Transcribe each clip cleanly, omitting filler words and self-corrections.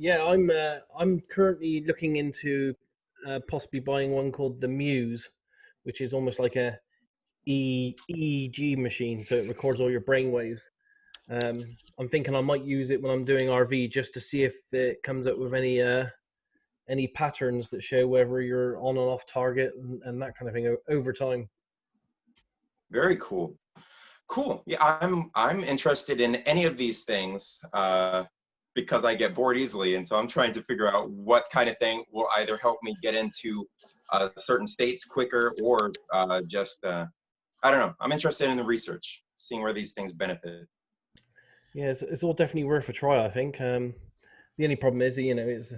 Yeah, I'm currently looking into possibly buying one called the Muse, which is almost like a EEG machine, so it records all your brainwaves. I'm thinking I might use it when I'm doing RV just to see if it comes up with any patterns that show whether you're on and off target and that kind of thing over time. Very cool. Cool. Yeah, I'm interested in any of these things because I get bored easily, and so I'm trying to figure out what kind of thing will either help me get into certain states quicker or just I don't know. I'm interested in the research, seeing where these things benefit. Yeah, it's all definitely worth a try, I think. The only problem is, it's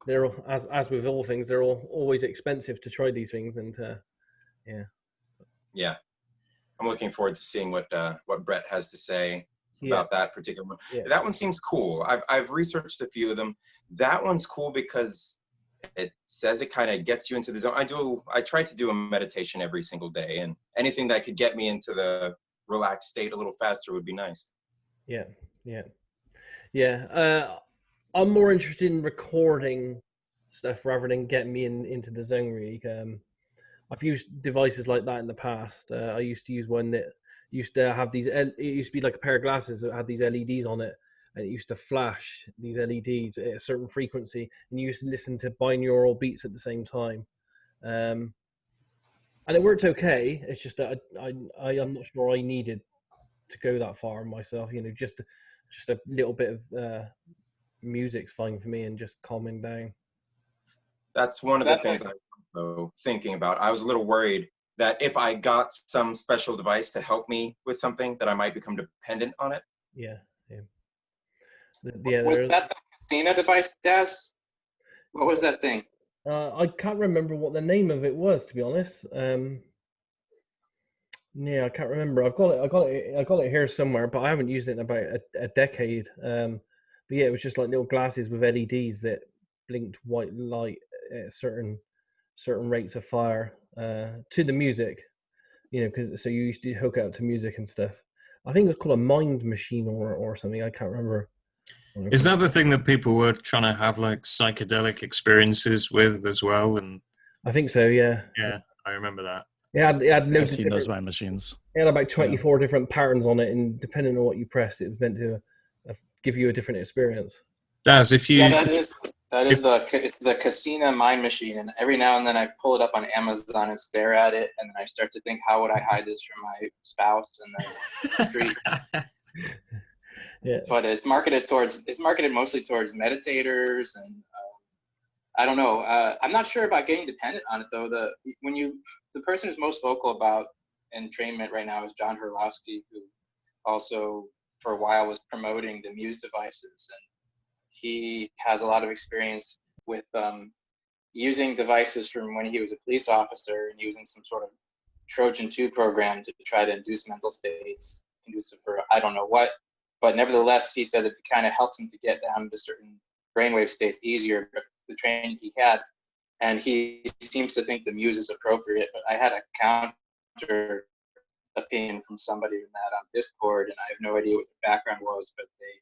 they're as with all things, they're always expensive to try these things, and yeah, I'm looking forward to seeing what Brett has to say about that particular one. Yeah. That one seems cool. I've researched a few of them. That one's cool because it says it kind of gets you into the zone. I try to do a meditation every single day, and anything that could get me into the relaxed state a little faster would be nice. Yeah. I'm more interested in recording stuff rather than getting me into the zone, really. I've used devices like that in the past. I used to use one that used to have these. It used to be like a pair of glasses that had these LEDs on it, and it used to flash these LEDs at a certain frequency, and you used to listen to binaural beats at the same time. And it worked okay. It's just that I'm not sure I needed to go that far myself. Just a little bit of music's fine for me, and just calming down. That's one of the things I'm also thinking about. I was a little worried that if I got some special device to help me with something, that I might become dependent on it. Yeah. Was that the Casino device, Daz? What was that thing? I can't remember what the name of it was, to be honest. Yeah, I can't remember. I got it here somewhere, but I haven't used it in about a decade. But yeah, it was just like little glasses with LEDs that blinked white light at certain rates of fire to the music. So you used to hook out to music and stuff. I think it was called a mind machine or something. I can't remember. Is that the thing that people were trying to have like psychedelic experiences with as well? And I think so. Yeah. Yeah, I remember that. It had I've seen those mind machines. It had about 24 different patterns on it, and depending on what you pressed, it was meant to give you a different experience. Daz, if you it's the Casino mind machine, and every now and then I pull it up on Amazon and stare at it, and then I start to think, how would I hide this from my spouse in the street? Yeah. But it's marketed mostly towards meditators, and I don't know. I'm not sure about getting dependent on it though. The person who's most vocal about entrainment right now is John Herlowski, who also for a while was promoting the Muse devices, and he has a lot of experience with using devices from when he was a police officer and using some sort of Trojan 2 program to try to induce mental states, conducive for I don't know what. But nevertheless, he said it kind of helps him to get down to certain brainwave states easier, the training he had. And he seems to think the Muse is appropriate. But I had a counter opinion from somebody on that on Discord, and I have no idea what the background was, but they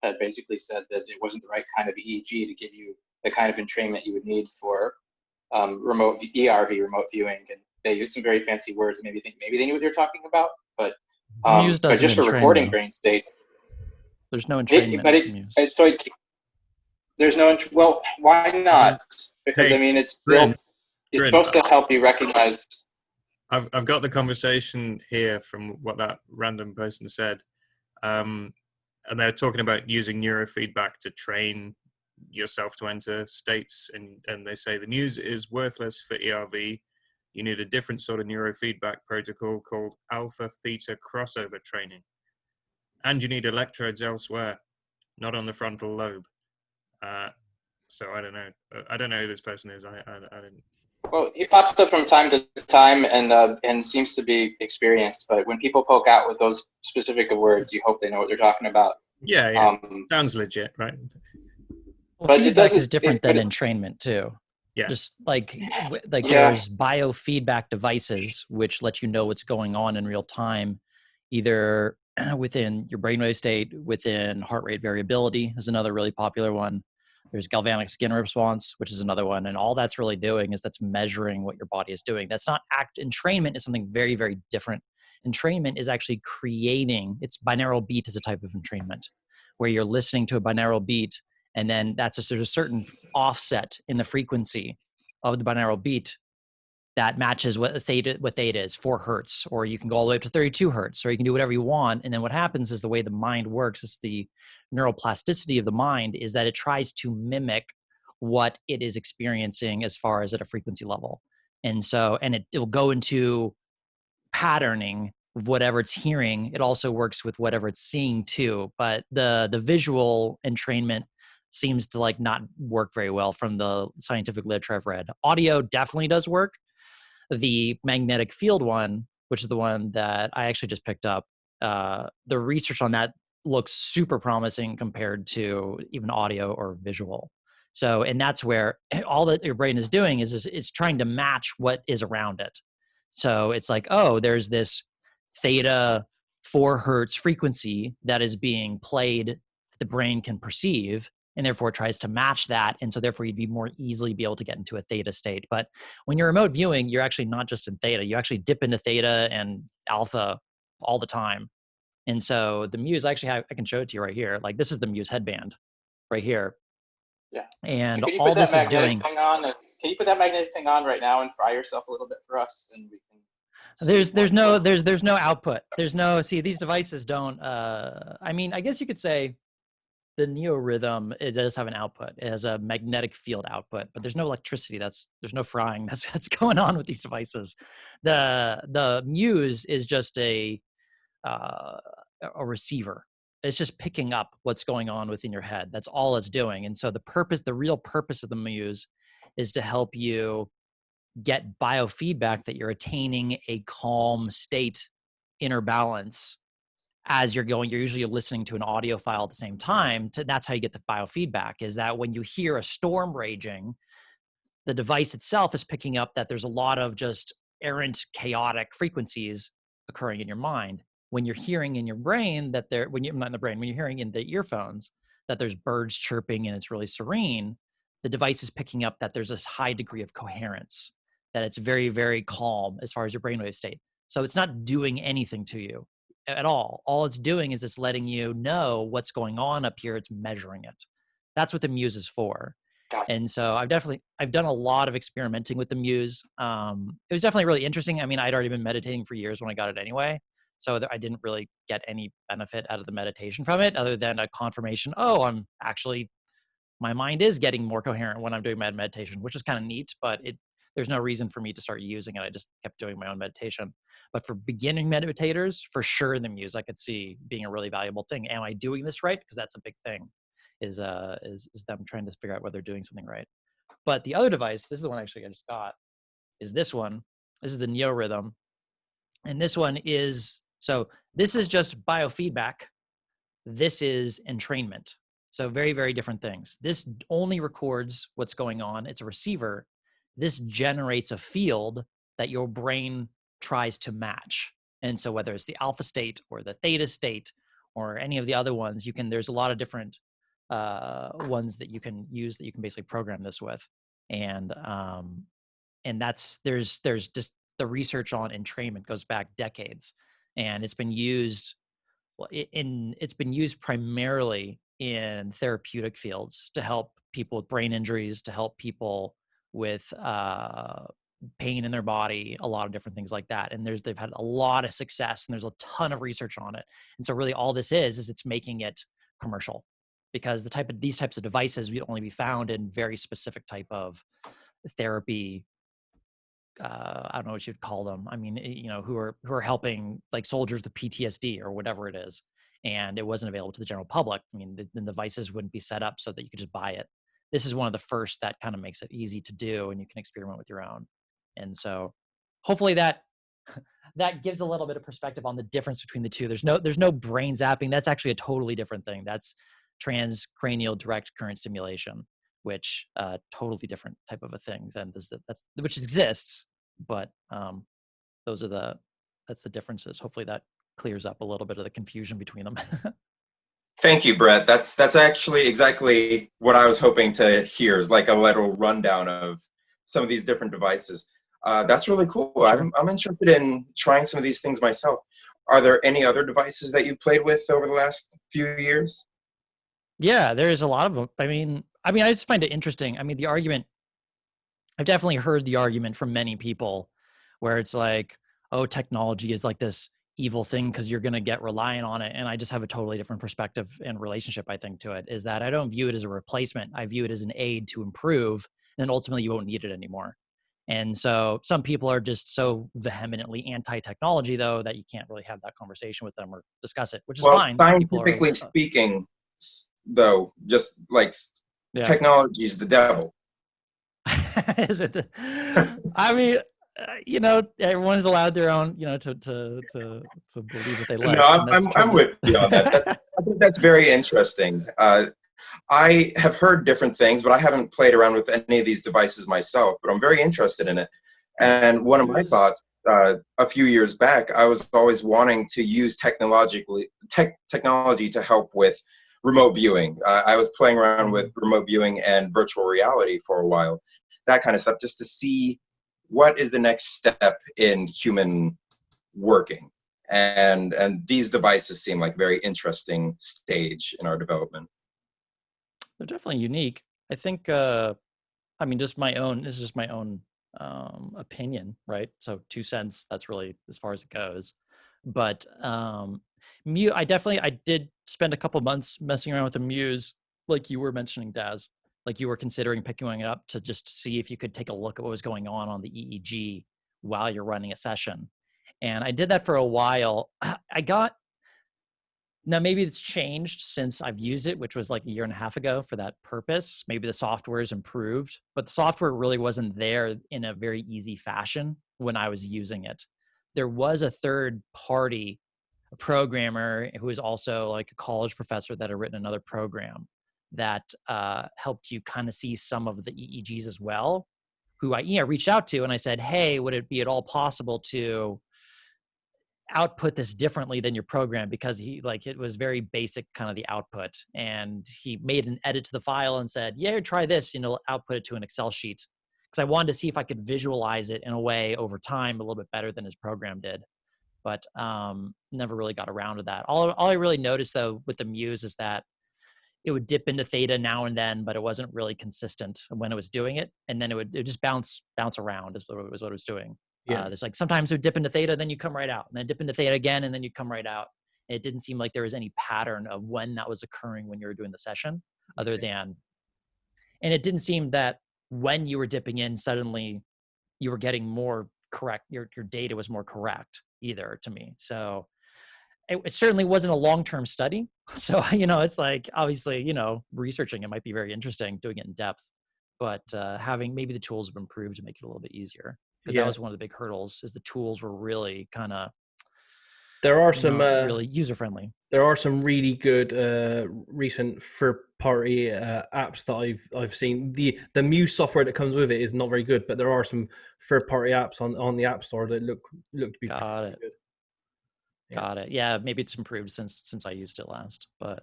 had basically said that it wasn't the right kind of EEG to give you the kind of entrainment you would need for remote ERV, remote viewing. And they used some very fancy words. Maybe they knew what they were talking about, but Muse doesn't just for entrain, recording though. brain states. There's no entrainment with Muse. There's no, well, why not? Because I mean, it's built, it's supposed to help you recognize. I've got the conversation here from what that random person said. And they're talking about using neurofeedback to train yourself to enter states. And they say the Muse is worthless for ERV. You need a different sort of neurofeedback protocol called alpha theta crossover training. And you need electrodes elsewhere, not on the frontal lobe. So I don't know. I don't know who this person is. I didn't. Well, he pops up from time to time and seems to be experienced. But when people poke out with those specific words, you hope they know what they're talking about. Yeah. Sounds legit, right? Well, but feedback is different than entrainment too. Yeah. Just like there's biofeedback devices which let you know what's going on in real time, either within your brainwave state, within heart rate variability is another really popular one. There's galvanic skin response, which is another one. And all that's really doing is that's measuring what your body is doing. That's not entrainment is something very, very different. Entrainment is actually creating, it's binaural beat is a type of entrainment where you're listening to a binaural beat, and then there's a certain offset in the frequency of the binaural beat that matches what theta is, 4 hertz, or you can go all the way up to 32 hertz, or you can do whatever you want. And then what happens is the way the mind works is the neuroplasticity of the mind is that it tries to mimic what it is experiencing as far as at a frequency level. And so, and it will go into patterning of whatever it's hearing. It also works with whatever it's seeing too. But the visual entrainment seems to like not work very well from the scientific literature I've read. Audio definitely does work. The magnetic field one, which is the one that I actually just picked up, the research on that looks super promising compared to even audio or visual. So, and that's where all that your brain is doing is it's trying to match what is around it. So it's like, oh, there's this theta 4 hertz frequency that is being played that the brain can perceive, and therefore it tries to match that. And so therefore you'd be more easily be able to get into a theta state. But when you're remote viewing, you're actually not just in theta, you actually dip into theta and alpha all the time. And so the Muse, actually I can show it to you right here. Like this is the Muse headband right here. Yeah. And all this is doing. Can you put that magnetic thing on right now and fry yourself a little bit for us, and we can. There's no output. There's no, see, these devices don't. I mean, I guess you could say the Neorhythm, it does have an output. It has a magnetic field output, but there's no electricity. There's no frying that's going on with these devices. The Muse is just a receiver. It's just picking up what's going on within your head. That's all it's doing. And so the real purpose of the Muse is to help you get biofeedback that you're attaining a calm state, inner balance as you're going. You're usually listening to an audio file at the same time. That's how you get the biofeedback, is that when you hear a storm raging, the device itself is picking up that there's a lot of just errant, chaotic frequencies occurring in your mind. When you're hearing in your brain that when you're not in the brain, when you're hearing in the earphones that there's birds chirping and it's really serene, the device is picking up that there's this high degree of coherence, that it's very, very calm as far as your brainwave state. So it's not doing anything to you at all. All it's doing is it's letting you know what's going on up here. It's measuring it. That's what the Muse is for. Gotcha. And so I've done a lot of experimenting with the Muse. It was definitely really interesting. I mean, I'd already been meditating for years when I got it anyway. So I didn't really get any benefit out of the meditation from it other than a confirmation. Oh, my mind is getting more coherent when I'm doing meditation, which is kind of neat, but there's no reason for me to start using it. I just kept doing my own meditation. But for beginning meditators, for sure, the Muse I could see being a really valuable thing. Am I doing this right? Because that's a big thing, is them trying to figure out whether they're doing something right. But the other device, this is the one actually I just got, is this one. This is the Neorhythm. And this one is, so this is just biofeedback. This is entrainment. So very, very different things. This only records what's going on. It's a receiver. This generates a field that your brain tries to match. And so whether it's the alpha state or the theta state or any of the other ones, there's a lot of different ones that you can use that you can basically program this with. And there's just the research on entrainment goes back decades, and it's been used primarily in therapeutic fields to help people with brain injuries, to help people with pain in their body, a lot of different things like that. And they've had a lot of success, and there's a ton of research on it. And so really all this is it's making it commercial, because these types of devices would only be found in very specific type of therapy. I don't know what you'd call them. I mean, who are helping like soldiers with PTSD or whatever it is. And it wasn't available to the general public. I mean, the devices wouldn't be set up so that you could just buy it. This is one of the first that kind of makes it easy to do, and you can experiment with your own. And so hopefully that gives a little bit of perspective on the difference between the two. There's no brain zapping. That's actually a totally different thing. That's transcranial direct current stimulation, which totally different type of a thing than which exists, but that's the differences. Hopefully that clears up a little bit of the confusion between them. Thank you, Brett. That's actually exactly what I was hoping to hear, is like a little rundown of some of these different devices. That's really cool. Sure. I'm interested in trying some of these things myself. Are there any other devices that you've played with over the last few years? Yeah, there's a lot of them. I just find it interesting. The argument, I've definitely heard the argument from many people where it's like, oh, technology is like this evil thing because you're going to get reliant on it. And I just have a totally different perspective and relationship, I think, to it, is that I don't view it as a replacement. I view it as an aid to improve. And then ultimately you won't need it anymore. And so some people are just so vehemently anti-technology, though, that you can't really have that conversation with them or discuss it, which is Well, fine. People are, scientifically speaking, though, just like yeah. technology is the devil. Is it? Everyone's allowed their own, to believe what they like. No, I'm with you on that. I think that's very interesting. I have heard different things, but I haven't played around with any of these devices myself, but I'm very interested in it. And one of my thoughts, a few years back, I was always wanting to use technology to help with remote viewing. I was playing around with remote viewing and virtual reality for a while, that kind of stuff, just to see what is the next step in human working. And these devices seem like a very interesting stage in our development. They're definitely unique. I think, this is just my own opinion, right? So 2 cents, that's really as far as it goes. But I did spend a couple months messing around with the Muse, like you were mentioning, Daz. Like you were considering picking it up to just see if you could take a look at what was going on the EEG while you're running a session. And I did that for a while. Now, maybe it's changed since I've used it, which was like a year and a half ago for that purpose. Maybe the software is improved, but the software really wasn't there in a very easy fashion when I was using it. There was a third party, a programmer who was also like a college professor that had written another program that helped you kind of see some of the EEGs as well, who I reached out to and I said, hey, would it be at all possible to output this differently than your program, because it was very basic kind of the output, and he made an edit to the file and said, yeah, try this, output it to an Excel sheet, because I wanted to see if I could visualize it in a way over time a little bit better than his program did, but never really got around to that. All I really noticed though with the Muse is that it would dip into theta now and then, but it wasn't really consistent when it was doing it, and then it would just bounce around is what it was doing. Yeah. There's like sometimes it would dip into theta, then you come right out, and then dip into theta again, and then you come right out. And it didn't seem like there was any pattern of when that was occurring when you were doing the session, other than, and it didn't seem that when you were dipping in, suddenly you were getting more correct. Your data was more correct either to me. So it certainly wasn't a long-term study. So, it's like, obviously, researching it might be very interesting, doing it in depth, but having maybe the tools have improved to make it a little bit easier. Because that was one of the big hurdles, is the tools were really kind of, there are some really user-friendly. There are some really good recent third-party apps that I've seen. The Muse software that comes with it is not very good, but there are some third-party apps on the App Store that look to be pretty good. Yeah. Got it. Yeah, maybe it's improved since I used it last, but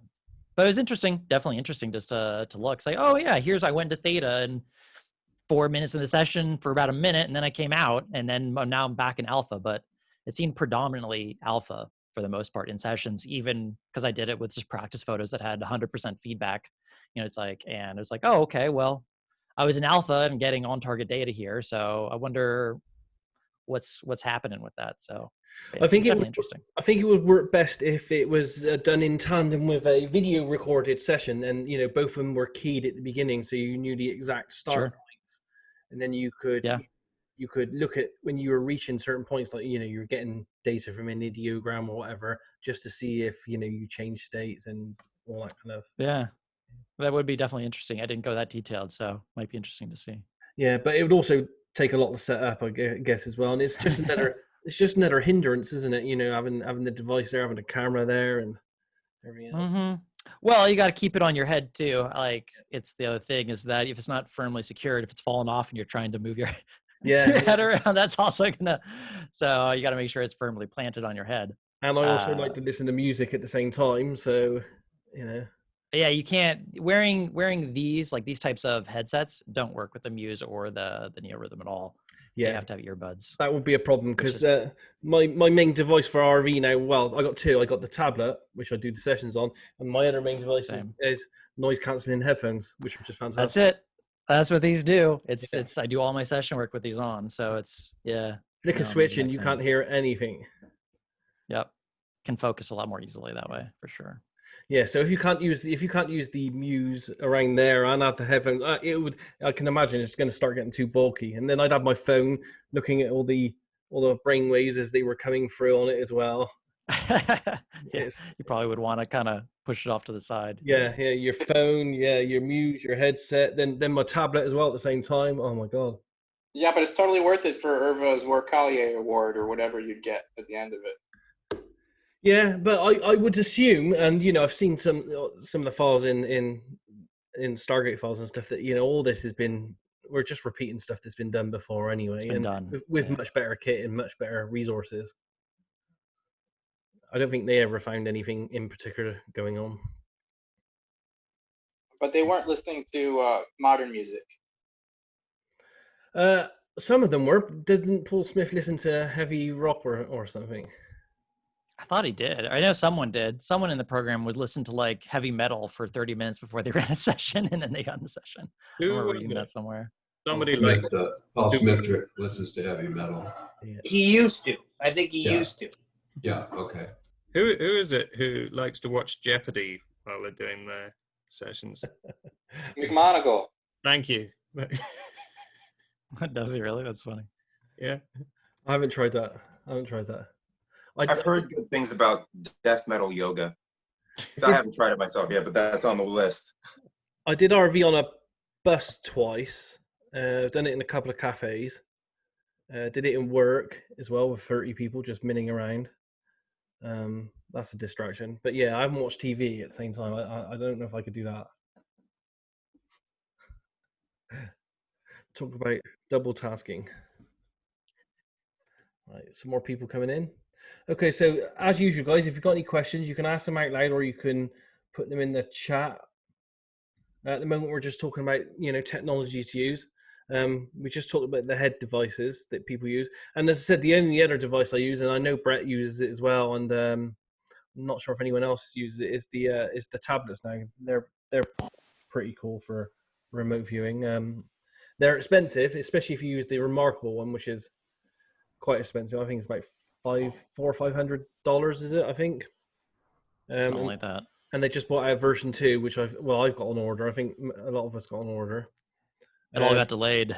it was interesting. Definitely interesting just to look. It's like, oh yeah, I went to theta and 4 minutes in the session for about a minute, and then I came out, and then now I'm back in alpha. But it seemed predominantly alpha for the most part in sessions, even because I did it with just practice photos that had 100% feedback. It's like, oh, okay, well, I was in alpha and getting on target data here, so I wonder what's happening with that. So yeah, I think definitely interesting. I think it would work best if it was done in tandem with a video recorded session, and both of them were keyed at the beginning, so you knew the exact start points, and then you could look at when you were reaching certain points, like you're getting data from an ideogram or whatever, just to see if you change states and all that kind of. Yeah, that would be definitely interesting. I didn't go that detailed, so might be interesting to see. Yeah, but it would also take a lot to set up, I guess, as well, and it's just another. It's just another hindrance, isn't it? Having the device there, having the camera there, and everything else. Mm-hmm. Well, you got to keep it on your head too. Like, it's the other thing is that if it's not firmly secured, if it's falling off and you're trying to move your head around, that's also gonna. So you got to make sure it's firmly planted on your head. And I also like to listen to music at the same time, so you know. Yeah, you can't wearing these types of headsets don't work with the Muse or the NeoRhythm at all. So you have to have earbuds. That would be a problem because my main device for RV now, well, I got two. I got the tablet, which I do the sessions on, and my other main device is noise cancelling headphones, which are just fantastic. That's it. That's what these do. It's I do all my session work with these on, so it's flick a switch and you can't hear anything. Yep, can focus a lot more easily that way for sure. Yeah, so if you can't use the Muse around there and add the headphones, I can imagine it's going to start getting too bulky. And then I'd have my phone looking at all the brainwaves as they were coming through on it as well. You probably would want to kind of push it off to the side. Yeah, your phone, your Muse, your headset, then my tablet as well at the same time. Oh my god. Yeah, but it's totally worth it for Irva's Workalier Award or whatever you'd get at the end of it. Yeah, but I would assume, and I've seen some of the files in Stargate files and stuff that all this has been. We're just repeating stuff that's been done before anyway, it's been done with much better kit and much better resources. I don't think they ever found anything in particular going on. But they weren't listening to modern music. Some of them were. Didn't Paul Smith listen to heavy rock or something? I thought he did. I know someone did. Someone in the program would listen to like heavy metal for 30 minutes before they ran a session, and then they got in the session. I remember reading that somewhere. Somebody Paul Smith listens to heavy metal. Yeah. He used to. I think he used to. Yeah. Okay. Who is it who likes to watch Jeopardy while they're doing their sessions? McMonagall. Thank you. Does he really? That's funny. Yeah. I haven't tried that. I've heard good things about death metal yoga. I haven't tried it myself yet, but that's on the list. I did RV on a bus twice. I've done it in a couple of cafes. Did it in work as well with 30 people just minning around. That's a distraction. But yeah, I haven't watched TV at the same time. I don't know if I could do that. Talk about double tasking. Right, some more people coming in. Okay, so as usual, guys, if you've got any questions, you can ask them out loud or you can put them in the chat. At the moment, we're just talking about, technologies to use. We just talked about the head devices that people use. And as I said, the only other device I use, and I know Brett uses it as well, and I'm not sure if anyone else uses it, is the tablets now. They're pretty cool for remote viewing. They're expensive, especially if you use the Remarkable one, which is quite expensive. I think it's about $400 or $500, is it? I think. Something like that. And they just bought out version 2, which I've got on order. I think a lot of us got on order. It all got delayed.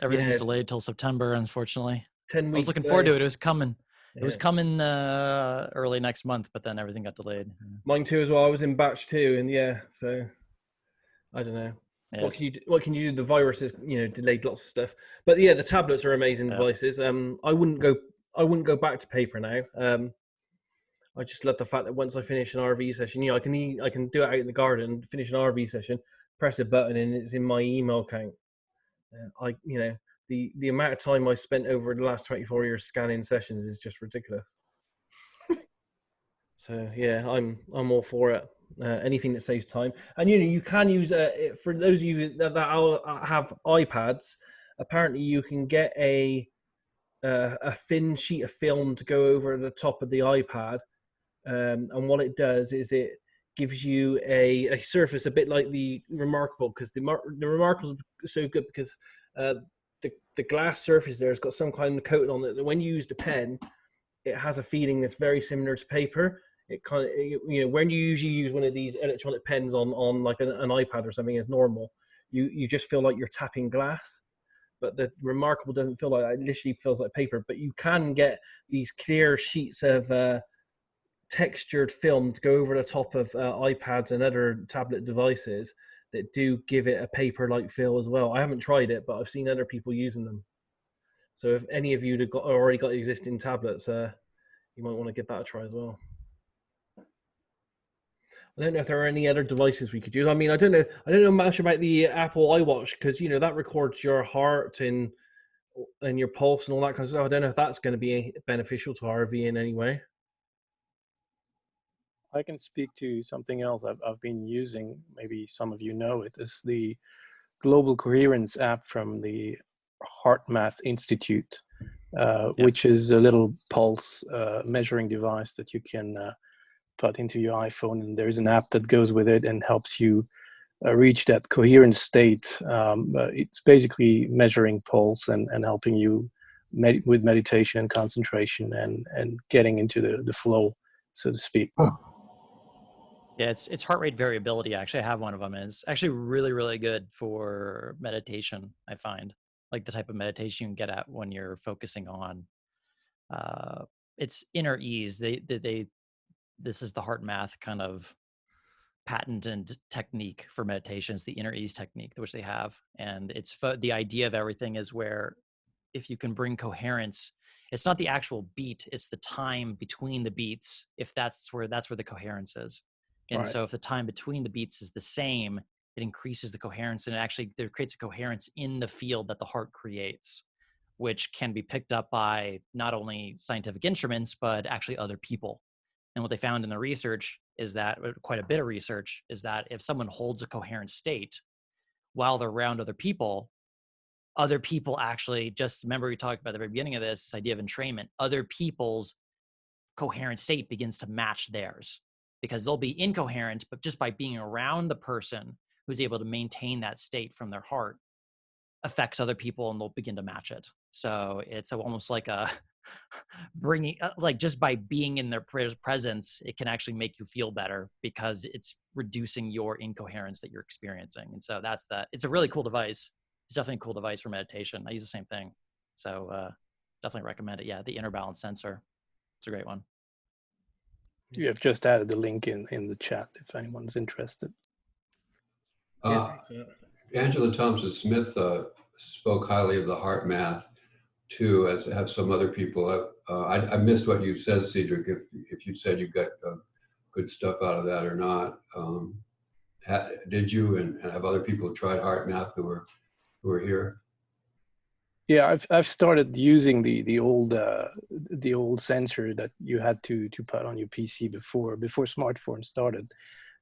Everything's delayed till September, unfortunately. 10 weeks. I was looking forward to it. It was coming. It was coming early next month, but then everything got delayed. Mine too as well. I was in batch 2, and so I don't know. Yes. What can you do? The virus is delayed lots of stuff. But yeah, the tablets are amazing devices. I wouldn't go back to paper now. I just love the fact that once I finish an RV session, I can do it out in the garden, finish an RV session, press a button, and it's in my email account. The amount of time I spent over the last 24 years scanning sessions is just ridiculous. So yeah, I'm all for it. Anything that saves time, and you can use it for those of you that have iPads. Apparently, you can get a thin sheet of film to go over the top of the iPad, and what it does is it gives you a surface a bit like the Remarkable, because the Remarkable is so good because the glass surface there has got some kind of coating on it that when you use the pen, it has a feeling that's very similar to paper. It kind of, when you usually use one of these electronic pens on like an iPad or something as normal, you just feel like you're tapping glass. But the Remarkable doesn't feel like that. It literally feels like paper. But you can get these clear sheets of textured film to go over the top of iPads and other tablet devices that do give it a paper-like feel as well. I haven't tried it, but I've seen other people using them. So if any of you have already got existing tablets, you might want to give that a try as well. I don't know if there are any other devices we could use. I mean, I don't know much about the Apple iWatch, because that records your heart and your pulse and all that kind of stuff. I don't know if that's going to be beneficial to RV in any way. I can speak to something else I've been using. Maybe some of you know it. Is the Global Coherence app from the HeartMath Institute, which is a little pulse measuring device that you can put into your iPhone, and there's an app that goes with it and helps you reach that coherent state. It's basically measuring pulse and helping you with meditation and concentration and getting into the flow, so to speak. Yeah, it's heart rate variability. Actually, I have one of them. It's actually really, really good for meditation. I find, like, the type of meditation you can get at when you're focusing on it's inner ease. This is the heart math kind of patented technique for meditation. It's the inner ease technique, which they have, and it's the idea of everything is where if you can bring coherence, it's not the actual beat, it's the time between the beats. If that's where the coherence is. And Right. so if the time between the beats is the same, it increases the coherence, and there creates a coherence in the field that the heart creates, which can be picked up by not only scientific instruments, but actually other people. And what they found in the research is that, quite a bit of research, is that if someone holds a coherent state while they're around other people actually, just remember we talked about at the very beginning of this idea of entrainment, other people's coherent state begins to match theirs, because they'll be incoherent, but just by being around the person who's able to maintain that state from their heart affects other people, and they'll begin to match it. So it's almost like a bringing, like, just by being in their presence, it can actually make you feel better because it's reducing your incoherence that you're experiencing. And so it's a really cool device. It's definitely a cool device for meditation. I use the same thing. So definitely recommend it. Yeah, the inner balance sensor. It's a great one. You have just added the link in the chat if anyone's interested. Angela Thompson-Smith spoke highly of the heart math too, as have some other people. I missed what you said, Cedric, if you said you got good stuff out of that or not. Did you, and have other people tried heart math who are here? Yeah, I've started using the old sensor that you had to put on your PC before smartphones started,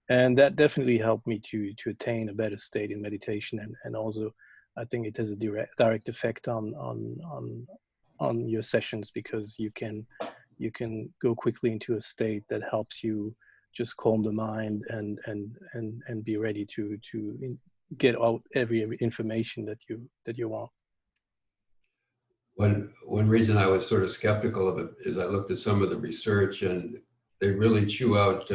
and that definitely helped me to attain a better state in meditation, and also I think it has a direct effect on your sessions, because you can go quickly into a state that helps you just calm the mind and be ready to get out every information that you want. One reason I was sort of skeptical of it is I looked at some of the research, and they really chew out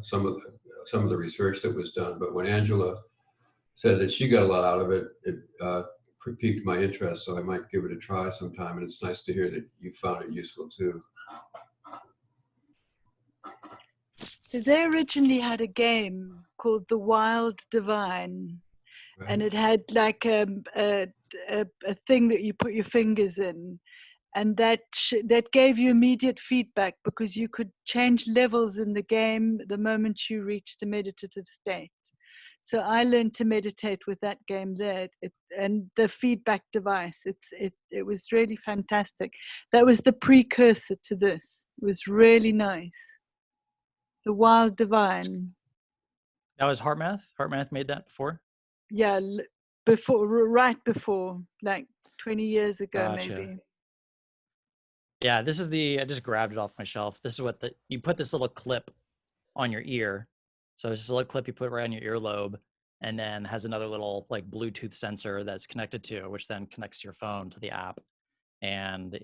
some of the research that was done. But when Angela said that she got a lot out of it, it piqued my interest. So I might give it a try sometime. And it's nice to hear that you found it useful too. They originally had a game called The Wild Divine. Right. And it had like a thing that you put your fingers in, and that gave you immediate feedback, because you could change levels in the game the moment you reached a meditative state. So I learned to meditate with that game there, and the feedback device. It was really fantastic. That was the precursor to this. It was really nice. The Wild Divine. That was HeartMath? HeartMath made that before? Yeah, right before, like 20 years ago, gotcha. Maybe. Yeah, this is I just grabbed it off my shelf. This is what you put this little clip on your ear. So it's just a little clip you put right on your earlobe, and then has another little like Bluetooth sensor that's connected to, which then connects your phone to the app. And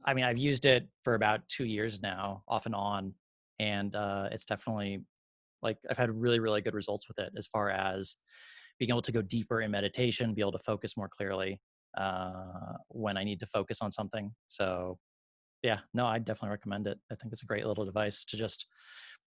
I've used it for about 2 years now, off and on. And it's definitely, like, I've had really, really good results with it as far as being able to go deeper in meditation, be able to focus more clearly when I need to focus on something. So yeah, no, I definitely recommend it. I think it's a great little device to just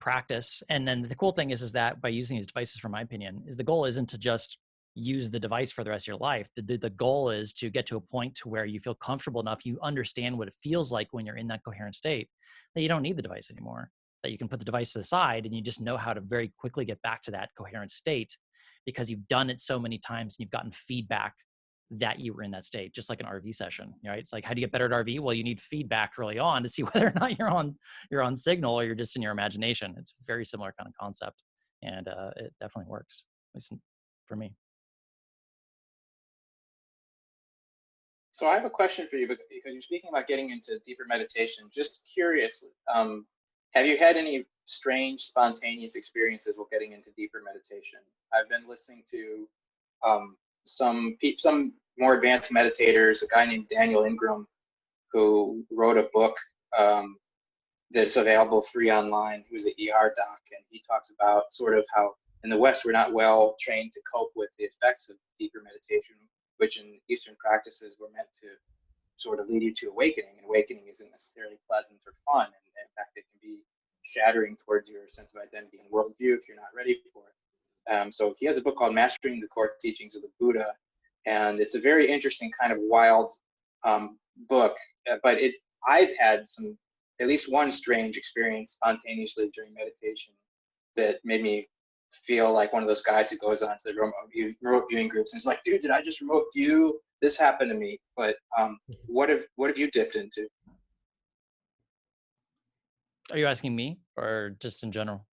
practice. And then the cool thing is that by using these devices, from my opinion, is the goal isn't to just use the device for the rest of your life. The goal is to get to a point to where you feel comfortable enough, you understand what it feels like when you're in that coherent state, that you don't need the device anymore, that you can put the device to the side and you just know how to very quickly get back to that coherent state, because you've done it so many times and you've gotten feedback that you were in that state, just like an RV session, right? It's like, how do you get better at RV? Well, you need feedback early on to see whether or not you're on signal or you're just in your imagination. It's a very similar kind of concept, and it definitely works, at least for me. So I have a question for you, because you're speaking about getting into deeper meditation. Just curious, have you had any strange, spontaneous experiences while getting into deeper meditation? I've been listening to some more advanced meditators, a guy named Daniel Ingram, who wrote a book that's available free online, who's an ER doc, and he talks about sort of how in the West we're not well trained to cope with the effects of deeper meditation, which in Eastern practices were meant to sort of lead you to awakening, and awakening isn't necessarily pleasant or fun, and in fact it can be shattering towards your sense of identity and worldview if you're not ready for it. So he has a book called Mastering the Core Teachings of the Buddha, and it's a very interesting kind of wild book, but I've had at least one strange experience spontaneously during meditation that made me feel like one of those guys who goes on to the remote viewing groups and is like, dude, did I just remote view? This happened to me. But what have you dipped into? Are you asking me or just in general?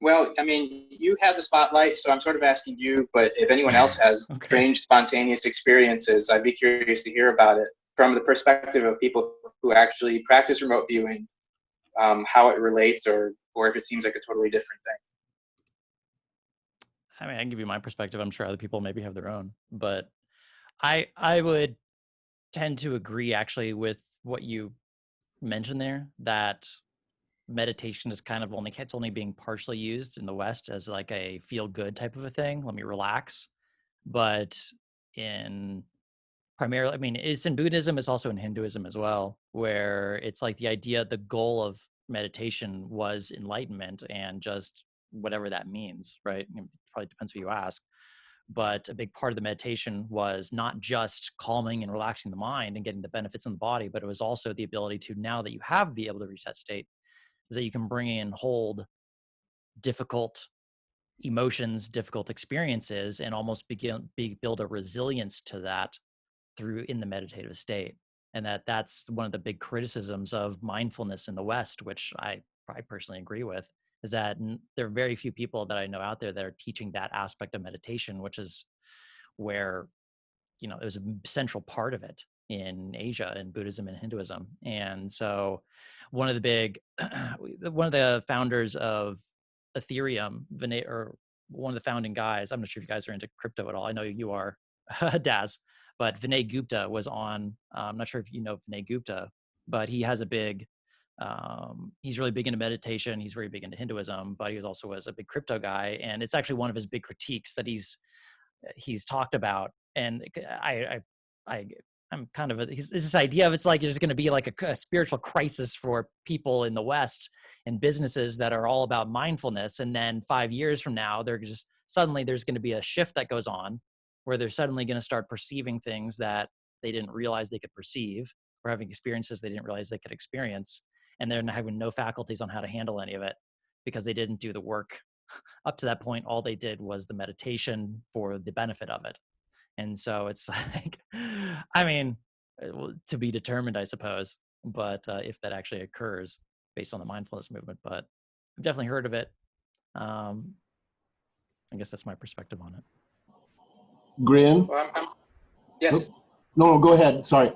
Well, I mean, you had the spotlight, so I'm sort of asking you, but if anyone else has Okay. strange, spontaneous experiences, I'd be curious to hear about it from the perspective of people who actually practice remote viewing, how it relates, or if it seems like a totally different thing. I mean, I can give you my perspective. I'm sure other people maybe have their own, but I would tend to agree actually with what you mentioned there, that meditation is kind of it's only being partially used in the West as like a feel good type of a thing. Let me relax. But primarily, I mean, it's in Buddhism, it's also in Hinduism as well, where it's like the idea, the goal of meditation was enlightenment, and just whatever that means, right? It probably depends who you ask. But a big part of the meditation was not just calming and relaxing the mind and getting the benefits in the body, but it was also the ability to, now that you have be able to reach that state, is that you can bring in, hold difficult emotions, difficult experiences, and almost build a resilience to that through in the meditative state. And that's one of the big criticisms of mindfulness in the West, which I personally agree with, is that there are very few people that I know out there that are teaching that aspect of meditation, which is where, it was a central part of it in Asia, in Buddhism and Hinduism. And so one of the founders of Ethereum, or one of the founding guys, I'm not sure if you guys are into crypto at all. I know you are, Daz, but Vinay Gupta was on, I'm not sure if you know Vinay Gupta, but he has a big, he's really big into meditation. He's very big into Hinduism, but he also was a big crypto guy. And it's actually one of his big critiques that he's talked about. And I'm kind of it's this idea of, it's like there's going to be like a spiritual crisis for people in the West and businesses that are all about mindfulness. And then 5 years from now, suddenly there's going to be a shift that goes on where they're suddenly going to start perceiving things that they didn't realize they could perceive, or having experiences they didn't realize they could experience. And they're having no faculties on how to handle any of it because they didn't do the work. Up to that point, all they did was the meditation for the benefit of it. And so it's like, I mean, to be determined, I suppose, but if that actually occurs based on the mindfulness movement, but I've definitely heard of it. I guess that's my perspective on it. Grin? Well, yes. No, go ahead. Sorry.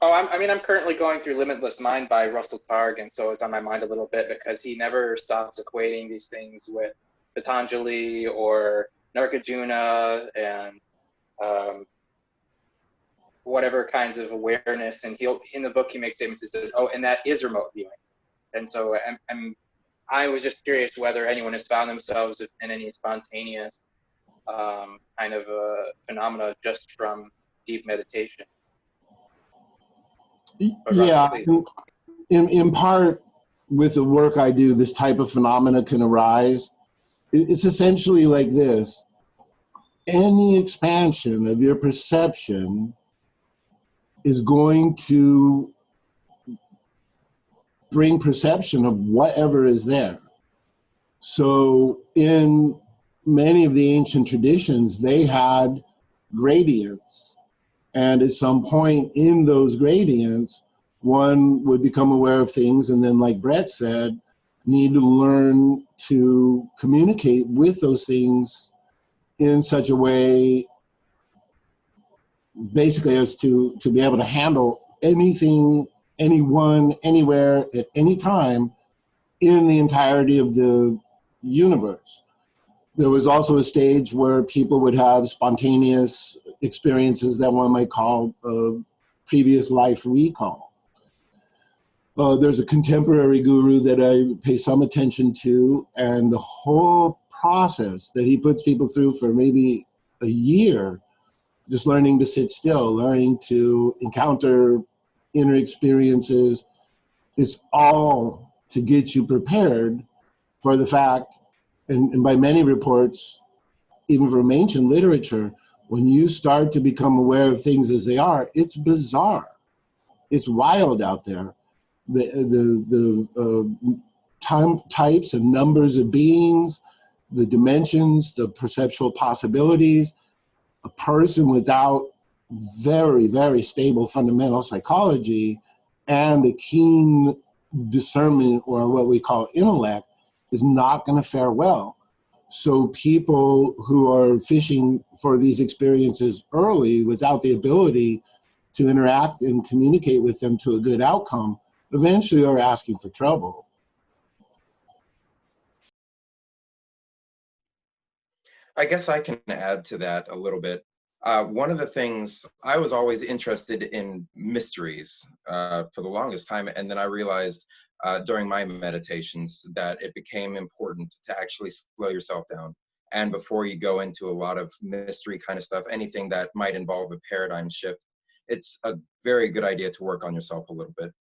Oh, I'm currently going through Limitless Mind by Russell Targ, and so it's on my mind a little bit because he never stops equating these things with Patanjali or Nagarjuna and whatever kinds of awareness. And in the book he makes statements that says, oh, and that is remote viewing. And so I was just curious whether anyone has found themselves in any spontaneous kind of phenomena just from deep meditation. Yeah, in part with the work I do, this type of phenomena can arise. It's essentially like this. Any expansion of your perception is going to bring perception of whatever is there. So in many of the ancient traditions, they had gradients And at some point in those gradients, one would become aware of things, and then, like Brett said, need to learn to communicate with those things in such a way, basically, as to be able to handle anything, anyone, anywhere, at any time in the entirety of the universe. There was also a stage where people would have spontaneous experiences that one might call previous life recall. There's a contemporary guru that I pay some attention to, and the whole process that he puts people through for maybe a year, just learning to sit still, learning to encounter inner experiences, it's all to get you prepared for the fact, and by many reports, even from ancient literature, when you start to become aware of things as they are, it's bizarre. It's wild out there. The time types and numbers of beings, the dimensions, the perceptual possibilities, a person without very, very stable fundamental psychology and a keen discernment, or what we call intellect, is not going to fare well. So people who are fishing for these experiences early without the ability to interact and communicate with them to a good outcome eventually are asking for trouble. I guess I can add to that a little bit. One of the things, I was always interested in mysteries for the longest time, and then I realized during my meditations that it became important to actually slow yourself down. And before you go into a lot of mystery kind of stuff, anything that might involve a paradigm shift, it's a very good idea to work on yourself a little bit.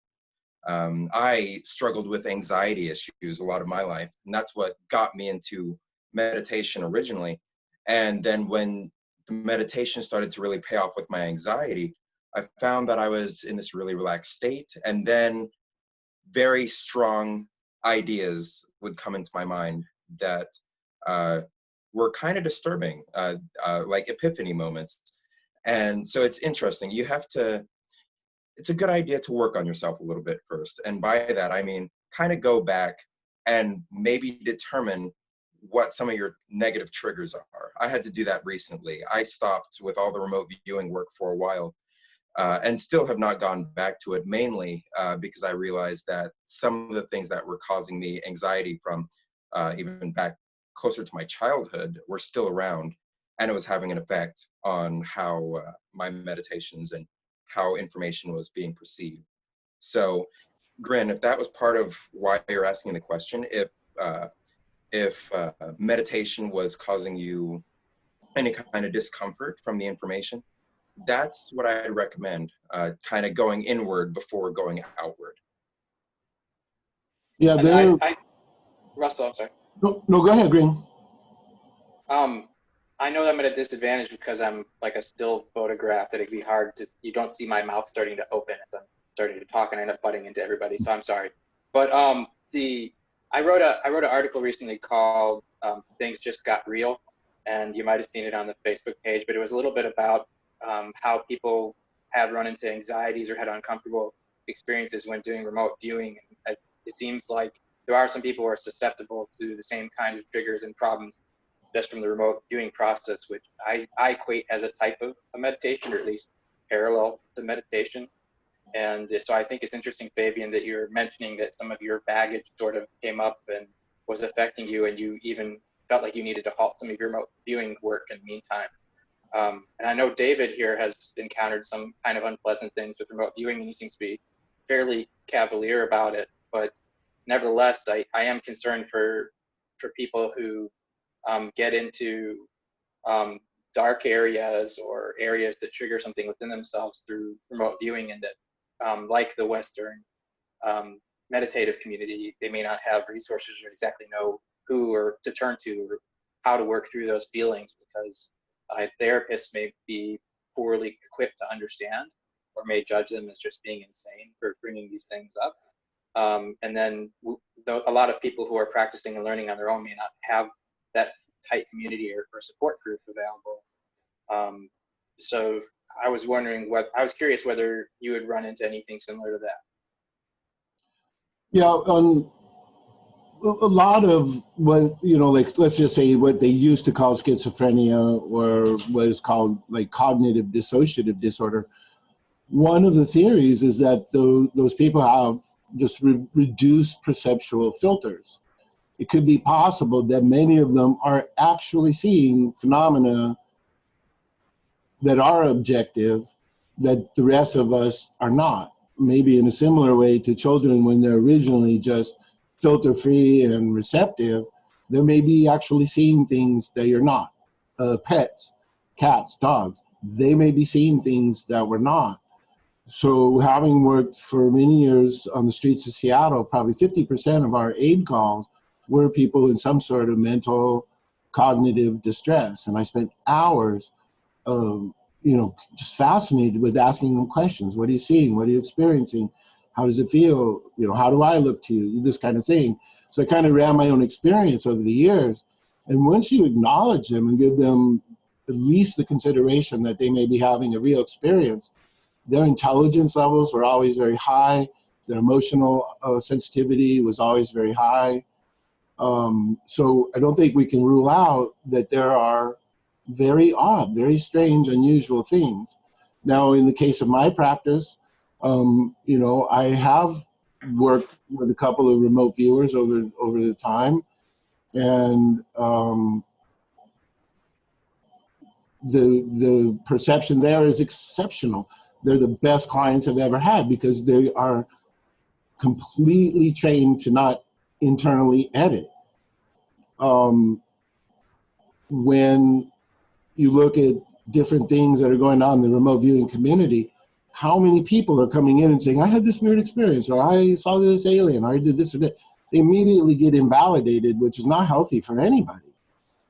I struggled with anxiety issues a lot of my life, and that's what got me into meditation originally. And then when the meditation started to really pay off with my anxiety, I found that I was in this really relaxed state, and then very strong ideas would come into my mind that were kind of disturbing, like epiphany moments. And so it's interesting. You have to, it's a good idea to work on yourself a little bit first. And by that, I mean, kind of go back and maybe determine what some of your negative triggers are. I had to do that recently. I stopped with all the remote viewing work for a while and still have not gone back to it, mainly because I realized that some of the things that were causing me anxiety from even back closer to my childhood were still around, and it was having an effect on how my meditations and how information was being perceived. So, Grin, if that was part of why you're asking the question, if meditation was causing you any kind of discomfort from the information, that's what I recommend, kind of going inward before going outward. Yeah, there. Russell, I'm sorry. No, go ahead, Green. I know that I'm at a disadvantage because I'm like a still photograph that it'd be hard to, you don't see my mouth starting to open as I'm starting to talk and I end up butting into everybody, so I'm sorry. But I wrote an article recently called Things Just Got Real, and you might have seen it on the Facebook page, but it was a little bit about how people have run into anxieties or had uncomfortable experiences when doing remote viewing. And it seems like there are some people who are susceptible to the same kinds of triggers and problems just from the remote viewing process, which I equate as a type of a meditation, or at least parallel to meditation. And so I think it's interesting, Fabian, that you're mentioning that some of your baggage sort of came up and was affecting you, and you even felt like you needed to halt some of your remote viewing work in the meantime. And I know David here has encountered some kind of unpleasant things with remote viewing, and he seems to be fairly cavalier about it. But nevertheless, I am concerned for people who get into dark areas or areas that trigger something within themselves through remote viewing, and that, like the Western meditative community, they may not have resources or exactly know who or to turn to or how to work through those feelings, because therapists may be poorly equipped to understand or may judge them as just being insane for bringing these things up. And then a lot of people who are practicing and learning on their own may not have that tight community or support group available. So I was wondering I was curious whether you would run into anything similar to that. Yeah, a lot of what, like, let's just say what they used to call schizophrenia, or what is called like cognitive dissociative disorder. One of the theories is that those people have just reduced perceptual filters. It could be possible that many of them are actually seeing phenomena that are objective, that the rest of us are not. Maybe in a similar way to children, when they're originally just filter free and receptive, they may be actually seeing things that you're not. Pets, cats, dogs, they may be seeing things that we're not. So having worked for many years on the streets of Seattle, probably 50% of our aid calls were people in some sort of mental, cognitive distress. And I spent hours just fascinated with asking them questions. What are you seeing? What are you experiencing? How does it feel? How do I look to you? This kind of thing. So I kind of ran my own experience over the years. And once you acknowledge them and give them at least the consideration that they may be having a real experience, their intelligence levels were always very high. Their emotional sensitivity was always very high. So I don't think we can rule out that there are very odd, very strange, unusual things. Now, in the case of my practice, I have worked with a couple of remote viewers over the time, and the perception there is exceptional. They're the best clients I've ever had because they are completely trained to not internally edit. When you look at different things that are going on in the remote viewing community, how many people are coming in and saying, I had this weird experience, or I saw this alien, or I did this or that. They immediately get invalidated, which is not healthy for anybody.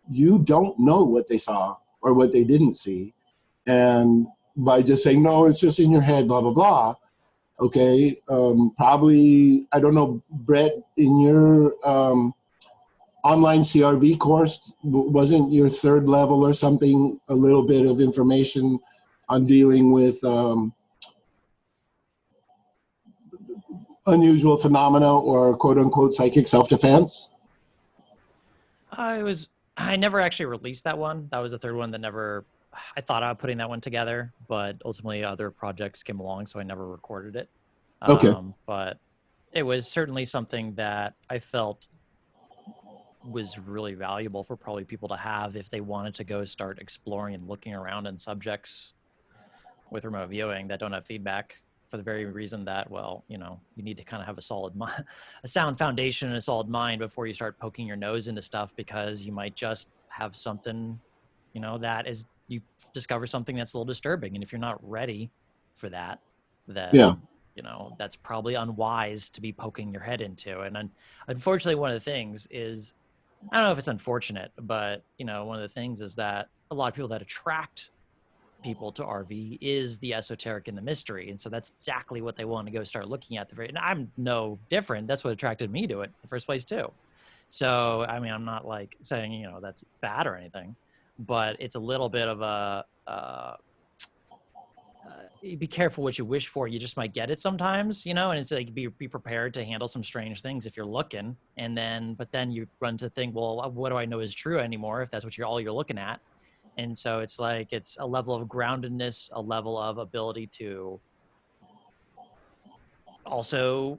You don't know what they saw or what they didn't see. And by just saying, no, it's just in your head, blah, blah, blah. Okay, probably, I don't know, Brett, in your online CRV course, wasn't your third level or something a little bit of information on dealing with unusual phenomena or quote unquote psychic self-defense? I never actually released that one. That was the third one that I thought about putting that one together, but ultimately other projects came along, so I never recorded it. Okay. But it was certainly something that I felt was really valuable for probably people to have if they wanted to go start exploring and looking around in subjects with remote viewing that don't have feedback, for the very reason that, you need to kind of have a sound foundation and a solid mind before you start poking your nose into stuff, because you might just have something, that is, you discover something that's a little disturbing. And if you're not ready for that, then, that's probably unwise to be poking your head into. And unfortunately, one of the things is, I don't know if it's unfortunate, but, one of the things is that a lot of people that attract people to RV is the esoteric and the mystery. And so that's exactly what they want to go start looking at. And I'm no different. That's what attracted me to it in the first place too. So, I mean, I'm not like saying, that's bad or anything, but it's a little bit of be careful what you wish for. You just might get it sometimes, and it's like, be prepared to handle some strange things if you're looking. But then you run to think, well, what do I know is true anymore, if that's what all you're looking at? And so it's like, it's a level of groundedness, a level of ability to also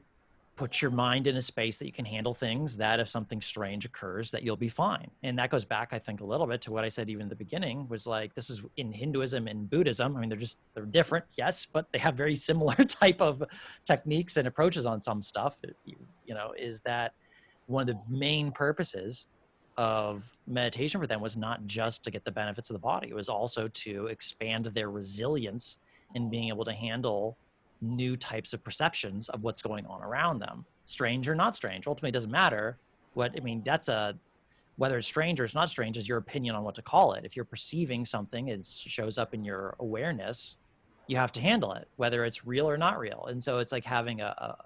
put your mind in a space that you can handle things, that if something strange occurs, that you'll be fine. And that goes back, I think, a little bit to what I said even in the beginning, was like, this is in Hinduism and Buddhism. I mean, they're different, yes, but they have very similar type of techniques and approaches on some stuff, is that one of the main purposes of meditation for them was not just to get the benefits of the body. It was also to expand their resilience in being able to handle new types of perceptions of what's going on around them, strange or not strange. Ultimately, it doesn't matter whether it's strange or it's not strange is your opinion on what to call it. If you're perceiving something, it shows up in your awareness, you have to handle it, whether it's real or not real. And so it's like having a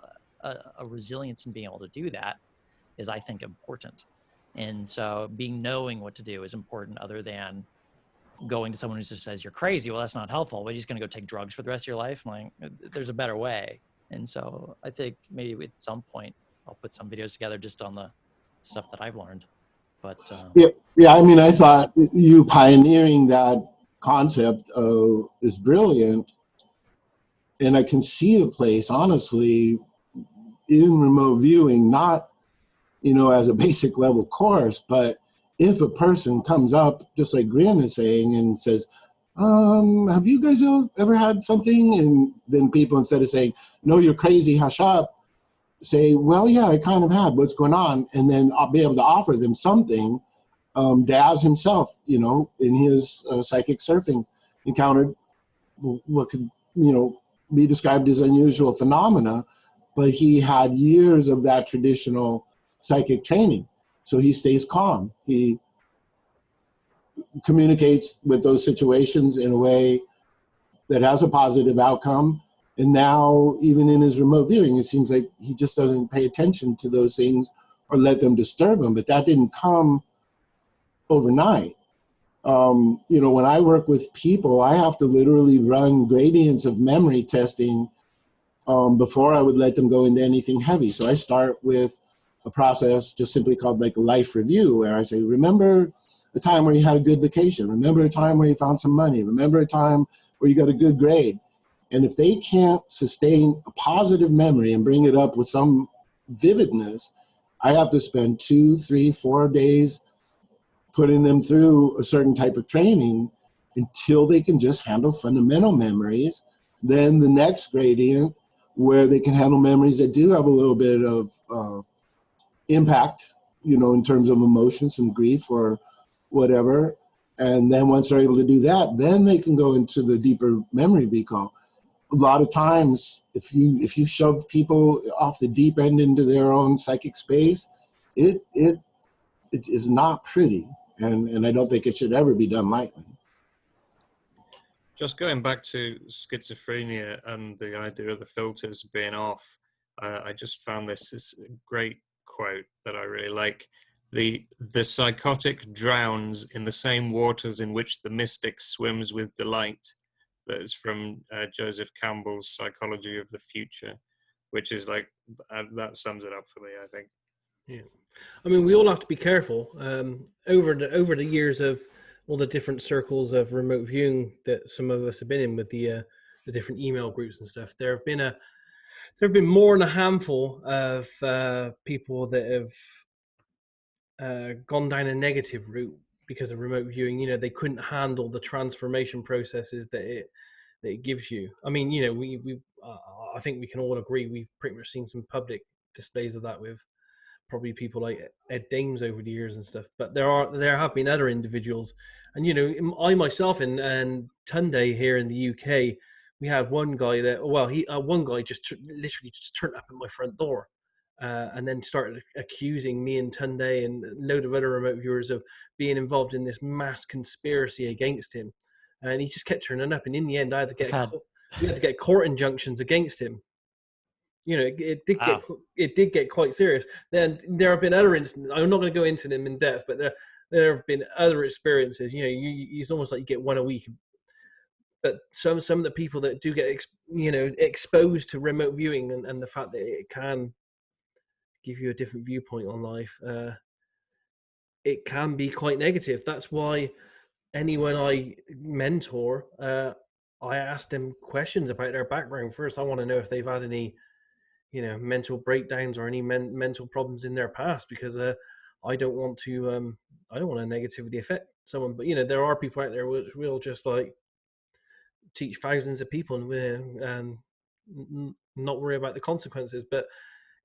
resilience in being able to do that is, I think, important. And so knowing what to do is important, other than going to someone who just says you're crazy. Well, that's not helpful. We're just going to go take drugs for the rest of your life. Like, there's a better way. And so I think maybe at some point I'll put some videos together just on the stuff that I've learned. But yeah. I mean, I thought you pioneering that concept is brilliant, and I can see a place, honestly, in remote viewing, not as a basic level course, but if a person comes up, just like Grin is saying, and says, have you guys ever had something? And then people, instead of saying, no, you're crazy, hush up, say, well, yeah, I kind of had, what's going on? And then I'll be able to offer them something. Daz himself, in his psychic surfing, encountered what could, be described as unusual phenomena, but he had years of that traditional psychic training. So he stays calm. He communicates with those situations in a way that has a positive outcome. And now, even in his remote viewing, it seems like he just doesn't pay attention to those things or let them disturb him. But that didn't come overnight. When I work with people, I have to literally run gradients of memory testing before I would let them go into anything heavy. So I start with a process just simply called like a life review, where I say, remember a time where you had a good vacation. Remember a time where you found some money. Remember a time where you got a good grade. And if they can't sustain a positive memory and bring it up with some vividness, I have to spend 2, 3, 4 days putting them through a certain type of training until they can just handle fundamental memories. Then the next gradient, where they can handle memories that do have a little bit of impact, in terms of emotion, some grief or whatever. And then once they're able to do that, then they can go into the deeper memory recall. A lot of times, if you shove people off the deep end into their own psychic space, it is not pretty. And I don't think it should ever be done lightly. Just going back to schizophrenia and the idea of the filters being off, I just found this great quote that I really like. The psychotic drowns in the same waters in which the mystic swims with delight. That is from Joseph Campbell's Psychology of the Future, which is like, that sums it up for me, I think. Yeah. I mean, we all have to be careful. Over the years of all the different circles of remote viewing that some of us have been in with the different email groups and stuff, there have been more than a handful of people that have gone down a negative route because of remote viewing. They couldn't handle the transformation processes that it gives you. I mean, I think we can all agree we've pretty much seen some public displays of that with probably people like Ed Dames over the years and stuff. But there have been other individuals, and I myself and Tunde here in the UK, we had one guy that one guy just literally just turned up at my front door, and then started accusing me and Tunde and a load of other remote viewers of being involved in this mass conspiracy against him, and he just kept turning up. And in the end, we had to get court injunctions against him. It did get quite serious. Then there have been other instances. I'm not going to go into them in depth, but there have been other experiences. It's almost like you get one a week. But some of the people that do get exposed to remote viewing and the fact that it can give you a different viewpoint on life, it can be quite negative. That's why anyone I mentor, I ask them questions about their background first. I want to know if they've had any mental breakdowns or any mental problems in their past, because I don't want to negatively affect someone. But there are people out there who will just like teach thousands of people and not worry about the consequences. But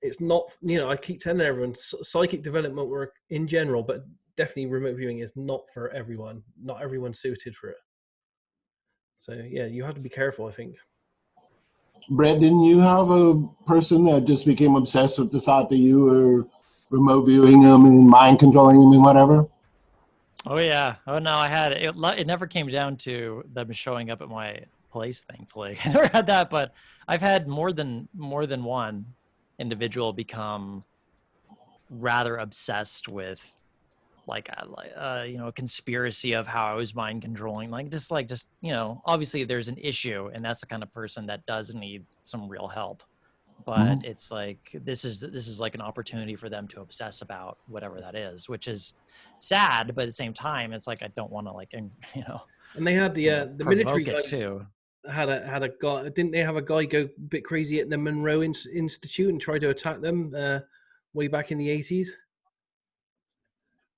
it's not, I keep telling everyone, psychic development work in general, but definitely remote viewing is not for everyone. Not everyone's suited for it. So yeah, you have to be careful, I think. Brett, didn't you have a person that just became obsessed with the thought that you were remote viewing them and mind controlling them and whatever? Oh yeah. Oh no, I had it. It never came down to them showing up at my place, thankfully. I never had that, but I've had more than one individual become rather obsessed with a conspiracy of how I was mind controlling, obviously there's an issue, and that's the kind of person that does need some real help. But it's like this is like an opportunity for them to obsess about whatever that is, which is sad, but at the same time it's like I don't want to And they had the military guys too. Had a guy, didn't they have a guy go a bit crazy at the Monroe Institute and try to attack them way back in the 80s?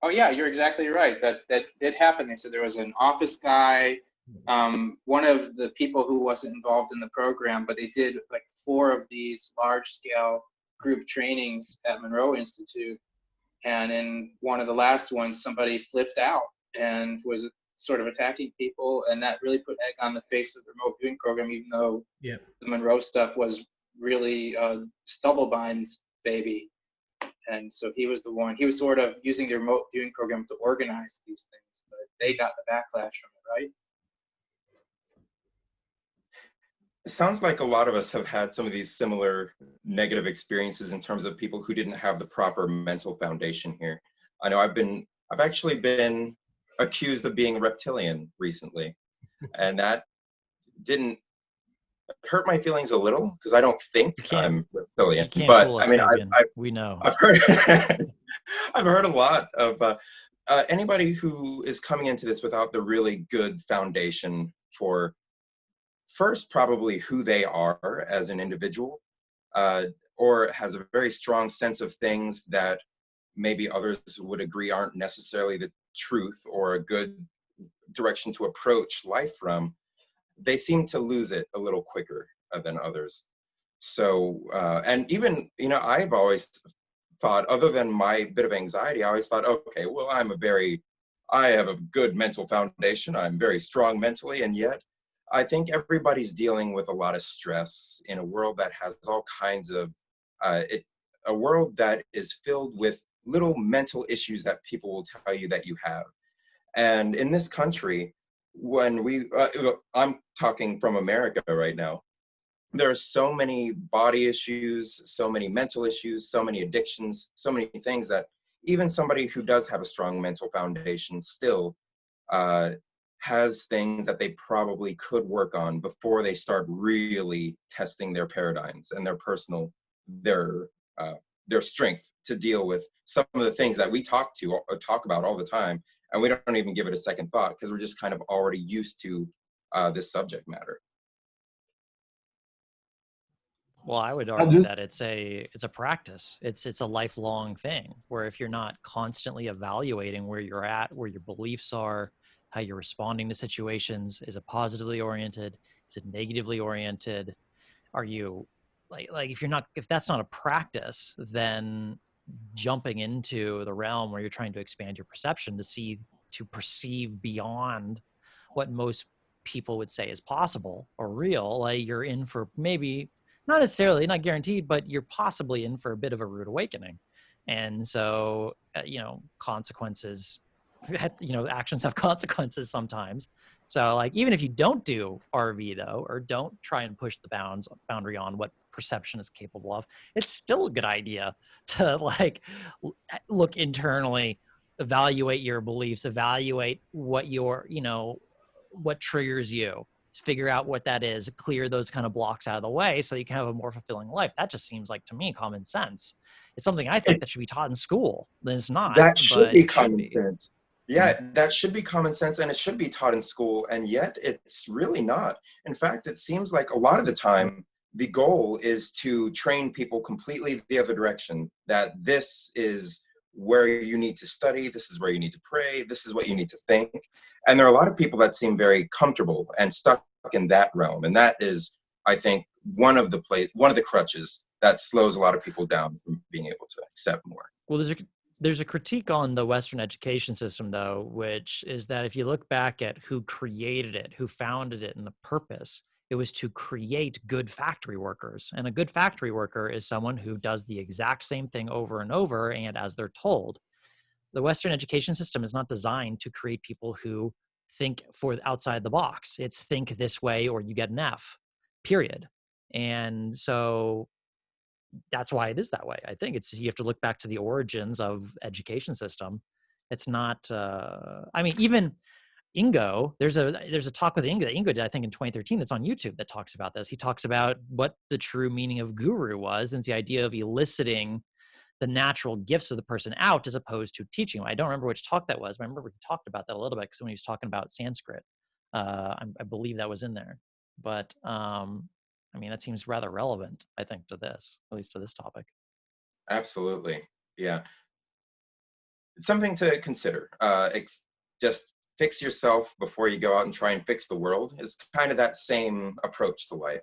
Oh yeah, you're exactly right. That did happen. They said there was an office guy, one of the people who wasn't involved in the program, but they did like 4 of these large-scale group trainings at Monroe Institute. And in one of the last ones, somebody flipped out and was sort of attacking people, and that really put egg on the face of the remote viewing program, even though the Monroe stuff was really Stubblebine's baby. And so he was sort of using the remote viewing program to organize these things, but they got the backlash from it, right? It sounds like a lot of us have had some of these similar negative experiences in terms of people who didn't have the proper mental foundation here. I know I've actually been accused of being reptilian recently, and that didn't hurt my feelings a little because I don't think I'm reptilian. But I mean, we know. I've heard I've heard a lot of anybody who is coming into this without the really good foundation for first probably who they are as an individual, or has a very strong sense of things that maybe others would agree aren't necessarily the truth or a good direction to approach life from. They seem to lose it a little quicker than others. So, and even, I've always thought, other than my bit of anxiety, I always thought, okay, well, I have a good mental foundation. I'm very strong mentally. And yet I think everybody's dealing with a lot of stress in a world that has all kinds of, a world that is filled with little mental issues that people will tell you that you have. And in this country, when I'm talking from America right now, there are so many body issues, so many mental issues, so many addictions, so many things that even somebody who does have a strong mental foundation still has things that they probably could work on before they start really testing their paradigms and their strength to deal with some of the things that we talk about all the time, and we don't even give it a second thought because we're just kind of already used to this subject matter. Well, I would argue that it's a practice. It's a lifelong thing where if you're not constantly evaluating where you're at, where your beliefs are, how you're responding to situations, is it positively oriented? Is it negatively oriented? Are you if that's not a practice, then jumping into the realm where you're trying to expand your perception to perceive beyond what most people would say is possible or real, like you're in for maybe not necessarily, not guaranteed, but you're possibly in for a bit of a rude awakening. And so, consequences, actions have consequences sometimes. So like, even if you don't do RV though, or don't try and push the boundary on what perception is capable of, it's still a good idea to like look internally, evaluate your beliefs, evaluate what what triggers you, figure out what that is, clear those kind of blocks out of the way so you can have a more fulfilling life. That just seems like, to me, common sense. It's something I think that should be taught in school. Then it's not. That should be common sense. Yeah, that should be common sense, and it should be taught in school, and yet it's really not. In fact, it seems like a lot of the time, the goal is to train people completely the other direction, that this is where you need to study, this is where you need to pray, this is what you need to think. And there are a lot of people that seem very comfortable and stuck in that realm, and that is, I think, one of the crutches that slows a lot of people down from being able to accept more. Well, there's a critique on the Western education system, though, which is that if you look back at who created it, who founded it, and the purpose, it was to create good factory workers. And a good factory worker is someone who does the exact same thing over and over and as they're told. The Western education system is not designed to create people who think for outside the box. It's think this way or you get an F, period. And so that's why it is that way. I think you have to look back to the origins of education system It's not. I mean, even Ingo, there's a talk with Ingo that Ingo did, I think, in 2013 that's on YouTube that talks about this. He talks about what the true meaning of guru was, and it's the idea of eliciting the natural gifts of the person out as opposed to teaching them. I don't remember which talk that was, but I remember he talked about that a little bit because when he was talking about Sanskrit, I believe that was in there. But I mean, that seems rather relevant, I think, to this, at least to this topic. Absolutely. Yeah. It's something to consider. Just fix yourself before you go out and try and fix the world is kind of that same approach to life.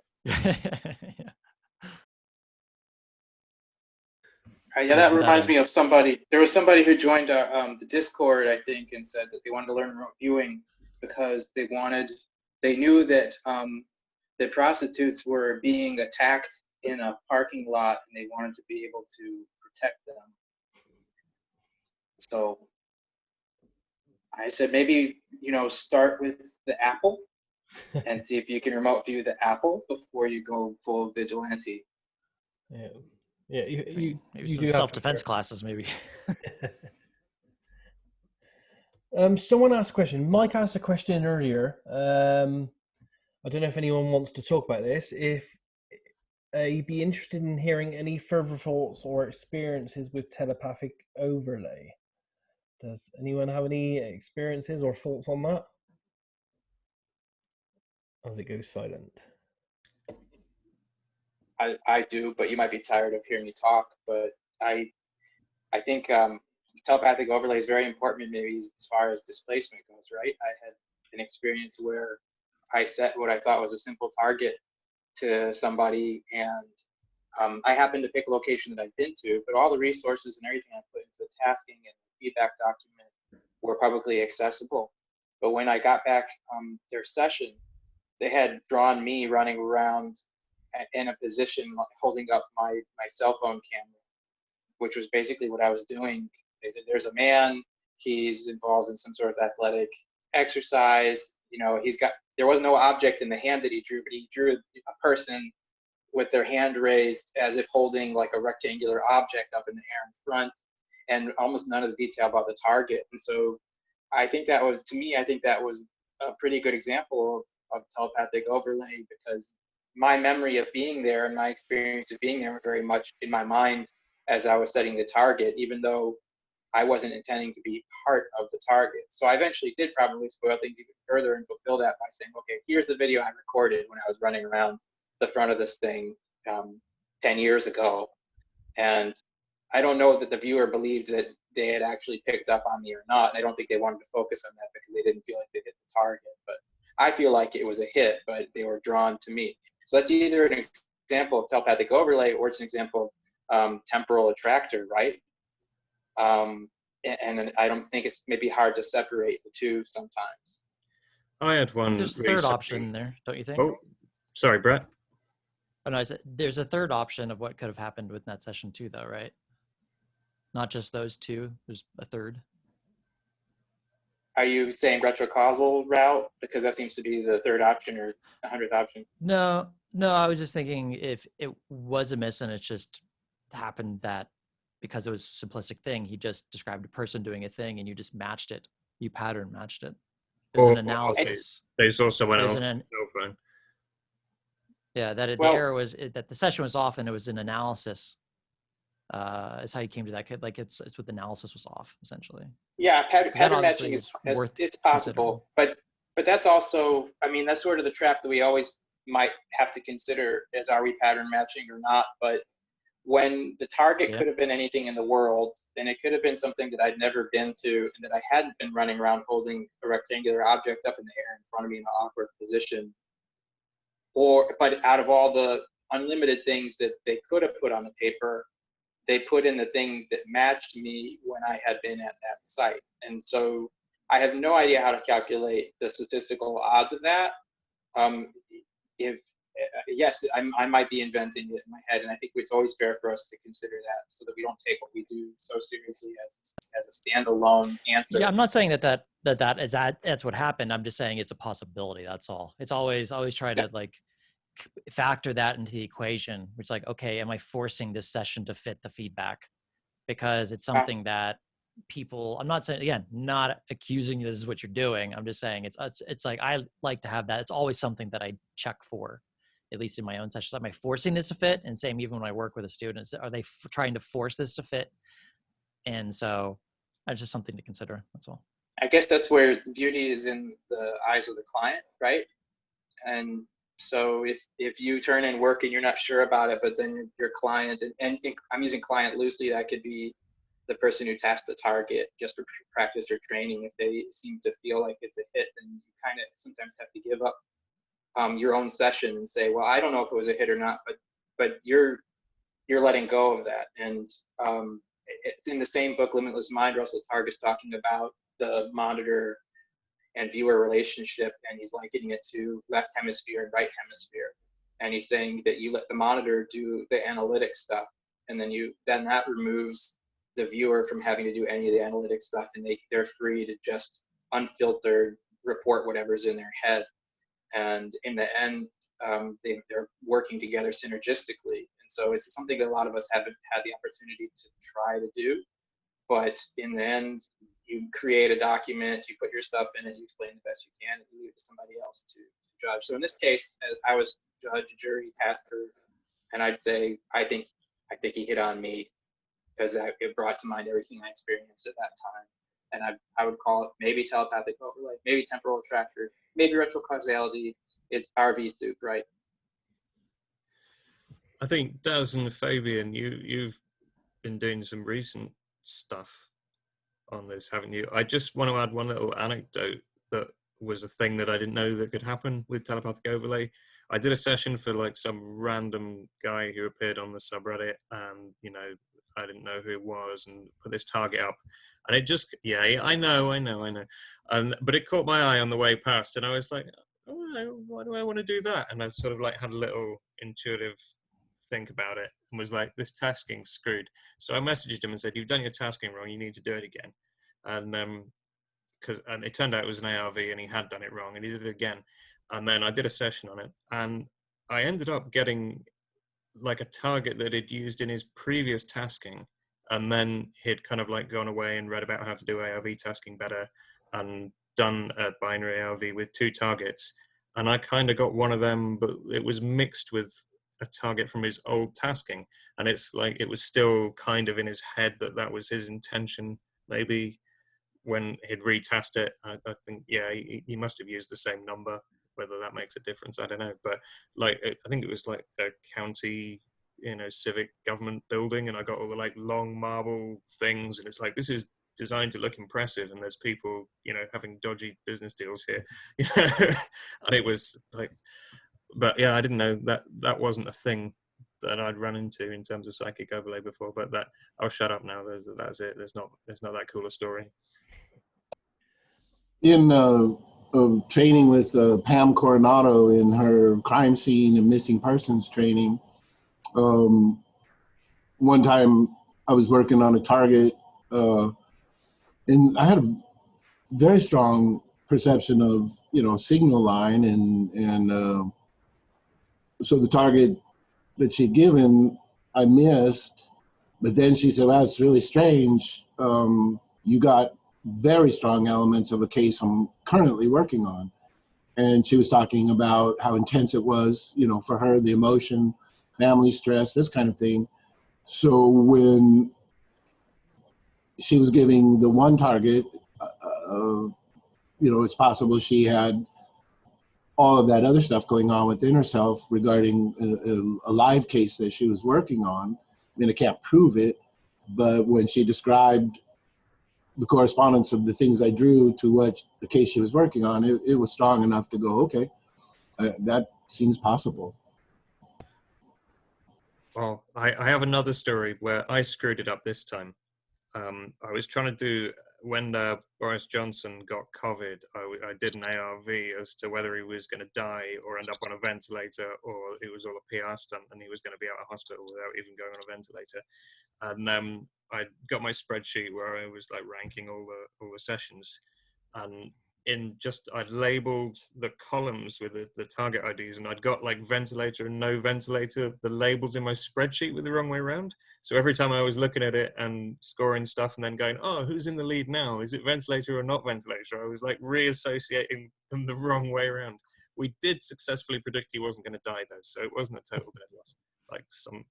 Yeah, that reminds me of somebody. There was somebody who joined the Discord, I think, and said that they wanted to learn remote viewing because they knew that the prostitutes were being attacked in a parking lot, and they wanted to be able to protect them. So I said, maybe, start with the apple and see if you can remote view the apple before you go full vigilante. Yeah. Yeah, you maybe you some do self-defense classes, maybe. Someone asked a question. Mike asked a question earlier. I don't know if anyone wants to talk about this. If you'd be interested in hearing any further thoughts or experiences with telepathic overlay. Does anyone have any experiences or thoughts on that? As it goes silent. I do, but you might be tired of hearing me talk. But I think telepathic overlay is very important, maybe as far as displacement goes, right? I had an experience where I set what I thought was a simple target to somebody, and I happened to pick a location that I've been to, but all the resources and everything I put into the tasking and feedback document were publicly accessible. But when I got back their session, they had drawn me running around in a position holding up my cell phone camera, which was basically what I was doing. They said, there's a man, he's involved in some sort of athletic exercise. There was no object in the hand that he drew, but he drew a person with their hand raised as if holding like a rectangular object up in the air in front, and almost none of the detail about the target. And so I think that was a pretty good example of telepathic overlay, because my memory of being there and my experience of being there were very much in my mind as I was studying the target, even though I wasn't intending to be part of the target. So I eventually did probably spoil things even further and fulfill that by saying, okay, here's the video I recorded when I was running around the front of this thing 10 years ago. And I don't know that the viewer believed that they had actually picked up on me or not. And I don't think they wanted to focus on that because they didn't feel like they hit the target. But I feel like it was a hit, but they were drawn to me. So that's either an example of telepathic overlay or it's an example of temporal attractor, right? And I don't think it's maybe hard to separate the two sometimes. I had one. There's a third option in there, don't you think? Oh, sorry, Brett. Oh, no, there's a third option of what could have happened with that session too, though, right? Not just those two. There's a third. Are you saying retrocausal route? Because that seems to be the third option or 100th option. No, I was just thinking if it was a miss and it just happened that because it was a simplistic thing, he just described a person doing a thing and you just matched it. You pattern matched it. There's an analysis. They saw someone else on their cell phone. Yeah, the error was that the session was off and it was an analysis. Is how you came to that. Like it's what the analysis was off, essentially. Yeah, pattern matching is possible, but that's also, I mean, that's sort of the trap that we always might have to consider: is are we pattern matching or not? But when the target could have been anything in the world, and it could have been something that I'd never been to, and that I hadn't been running around holding a rectangular object up in the air in front of me in an awkward position. But out of all the unlimited things that they could have put on the paper, they put in the thing that matched me when I had been at that site. And so I have no idea how to calculate the statistical odds of that. Yes, I might be inventing it in my head, and I think it's always fair for us to consider that so that we don't take what we do so seriously as a standalone answer. Yeah, I'm not saying that's what happened. I'm just saying it's a possibility. That's all. It's always try to like factor that into the equation. It's like, okay, am I forcing this session to fit the feedback? Because it's something that people, I'm not saying, again, not accusing you this is what you're doing. I'm just saying it's like, I like to have that. It's always something that I check for, at least in my own sessions. Am I forcing this to fit? And same, even when I work with the students, are they trying to force this to fit? And so that's just something to consider. That's all. I guess that's where the beauty is in the eyes of the client, right? And so if you turn in work and you're not sure about it, but then your client, and I'm using client loosely, that could be the person who tasked the target just for practice or training. If they seem to feel like it's a hit, then you kind of sometimes have to give up your own session and say, well, I don't know if it was a hit or not, but you're letting go of that. And it's in the same book, Limitless Mind, Russell Targus talking about the monitor and viewer relationship, and he's likening it to left hemisphere and right hemisphere. And he's saying that you let the monitor do the analytic stuff, and then that removes the viewer from having to do any of the analytic stuff, and they're free to just unfiltered report whatever's in their head. And in the end, they're working together synergistically. And so it's something that a lot of us haven't had the opportunity to try to do. But in the end, you create a document, you put your stuff in it, you explain the best you can, and you leave it to somebody else to judge. So in this case, I was judge, jury, tasker, and I'd say I think he hit on me because it brought to mind everything I experienced at that time. And I would call it maybe telepathic overlay, maybe temporal attractor, maybe retrocausality. It's RV soup, right? I think Daz and Fabian, you've been doing some recent stuff on this, haven't you? I just want to add one little anecdote that was a thing that I didn't know that could happen with telepathic overlay. I did a session for like some random guy who appeared on the subreddit, and I didn't know who it was, and put this target up, and it just, I know, but it caught my eye on the way past, and I was like, oh, why do I want to do that? And I sort of like had a little intuitive think about it, and was like, this tasking's screwed. So I messaged him and said, you've done your tasking wrong, you need to do it again. And and it turned out it was an ARV, and he had done it wrong, and he did it again. And then I did a session on it, and I ended up getting like a target that he'd used in his previous tasking, and then he'd kind of like gone away and read about how to do ARV tasking better and done a binary ARV with 2 targets. And I kind of got one of them, but it was mixed with a target from his old tasking, and it's like it was still kind of in his head that was his intention, maybe, when he'd retest it. I think he must have used the same number. Whether that makes a difference, I don't know. But like, I think it was like a county, civic government building, and I got all the like long marble things, and it's like, this is designed to look impressive, and there's people, having dodgy business deals here. And it was like, but yeah, I didn't know that wasn't a thing that I'd run into in terms of psychic overlay before. But I'll shut up now. That's it. There's not that cool a story. In training with Pam Coronado in her crime scene and missing persons training, one time I was working on a target, and I had a very strong perception of signal line, and so the target that she'd given I missed, but then she said, "Wow, it's really strange. You got very strong elements of a case I'm currently working on." And she was talking about how intense it was, for her, the emotion, family stress, this kind of thing. So when she was giving the one target, it's possible she had all of that other stuff going on within herself regarding a live case that she was working on. I mean, I can't prove it, but when she described the correspondence of the things I drew to what the case she was working on, it was strong enough to go, okay, that seems possible. Well, I have another story where I screwed it up this time. I was trying to do, when Boris Johnson got COVID, I did an ARV as to whether he was going to die or end up on a ventilator, or it was all a PR stunt and he was going to be out of hospital without even going on a ventilator. And I got my spreadsheet where I was like ranking all the sessions, and I'd labeled the columns with the target IDs, and I'd got like ventilator and no ventilator, the labels in my spreadsheet were the wrong way around. So every time I was looking at it and scoring stuff and then going, oh, who's in the lead now? Is it ventilator or not ventilator? I was like reassociating them the wrong way around. We did successfully predict he wasn't going to die though, so it wasn't a total dead loss, like some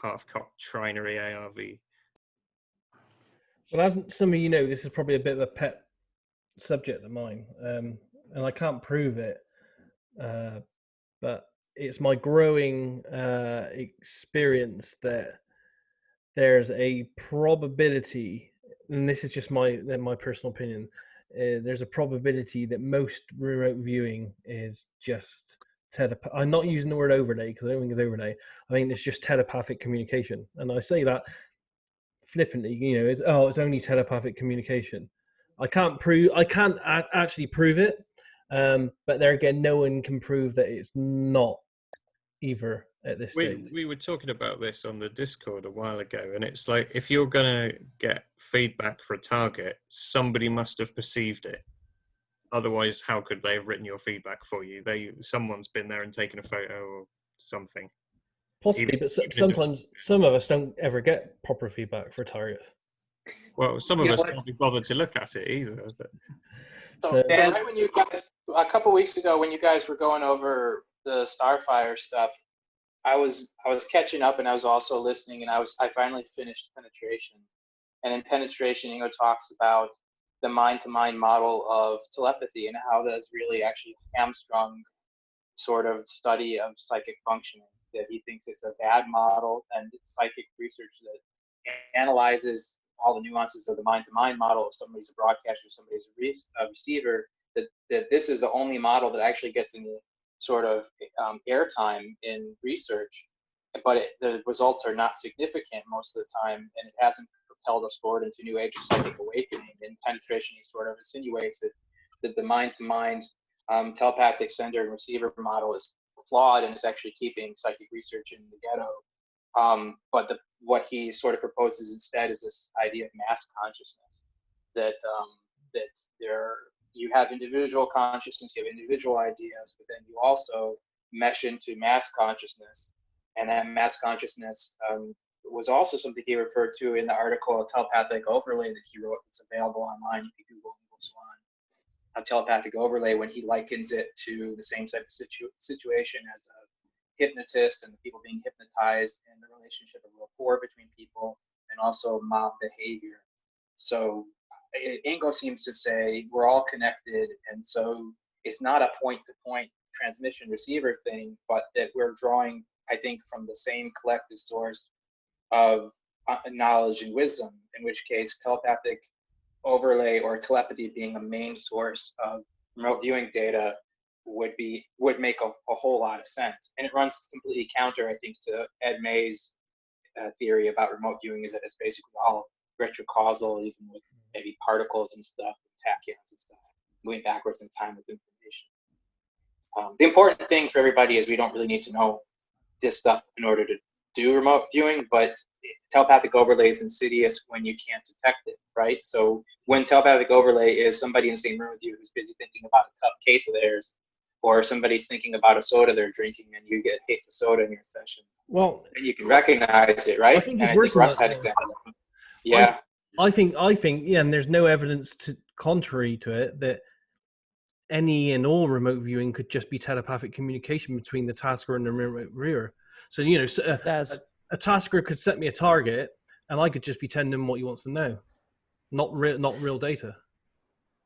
half-cocked trinery ARV. Well, as some of you know, this is probably a bit of a pet subject of mine, and I can't prove it, but it's my growing experience that there's a probability, and this is just my personal opinion, there's a probability that most remote viewing is just I'm not using the word overlay because I don't think it's overlay. I think it's just telepathic communication, and I say that flippantly, it's only telepathic communication. I can't actually prove it, but there again, no one can prove that it's not either at this stage. We were talking about this on the Discord a while ago, and it's like, if you're going to get feedback for a target, somebody must have perceived it. Otherwise, how could they have written your feedback for you? Someone's been there and taken a photo or something. Possibly, but sometimes some of us don't ever get proper feedback for targets. Well, some of us can't be bothered to look at it either. But. So right when you guys, a couple weeks ago, when you guys were going over the Starfire stuff, I was catching up, and I was also listening, and I finally finished Penetration. And in Penetration, Ingo talks about the mind-to-mind model of telepathy and how that's really actually hamstrung sort of study of psychic functioning. That he thinks it's a bad model, and psychic research that analyzes all the nuances of the mind-to-mind model. If somebody's a broadcaster, somebody's a receiver, that this is the only model that actually gets any sort of airtime in research, but the results are not significant most of the time, and it hasn't propelled us forward into new age of psychic awakening. In Penetration, he sort of insinuates that the mind-to-mind telepathic sender and receiver model is flawed and is actually keeping psychic research in the ghetto. But what he sort of proposes instead is this idea of mass consciousness, that you have individual consciousness, you have individual ideas, but then you also mesh into mass consciousness. And that mass consciousness was also something he referred to in the article, a telepathic overlay that he wrote that's available online if you Google Ingo Swann. A telepathic overlay, when he likens it to the same type of situation as a hypnotist and the people being hypnotized, and the relationship of rapport between people, and also mob behavior. So Ingo seems to say we're all connected, and so it's not a point-to-point transmission receiver thing, but that we're drawing, I think, from the same collective source of knowledge and wisdom, in which case telepathic overlay or telepathy being a main source of remote viewing data would make a whole lot of sense. And it runs completely counter, I think, to Ed May's theory about remote viewing, is that it's basically all retrocausal, even with maybe particles and stuff, tachyons and stuff, moving backwards in time with information. The important thing for everybody is we don't really need to know this stuff in order to do remote viewing, but telepathic overlay is insidious when you can't detect it, right? So when telepathic overlay is somebody in the same room with you who's busy thinking about a tough case of theirs, or somebody's thinking about a soda they're drinking, and you get a taste of soda in your session, well, and you can recognize it, right? I think it's worse than Russ that. had examples. Yeah. I think, yeah, and there's no evidence contrary to it that any and all remote viewing could just be telepathic communication between the tasker and the remote viewer. So, a tasker could set me a target, and I could just be telling him what he wants to know, not real data.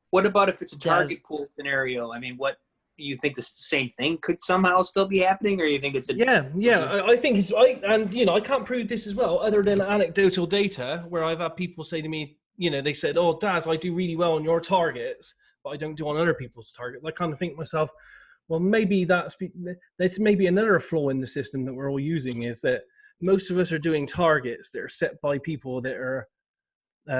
What about if it's a target pool scenario? I mean, what you think the same thing could somehow still be happening, or you think it's a I think it's I can't prove this as well, other than anecdotal data where I've had people say to me, they said, "Oh, Daz, I do really well on your targets, but I don't do on other people's targets." I kind of think to myself, well, maybe that's maybe another flaw in the system that we're all using, is that most of us are doing targets that are set by people that are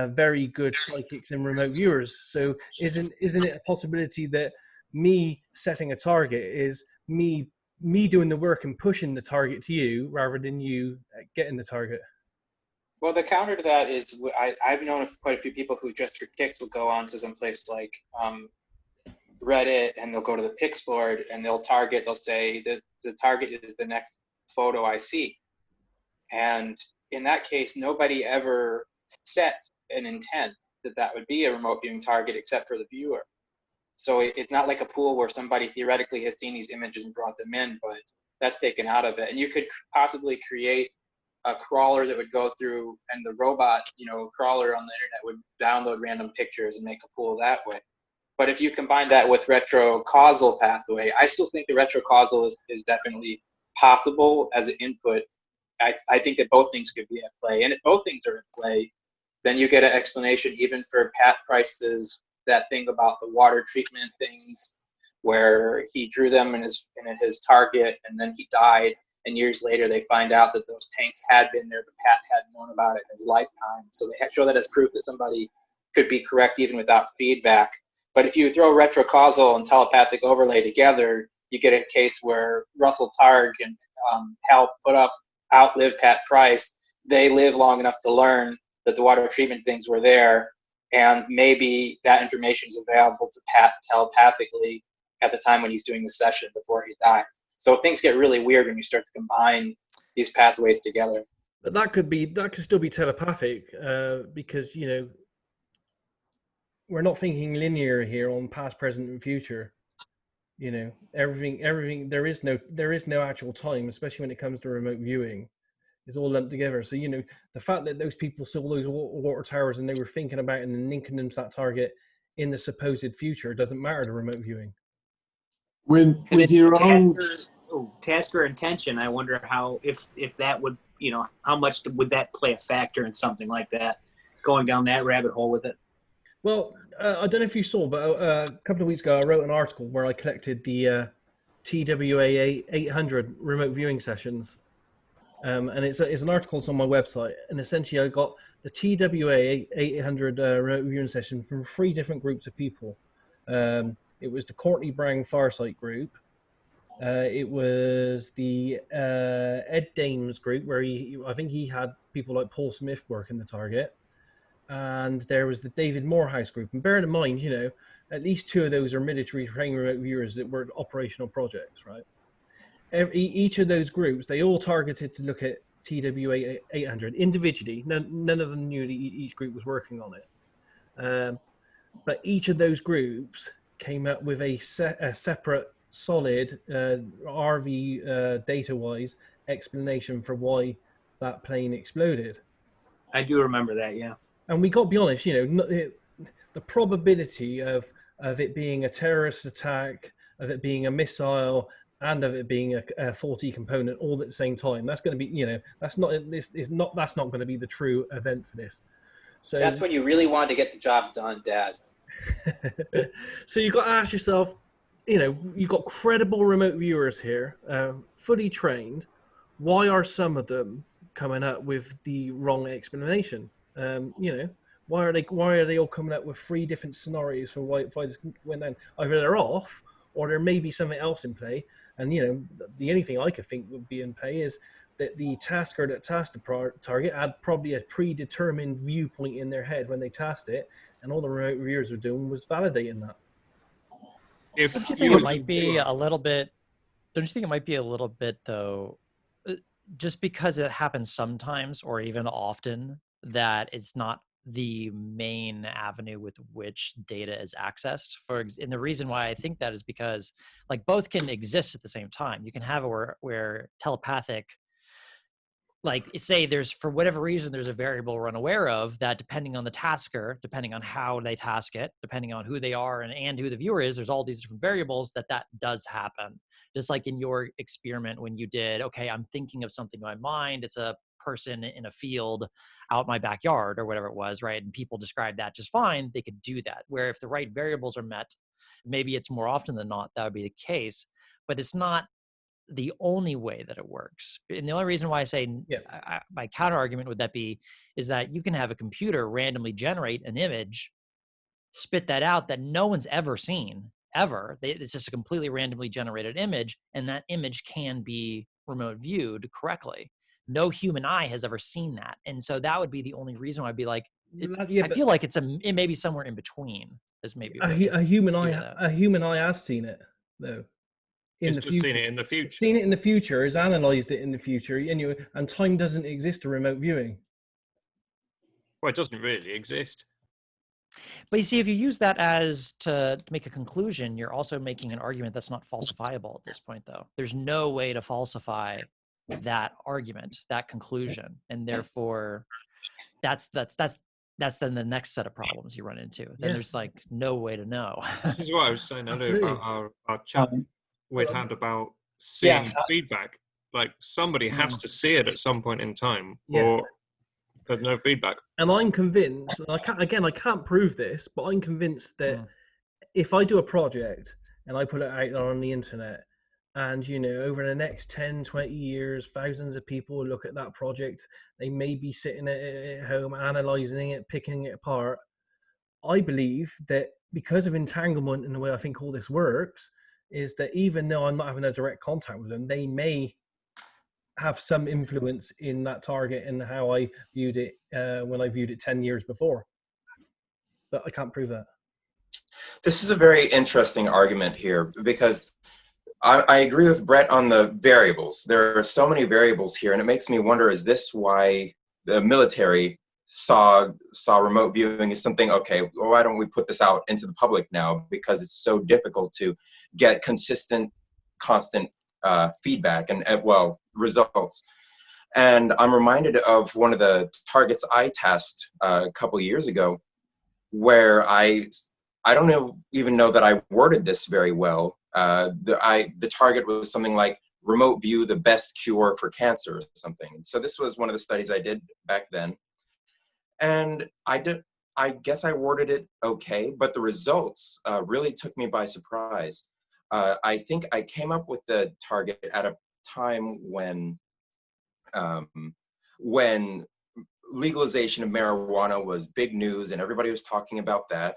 very good psychics and remote viewers. So isn't it a possibility that me setting a target is me doing the work and pushing the target to you rather than you getting the target? Well, the counter to that is I've known of quite a few people who just for kicks will go on to some place like Reddit, and they'll go to the pics board and they'll say that the target is the next photo I see. And in that case, nobody ever set an intent that would be a remote viewing target except for the viewer. So it's not like a pool where somebody theoretically has seen these images and brought them in, but that's taken out of it. And you could possibly create a crawler that would go through, and the robot, crawler on the internet would download random pictures and make a pool that way. But if you combine that with retrocausal pathway, I still think the retrocausal is definitely possible as an input. I think that both things could be at play. And if both things are at play, then you get an explanation even for Pat Price's, that thing about the water treatment things, where he drew them in his target and then he died. And years later, they find out that those tanks had been there, but Pat hadn't known about it in his lifetime. So they show that as proof that somebody could be correct even without feedback. But if you throw retrocausal and telepathic overlay together, you get a case where Russell Targ and Hal Puthoff outlive Pat Price. They live long enough to learn that the water treatment things were there, and maybe that information is available to Pat telepathically at the time when he's doing the session before he dies. So things get really weird when you start to combine these pathways together. But that could still be telepathic, because we're not thinking linear here on past, present, and future. Everything. There is no actual time, especially when it comes to remote viewing. It's all lumped together. So the fact that those people saw those water towers and they were thinking about and then linking them to that target in the supposed future doesn't matter to remote viewing. With your own task or intention, I wonder how if that would how much would that play a factor in something like that, going down that rabbit hole with it. Well, I don't know if you saw, but a couple of weeks ago I wrote an article where I collected the TWA 800 remote viewing sessions, and it's an article that's on my website. And essentially, I got the TWA 800 remote viewing session from 3 different groups of people. It was the Courtney Brown Farsight group. It was the Ed Dames group, where I think he had people like Paul Smith working the target. And there was the David Morehouse group. And bearing in mind, at least 2 of those are military trained remote viewers that were operational projects, right? Each of those groups, they all targeted to look at TWA 800 individually. None of them knew that each group was working on it. But each of those groups came up with a separate, solid, RV data-wise explanation for why that plane exploded. I do remember that, yeah. And we got to be honest, the probability of it being a terrorist attack, of it being a missile, and of it being a faulty component all at the same time, that's going to be, that's not going to be the true event for this. So that's when you really wanted to get the job done, Daz. So you've got to ask yourself, you've got credible remote viewers here, fully trained. Why are some of them coming up with the wrong explanation? Why are they all coming up with 3 different scenarios for why this went down? Either they're off, or there may be something else in play. And the only thing I could think would be in play is that the tasker that tasked the target had probably a predetermined viewpoint in their head when they tasked it, and all the remote viewers were doing was validating that. Don't you think it might be a little bit? Don't you think it might be a little bit though? Just because it happens sometimes or even often, that it's not the main avenue with which data is accessed. And the reason why I think that is because both can exist at the same time. You can have where telepathic, say there's, for whatever reason, there's a variable we're unaware of that, depending on the tasker, depending on how they task it, depending on who they are and who the viewer is, there's all these different variables that does happen. Just like in your experiment when you did, okay, I'm thinking of something in my mind, it's a person in a field out my backyard or whatever it was, right? And people describe that just fine, they could do that. Where if the right variables are met, maybe it's more often than not that would be the case, but it's not the only way that it works. And the only reason why I say my counter argument would that be is that you can have a computer randomly generate an image, spit that out that no one's ever seen, ever. It's just a completely randomly generated image, and that image can be remote viewed correctly. no human eye has ever seen that. And so that would be the only reason why I'd be like, Yeah, I feel like it may be somewhere in between is maybe a human eye has seen it though. It's just seen it in the future. Seen it in the future, has analyzed it in the future, and time doesn't exist to remote viewing. Well, it doesn't really exist. But you see, if you use that as to make a conclusion, you're also making an argument that's not falsifiable at this point, though. There's no way to falsify that argument, that conclusion, and therefore, that's then the next set of problems you run into. Then there's like no way to know. This is what I was saying earlier about our chat we'd had about seeing feedback. Like somebody has to see it at some point in time, or there's no feedback. And I'm convinced, and I can't prove this, but I'm convinced that if I do a project and I put it out on the internet, and over the next 10, 20 years, thousands of people will look at that project, they may be sitting at home analyzing it, picking it apart. I believe that because of entanglement and the way I think all this works, is that even though I'm not having a direct contact with them, they may have some influence in that target and how I viewed it when I viewed it 10 years before. But I can't prove that. This is a very interesting argument here, because I agree with Brett on the variables. There are so many variables here, and it makes me wonder, is this why the military saw remote viewing as something, okay, well, why don't we put this out into the public now? Because it's so difficult to get consistent, constant feedback and results. And I'm reminded of one of the targets I tasked a couple years ago, where I don't even know that I worded this very well. The target was something like remote view the best cure for cancer or something. So this was one of the studies I did back then. And I guess I worded it okay, but the results really took me by surprise. I think I came up with the target at a time when legalization of marijuana was big news and everybody was talking about that.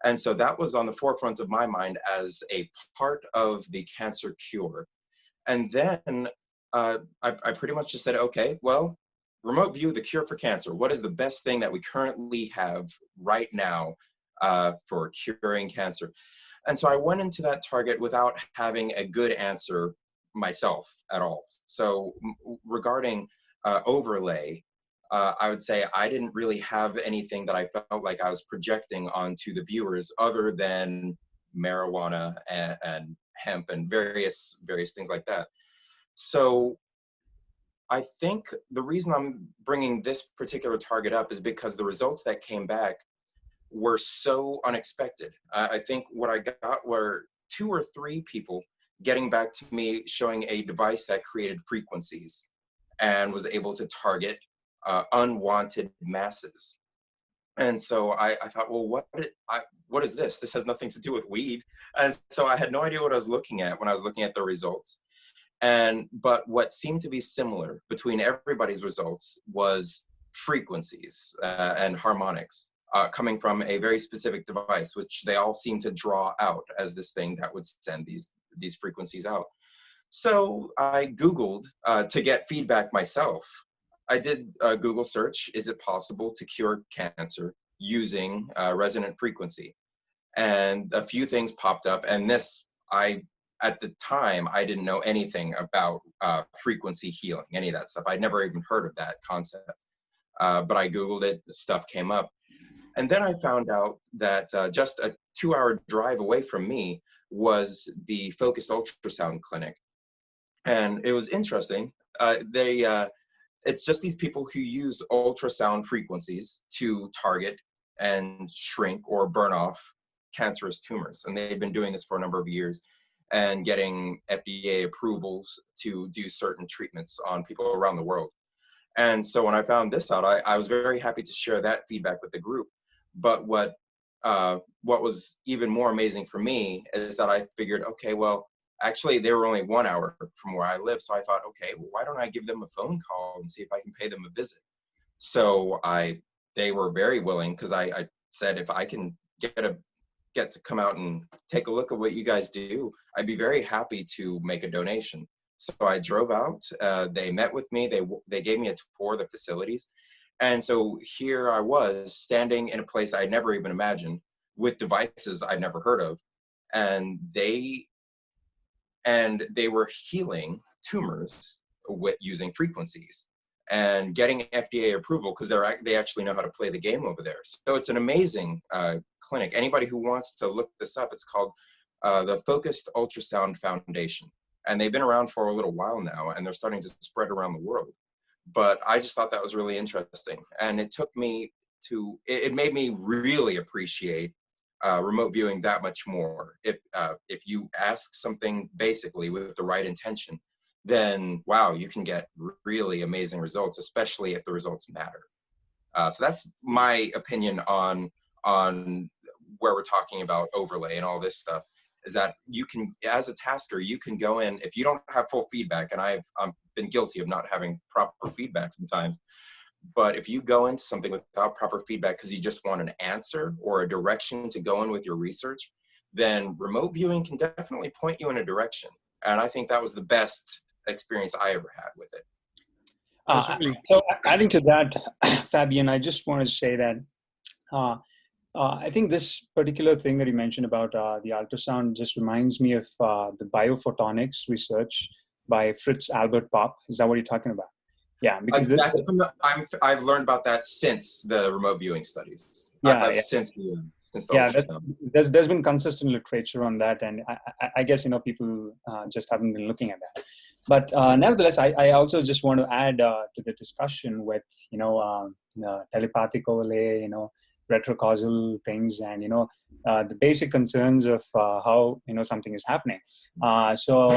And so that was on the forefront of my mind as a part of the cancer cure. And then I pretty much just said, okay, well, remote view the cure for cancer. What is the best thing that we currently have right now for curing cancer? And so I went into that target without having a good answer myself at all. So regarding overlay, I would say I didn't really have anything that I felt like I was projecting onto the viewers other than marijuana and hemp and various things like that. So I think the reason I'm bringing this particular target up is because the results that came back were so unexpected. I think what I got were 2 or 3 people getting back to me showing a device that created frequencies and was able to target unwanted masses. And so I thought, well, what is this? This has nothing to do with weed. And so I had no idea what I was looking at when I was looking at the results. But what seemed to be similar between everybody's results was frequencies and harmonics coming from a very specific device, which they all seem to draw out as this thing that would send these frequencies out. So I Googled to get feedback myself. I did a Google search, is it possible to cure cancer using resonant frequency? And a few things popped up, and at the time, I didn't know anything about frequency healing, any of that stuff. I'd never even heard of that concept. But I Googled it, the stuff came up. And then I found out that just a 2-hour drive away from me was the focused ultrasound clinic. And it was interesting. It's just these people who use ultrasound frequencies to target and shrink or burn off cancerous tumors. And they've been doing this for a number of years and getting FDA approvals to do certain treatments on people around the world. And so when I found this out, I was very happy to share that feedback with the group. But what was even more amazing for me is that I figured, okay, well, actually, they were only 1 hour from where I live. So I thought, okay, well, why don't I give them a phone call and see if I can pay them a visit? So they were very willing, because I said, if I can get to come out and take a look at what you guys do, I'd be very happy to make a donation. So I drove out, they met with me, they gave me a tour of the facilities. And so here I was standing in a place I'd never even imagined with devices I'd never heard of. And they were healing tumors with using frequencies and getting FDA approval because they actually know how to play the game over there. So it's an amazing clinic. Anybody who wants to look this up, it's called the Focused Ultrasound Foundation. And they've been around for a little while now, and they're starting to spread around the world. But I just thought that was really interesting. And it took me to, it made me really appreciate remote viewing that much more. If you ask something basically with the right intention, then wow, you can get really amazing results, especially if the results matter. So that's my opinion on where we're talking about overlay and all this stuff, is that you can, as a tasker, you can go in, if you don't have full feedback, and I've been guilty of not having proper feedback sometimes, but if you go into something without proper feedback because you just want an answer or a direction to go in with your research, then remote viewing can definitely point you in a direction. And I think that was the best experience I ever had with it. So adding to that, Fabian, I just want to say that I think this particular thing that you mentioned about the ultrasound just reminds me of the biophotonics research by Fritz Albert Popp. Is that what you're talking about? Yeah, because I've learned about that since the remote viewing studies. Since the ultrasound. There's been consistent literature on that, and I guess people just haven't been looking at that. But nevertheless, I also just want to add to the discussion with telepathic overlay, retrocausal things, and the basic concerns of how something is happening. So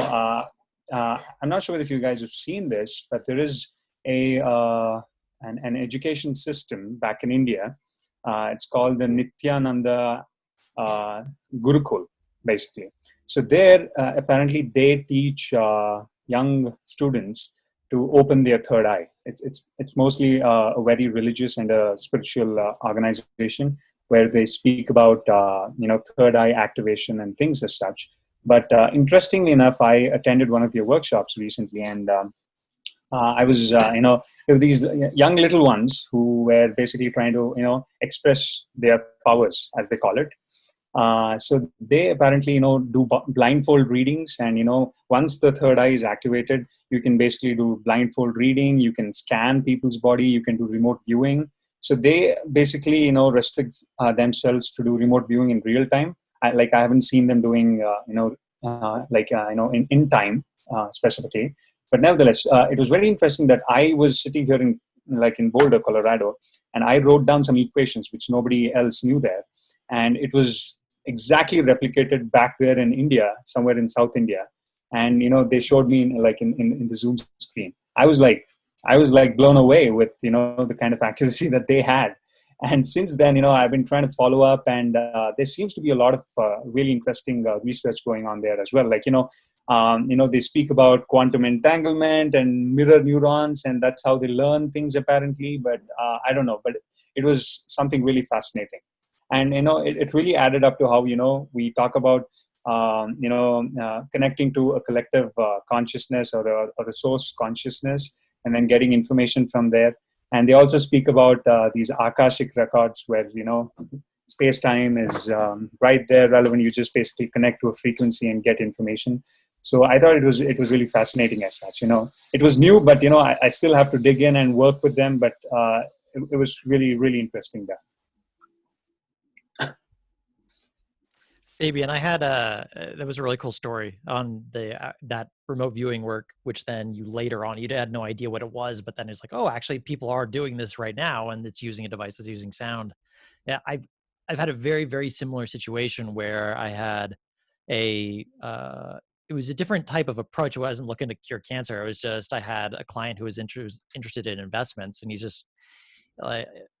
I'm not sure if you guys have seen this, but there is an education system back in India. It's called the Nityananda Gurukul, basically. So there, apparently, they teach young students to open their third eye. It's mostly a very religious and a spiritual organization where they speak about third eye activation and things as such. But interestingly enough, I attended one of their workshops recently, and I was there were these young little ones who were basically trying to express their powers, as they call it. So they apparently do blindfold readings, and once the third eye is activated, you can basically do blindfold reading, you can scan people's body, you can do remote viewing. So they basically restrict themselves to do remote viewing in real time. I haven't seen them doing in time specifically. But nevertheless, it was very interesting that I was sitting here in Boulder, Colorado, and I wrote down some equations which nobody else knew there. And it was exactly replicated back there in India, somewhere in South India. And, they showed me in the Zoom screen. I was blown away with, the kind of accuracy that they had. And since then, I've been trying to follow up, and there seems to be a lot of really interesting research going on there as well. They speak about quantum entanglement and mirror neurons, and that's how they learn things apparently. But I don't know, but it was something really fascinating. And, it really added up to how, we talk about, connecting to a collective consciousness or a source consciousness, and then getting information from there. And they also speak about these Akashic records where, space-time is right there relevant. You just basically connect to a frequency and get information. So I thought it was really fascinating as such. It was new, but, I still have to dig in and work with them. But it was really, really interesting there. Fabian, I had that was a really cool story on that remote viewing work, which then you later on, you had no idea what it was, but then it's like, oh, actually people are doing this right now, and it's using a device that's using sound. Yeah, I've had a very, very similar situation where I had it was a different type of approach. I wasn't looking to cure cancer. It was just, I had a client who was interested in investments, and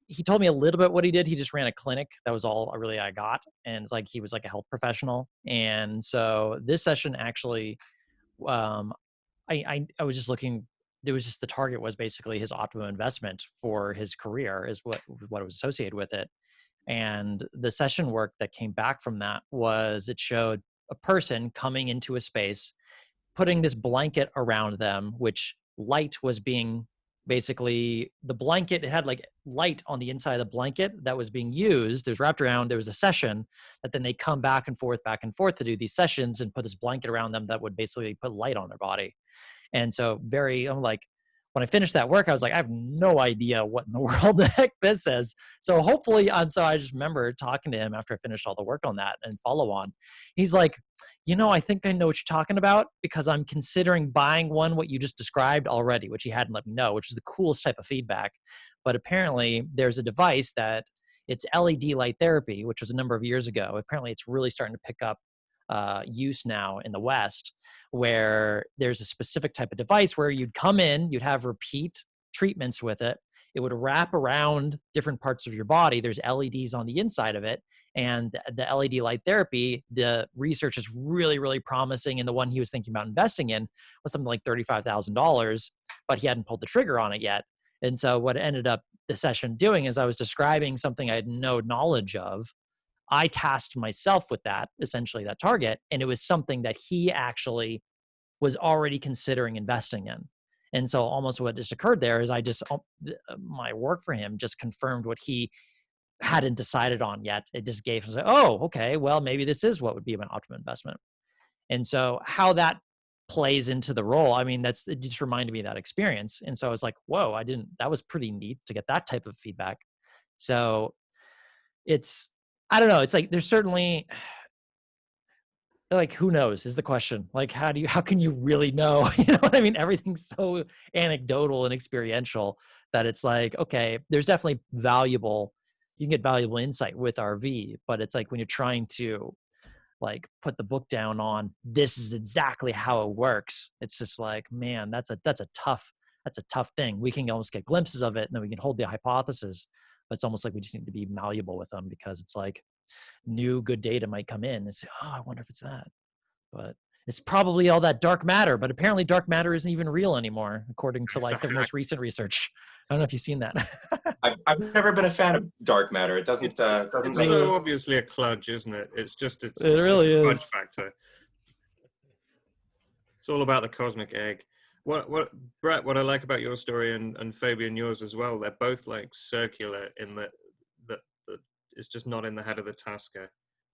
he told me a little bit what he did. He just ran a clinic. That was all really I got. And it's he was like a health professional. And so this session actually, I was just looking, it was just, the target was basically his optimum investment for his career is what was associated with it. And the session work that came back from that was, it showed a person coming into a space, putting this blanket around them, which light was being basically, the blanket, it had like light on the inside of the blanket that was being used. It was wrapped around, there was a session that then they come back and forth to do these sessions and put this blanket around them that would basically put light on their body. And so I'm like, when I finished that work, I was like, I have no idea what in the world the heck this is. So hopefully, so I just remember talking to him after I finished all the work on that and follow on. He's like, I think I know what you're talking about, because I'm considering buying one, what you just described already, which he hadn't let me know, which is the coolest type of feedback. But apparently there's a device that it's LED light therapy, which was a number of years ago. Apparently it's really starting to pick up use now in the West, where there's a specific type of device where you'd come in, you'd have repeat treatments with it. It would wrap around different parts of your body. There's LEDs on the inside of it. And the LED light therapy, the research is really, really promising. And the one he was thinking about investing in was something like $35,000, but he hadn't pulled the trigger on it yet. And so what ended up the session doing is I was describing something I had no knowledge of. I tasked myself with that, essentially that target. And it was something that he actually was already considering investing in. And so almost what just occurred there is my work for him just confirmed what he hadn't decided on yet. It just gave us, oh, okay, well, maybe this is what would be an optimum investment. And so how that plays into the role, I mean, it just reminded me of that experience. And so I was like, whoa, that was pretty neat to get that type of feedback. So I don't know. It's like, there's certainly, like, who knows is the question. Like, how can you really know? You know what I mean? Everything's so anecdotal and experiential that it's like, okay, there's definitely you can get valuable insight with RV, but it's like when you're trying to like put the book down on, this is exactly how it works. It's just like, man, that's a tough thing. We can almost get glimpses of it and then we can hold the hypothesis, but it's almost like we just need to be malleable with them, because it's like new good data might come in and say, oh, I wonder if it's that. But it's probably all that dark matter, but apparently dark matter isn't even real anymore, according to like the most recent research. I don't know if you've seen that. I've never been a fan of dark matter. It doesn't it's make so obviously a kludge, isn't it? It really is. Kludge factor. It's all about the cosmic egg. Brett, what I like about your story and Fabian yours as well, they're both like circular in that it's just not in the head of the tasker.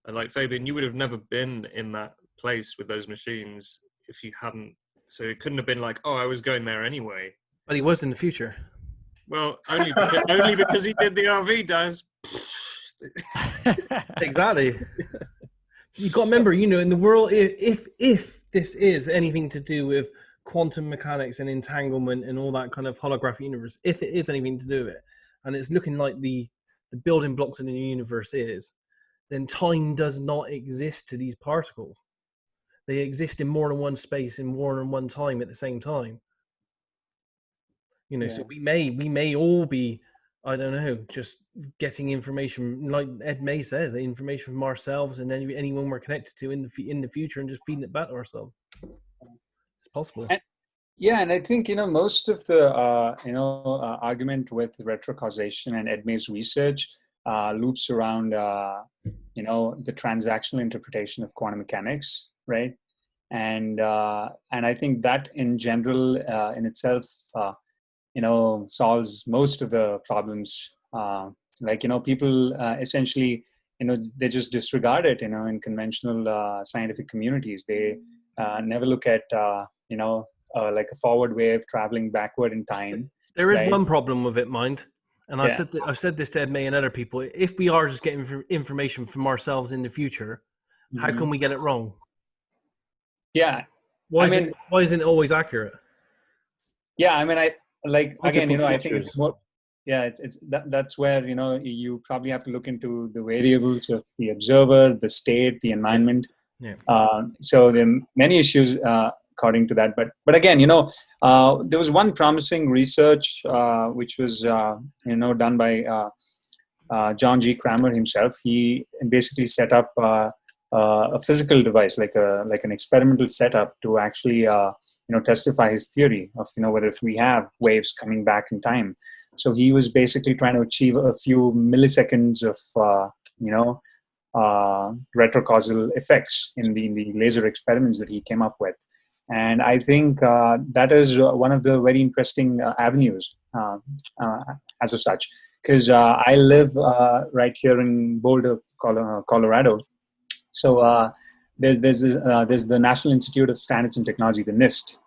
And like Fabian, you would have never been in that place with those machines if you hadn't. So it couldn't have been like, oh, I was going there anyway. But he was in the future. Well, only because he did the RV, Daz. Exactly. You got to remember, in the world, if this is anything to do with quantum mechanics and entanglement and all that kind of holographic universe, if it is anything to do with it, and it's looking like the building blocks in the universe is, then time does not exist to these particles. They exist in more than one space, in more than one time at the same time. So we may all be, I don't know, just getting information, like Ed May says, information from ourselves and anyone we're connected to in the future, and just feeding it back to ourselves. It's possible. And I think most of the argument with retrocausation and Ed May's research loops around the transactional interpretation of quantum mechanics, right? And I think that in general in itself solves most of the problems. People essentially they just disregard it in conventional scientific communities. They never look at like a forward wave traveling backward in time. There is one problem with it, mind. And I've said this to Ed May and other people. If we are just getting information from ourselves in the future, how can we get it wrong? Yeah. Why isn't it always accurate? Yeah, I mean, I think it's more, that's where you probably have to look into the variables of the observer, the state, the environment. Yeah. So there are many issues according to that, but again, there was one promising research which was done by John G. Kramer himself. He basically set up a physical device, like an experimental setup, to actually testify his theory of whether if we have waves coming back in time. So he was basically trying to achieve a few milliseconds of retrocausal effects in the laser experiments that he came up with. And I think that is one of the very interesting avenues as of such. Because I live right here in Boulder, Colorado. So there's the National Institute of Standards and Technology, the NIST,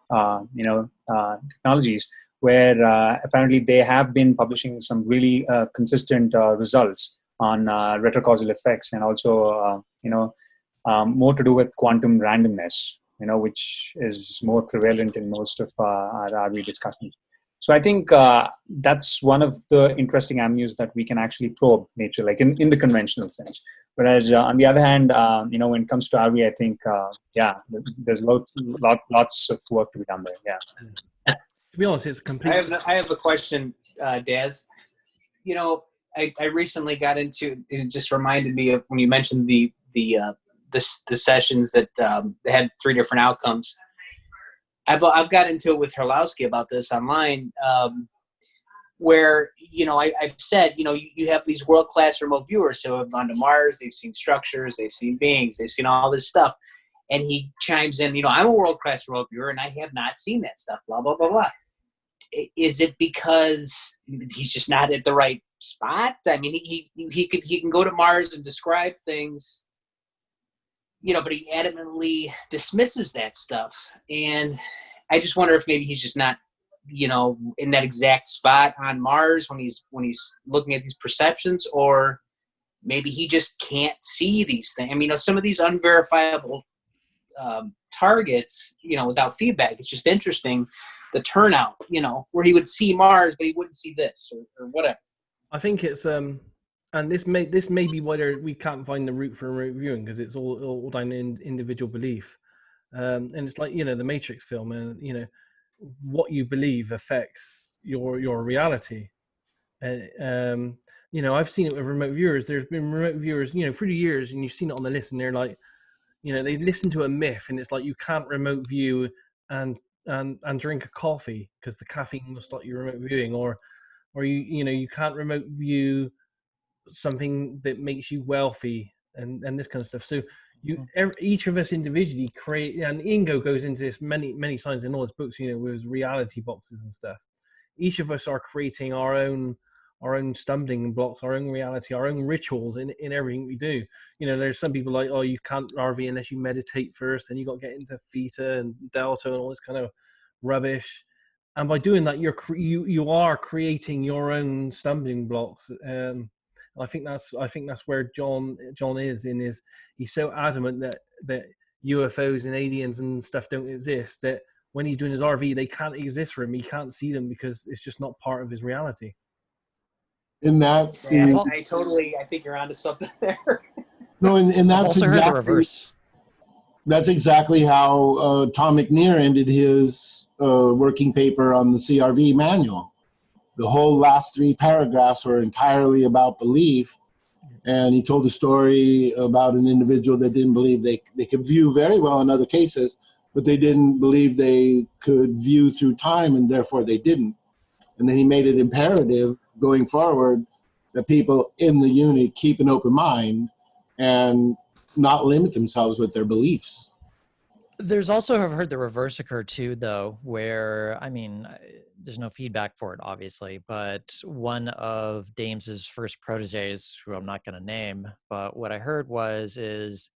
technologies, where apparently they have been publishing some really consistent results on retrocausal effects, and also more to do with quantum randomness, which is more prevalent in most of our RV discussions. So I think that's one of the interesting avenues that we can actually probe nature, like in the conventional sense. Whereas on the other hand, when it comes to RV, I think, there's lots of work to be done there. Yeah. To be honest, it's complete. I have a question, Daz. I recently got into. It just reminded me of when you mentioned the sessions that they had 3 different outcomes. I've got into it with Herlowski about this online, where I've said you have these world-class remote viewers who have gone to Mars, they've seen structures, they've seen beings, they've seen all this stuff, and he chimes in, I'm a world-class remote viewer and I have not seen that stuff, blah blah blah blah. Is it because he's just not at the right spot? I mean, he can go to Mars and describe things, but he adamantly dismisses that stuff. And I just wonder if maybe he's just not, in that exact spot on Mars when he's looking at these perceptions, or maybe he just can't see these things. I mean, some of these unverifiable targets, without feedback, it's just interesting, the turnout, where he would see Mars, but he wouldn't see this or whatever. I think it's, and this may be why we can't find the route for remote viewing, because it's all down in individual belief. And it's like, the Matrix film, and, what you believe affects your reality. I've seen it with remote viewers. There's been remote viewers, through the years, and you've seen it on the list, and they're like, they listen to a myth, and it's like, you can't remote view and drink a coffee because the caffeine will stop your remote viewing, or you can't remote view something that makes you wealthy, and this kind of stuff. So each of us individually create, and Ingo goes into this many times in all his books, with his reality boxes and stuff. Each of us are creating our own stumbling blocks, our own reality, our own rituals in everything we do. There's some people like, oh, you can't RV unless you meditate first, and you got to get into theta and delta and all this kind of rubbish. And by doing that, you are creating your own stumbling blocks. I think that's where John is in his. He's so adamant that UFOs and aliens and stuff don't exist, that when he's doing his RV, they can't exist for him. He can't see them because it's just not part of his reality. In that, I think you're onto something there. No, and that's also exactly, heard the reverse. That's exactly how Tom McNear ended his working paper on the CRV manual. The whole last 3 paragraphs were entirely about belief. And he told a story about an individual that didn't believe they could view very well in other cases, but they didn't believe they could view through time, and therefore they didn't. And then he made it imperative going forward that people in the unit keep an open mind and not limit themselves with their beliefs. There's also, I've heard the reverse occur too, though, where, there's no feedback for it, obviously, but one of Dames's first proteges, who I'm not going to name, but what I heard is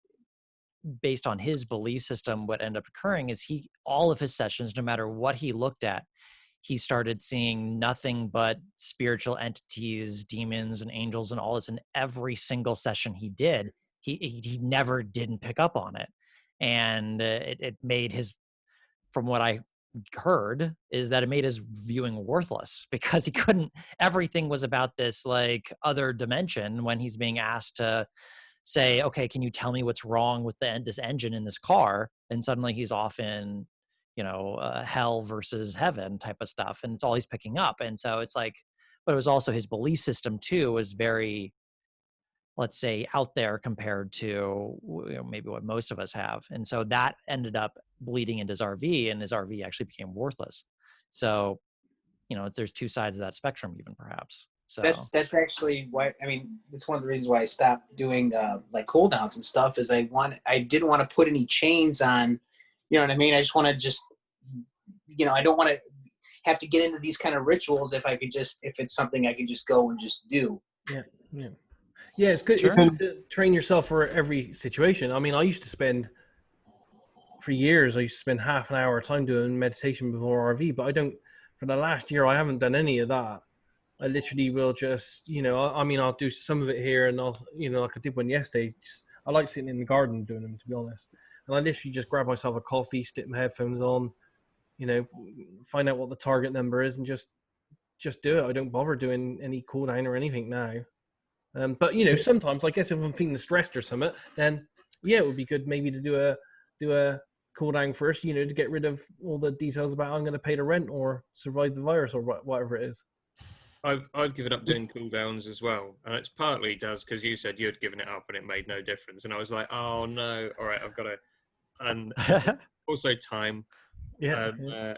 based on his belief system, what ended up occurring is all of his sessions, no matter what he looked at, he started seeing nothing but spiritual entities, demons and angels and all this. In every single session he did, he never didn't pick up on it. And it made from what I heard, is that it made his viewing worthless, because he couldn't, everything was about this like other dimension when he's being asked to say, okay, can you tell me what's wrong with this engine in this car? And suddenly he's off in, hell versus heaven type of stuff. And it's all he's picking up. And so it's like, but it was also his belief system too, was very, let's say, out there compared to maybe what most of us have. And so that ended up bleeding into his RV, and his RV actually became worthless. So, there's 2 sides of that spectrum, even perhaps. So that's actually why, it's one of the reasons why I stopped doing like cooldowns and stuff, is I didn't want to put any chains on You know what I mean? I just want to just, I don't want to have to get into these kind of rituals if it's something I can just go and just do. Yeah. It's good. It's good to train yourself for every situation. I mean, for years, I used to spend half an hour of time doing meditation before RV, but for the last year, I haven't done any of that. I literally will just, I'll do some of it here, and like I did one yesterday. I like sitting in the garden doing them, to be honest. And I literally just grab myself a coffee, stick my headphones on, find out what the target number is, and just do it. I don't bother doing any cool down or anything now. But sometimes, I guess if I'm feeling stressed or something, then it would be good maybe to do a cool down first, to get rid of all the details about I'm going to pay the rent or survive the virus or whatever it is. I've given up doing cool downs as well, and it's partly Daz because you said you'd given it up and it made no difference, and I was like, oh no, all right, I've got to, and also time. I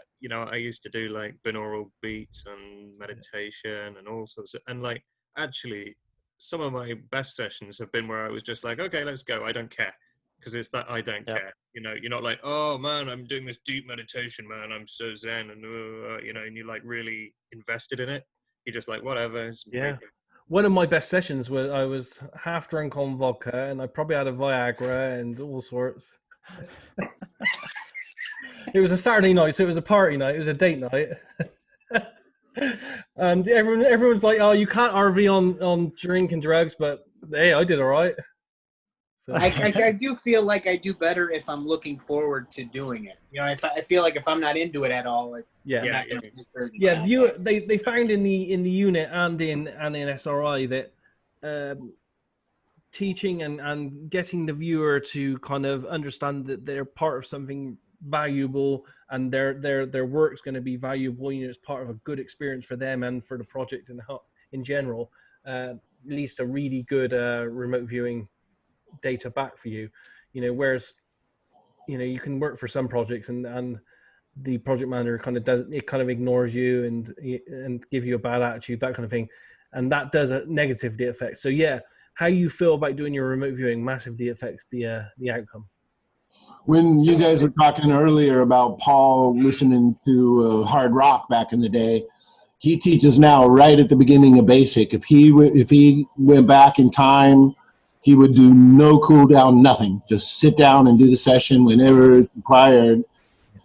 used to do like binaural beats and meditation and all sorts of, and like actually some of my best sessions have been where I was just like, okay, let's go, I don't care, because it's that I don't care. You're not like, oh man, I'm doing this deep meditation, man, I'm so zen, and and you're like really invested in it. You're just like, whatever. One of my best sessions was I was half drunk on vodka, and I probably had a Viagra and all sorts. It was a Saturday night, so it was a party night. It was a date night. And everyone's like, oh, you can't RV on drink and drugs, but hey, I did all right. So. I do feel like I do better if I'm looking forward to doing it. I feel like if I'm not into it at all, they found in the unit and in SRI that teaching and getting the viewer to kind of understand that they're part of something valuable and their work's going to be valuable, as part of a good experience for them and for the project in general, leads to really good remote viewing data back for you, whereas you can work for some projects and the project manager kind of ignores you and give you a bad attitude, that kind of thing, and that does a negatively affect. So how you feel about doing your remote viewing massively affects the outcome. When you guys were talking earlier about Paul listening to hard rock back in the day, he teaches now right at the beginning of basic. If he went back in time, he would do no cool down, nothing. Just sit down and do the session whenever it's required.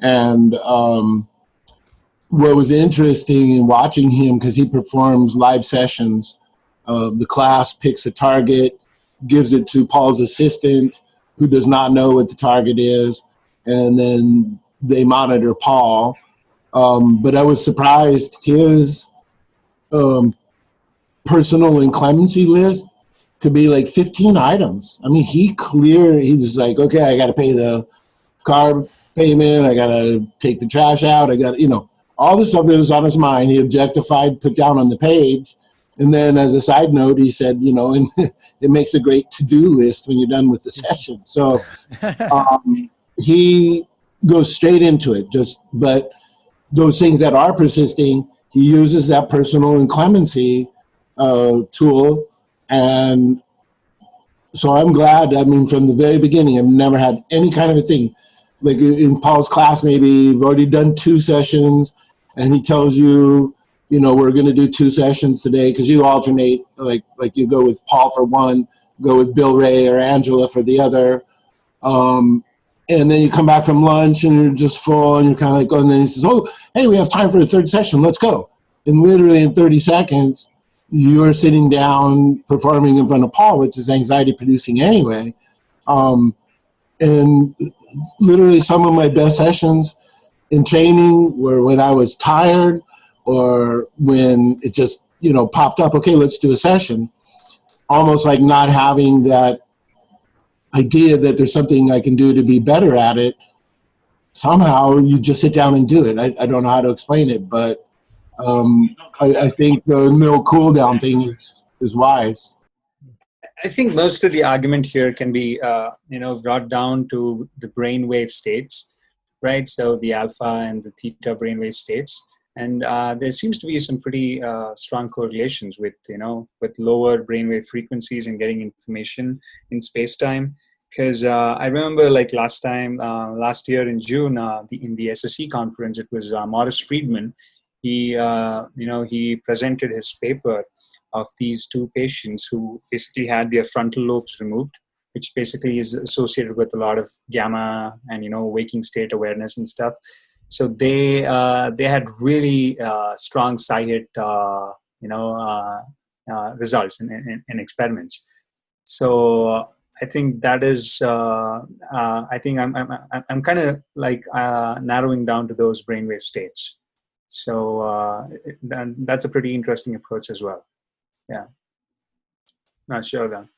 And what was interesting in watching him, because he performs live sessions, the class picks a target, gives it to Paul's assistant, who does not know what the target is, and then they monitor Paul. But I was surprised his personal inclemency list could be like 15 items. I mean, he's like, okay, I got to pay the car payment. I got to take the trash out. I got, all the stuff that was on his mind, he objectified, put down on the page. And then as a side note, he said, and it makes a great to-do list when you're done with the session. So he goes straight into it. But those things that are persisting, he uses that personal inclemency tool. And so I'm glad, from the very beginning, I've never had any kind of a thing. Like in Paul's class, maybe you've already done 2 sessions, and he tells you, we're going to do 2 sessions today, because you alternate, like you go with Paul for one, go with Bill Ray or Angela for the other. And then you come back from lunch and you're just full, and you're kind of like, and then he says, oh, hey, we have time for the 3rd session. Let's go. And literally in 30 seconds, you're sitting down performing in front of Paul, which is anxiety producing anyway. And literally some of my best sessions in training were when I was tired, or when it just, popped up, okay, let's do a session. Almost like not having that idea that there's something I can do to be better at it. Somehow you just sit down and do it. I don't know how to explain it, but I think the no cool down thing is wise. I think most of the argument here can be, brought down to the brainwave states, right? So the alpha and the theta brainwave states. And there seems to be some pretty strong correlations with lower brainwave frequencies and getting information in space-time. because I remember like last year in June, in the SSE conference, it was Morris Friedman. He presented his paper of these two patients who basically had their frontal lobes removed, which basically is associated with a lot of gamma and waking state awareness and stuff. So they had really strong Psy-hit results in experiments. So I think that is I think I'm kind of like narrowing down to those brainwave states. So that's a pretty interesting approach as well. Yeah, not sure though.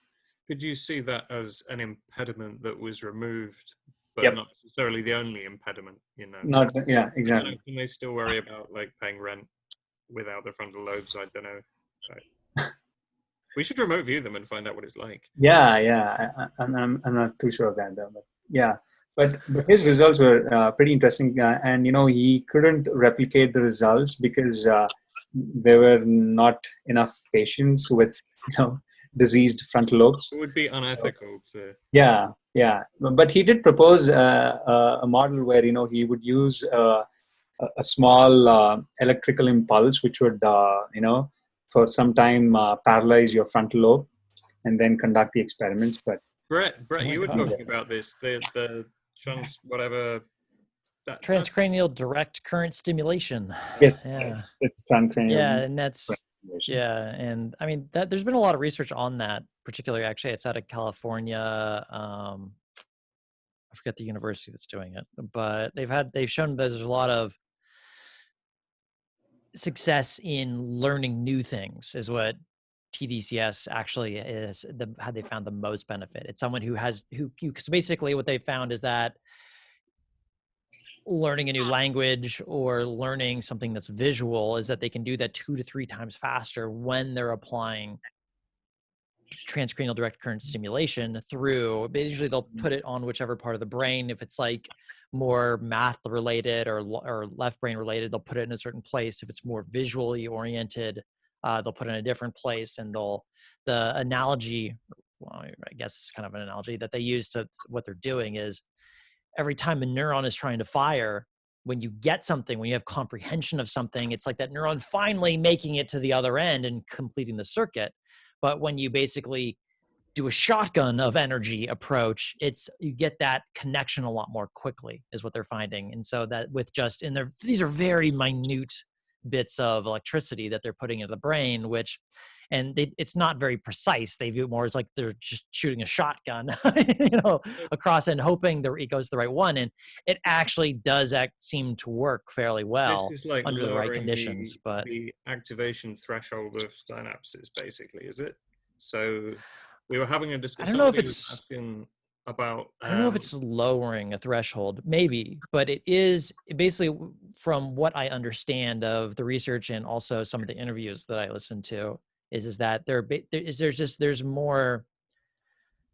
Could you see that as an impediment that was removed, but Yep. not necessarily the only impediment? Not exactly. Can they still worry about like paying rent without the frontal lobes? I don't know. We should remote view them and find out what it's like. Yeah. I'm not too sure of that though. But yeah, but his results were pretty interesting, and he couldn't replicate the results because there were not enough patients with diseased frontal lobes. It would be unethical to. Yeah, but he did propose a model where he would use a small electrical impulse, which would for some time paralyze your frontal lobe, and then conduct the experiments. But Brett, you were talking about this, the transcranial direct current stimulation. Yes, yeah, it's transcranial. Yeah, and that's and I mean that there's been a lot of research on that, particularly actually it's out of California. I forget the university that's doing it, but they've shown there's a lot of success in learning new things is what tDCS actually is. How they found the most benefit. It's someone who because basically what they found is that learning a new language or learning something that's visual is that they can do that 2 to 3 times faster when they're applying transcranial direct current stimulation through. Usually they'll put it on whichever part of the brain. If it's like more math related or left brain related, they'll put it in a certain place. If it's more visually oriented, they'll put it in a different place. And the analogy, well, I guess it's kind of an analogy that they use to what they're doing is every time a neuron is trying to fire, when you get something, when you have comprehension of something, it's like that neuron finally making it to the other end and completing the circuit. But when you basically do a shotgun of energy approach, you get that connection a lot more quickly is what they're finding. And so that with these are very minute bits of electricity that they're putting into the brain, it's not very precise. They view it more as like they're just shooting a shotgun, across and hoping that it goes to the right one. And it actually does seem to work fairly well This is like under the right conditions. But the activation threshold of synapses, basically, is it? So we were having a discussion. I don't know if it's asking about. I don't know if it's lowering a threshold, maybe, but it is basically, from what I understand of the research and also some of the interviews that I listened to, is that there's more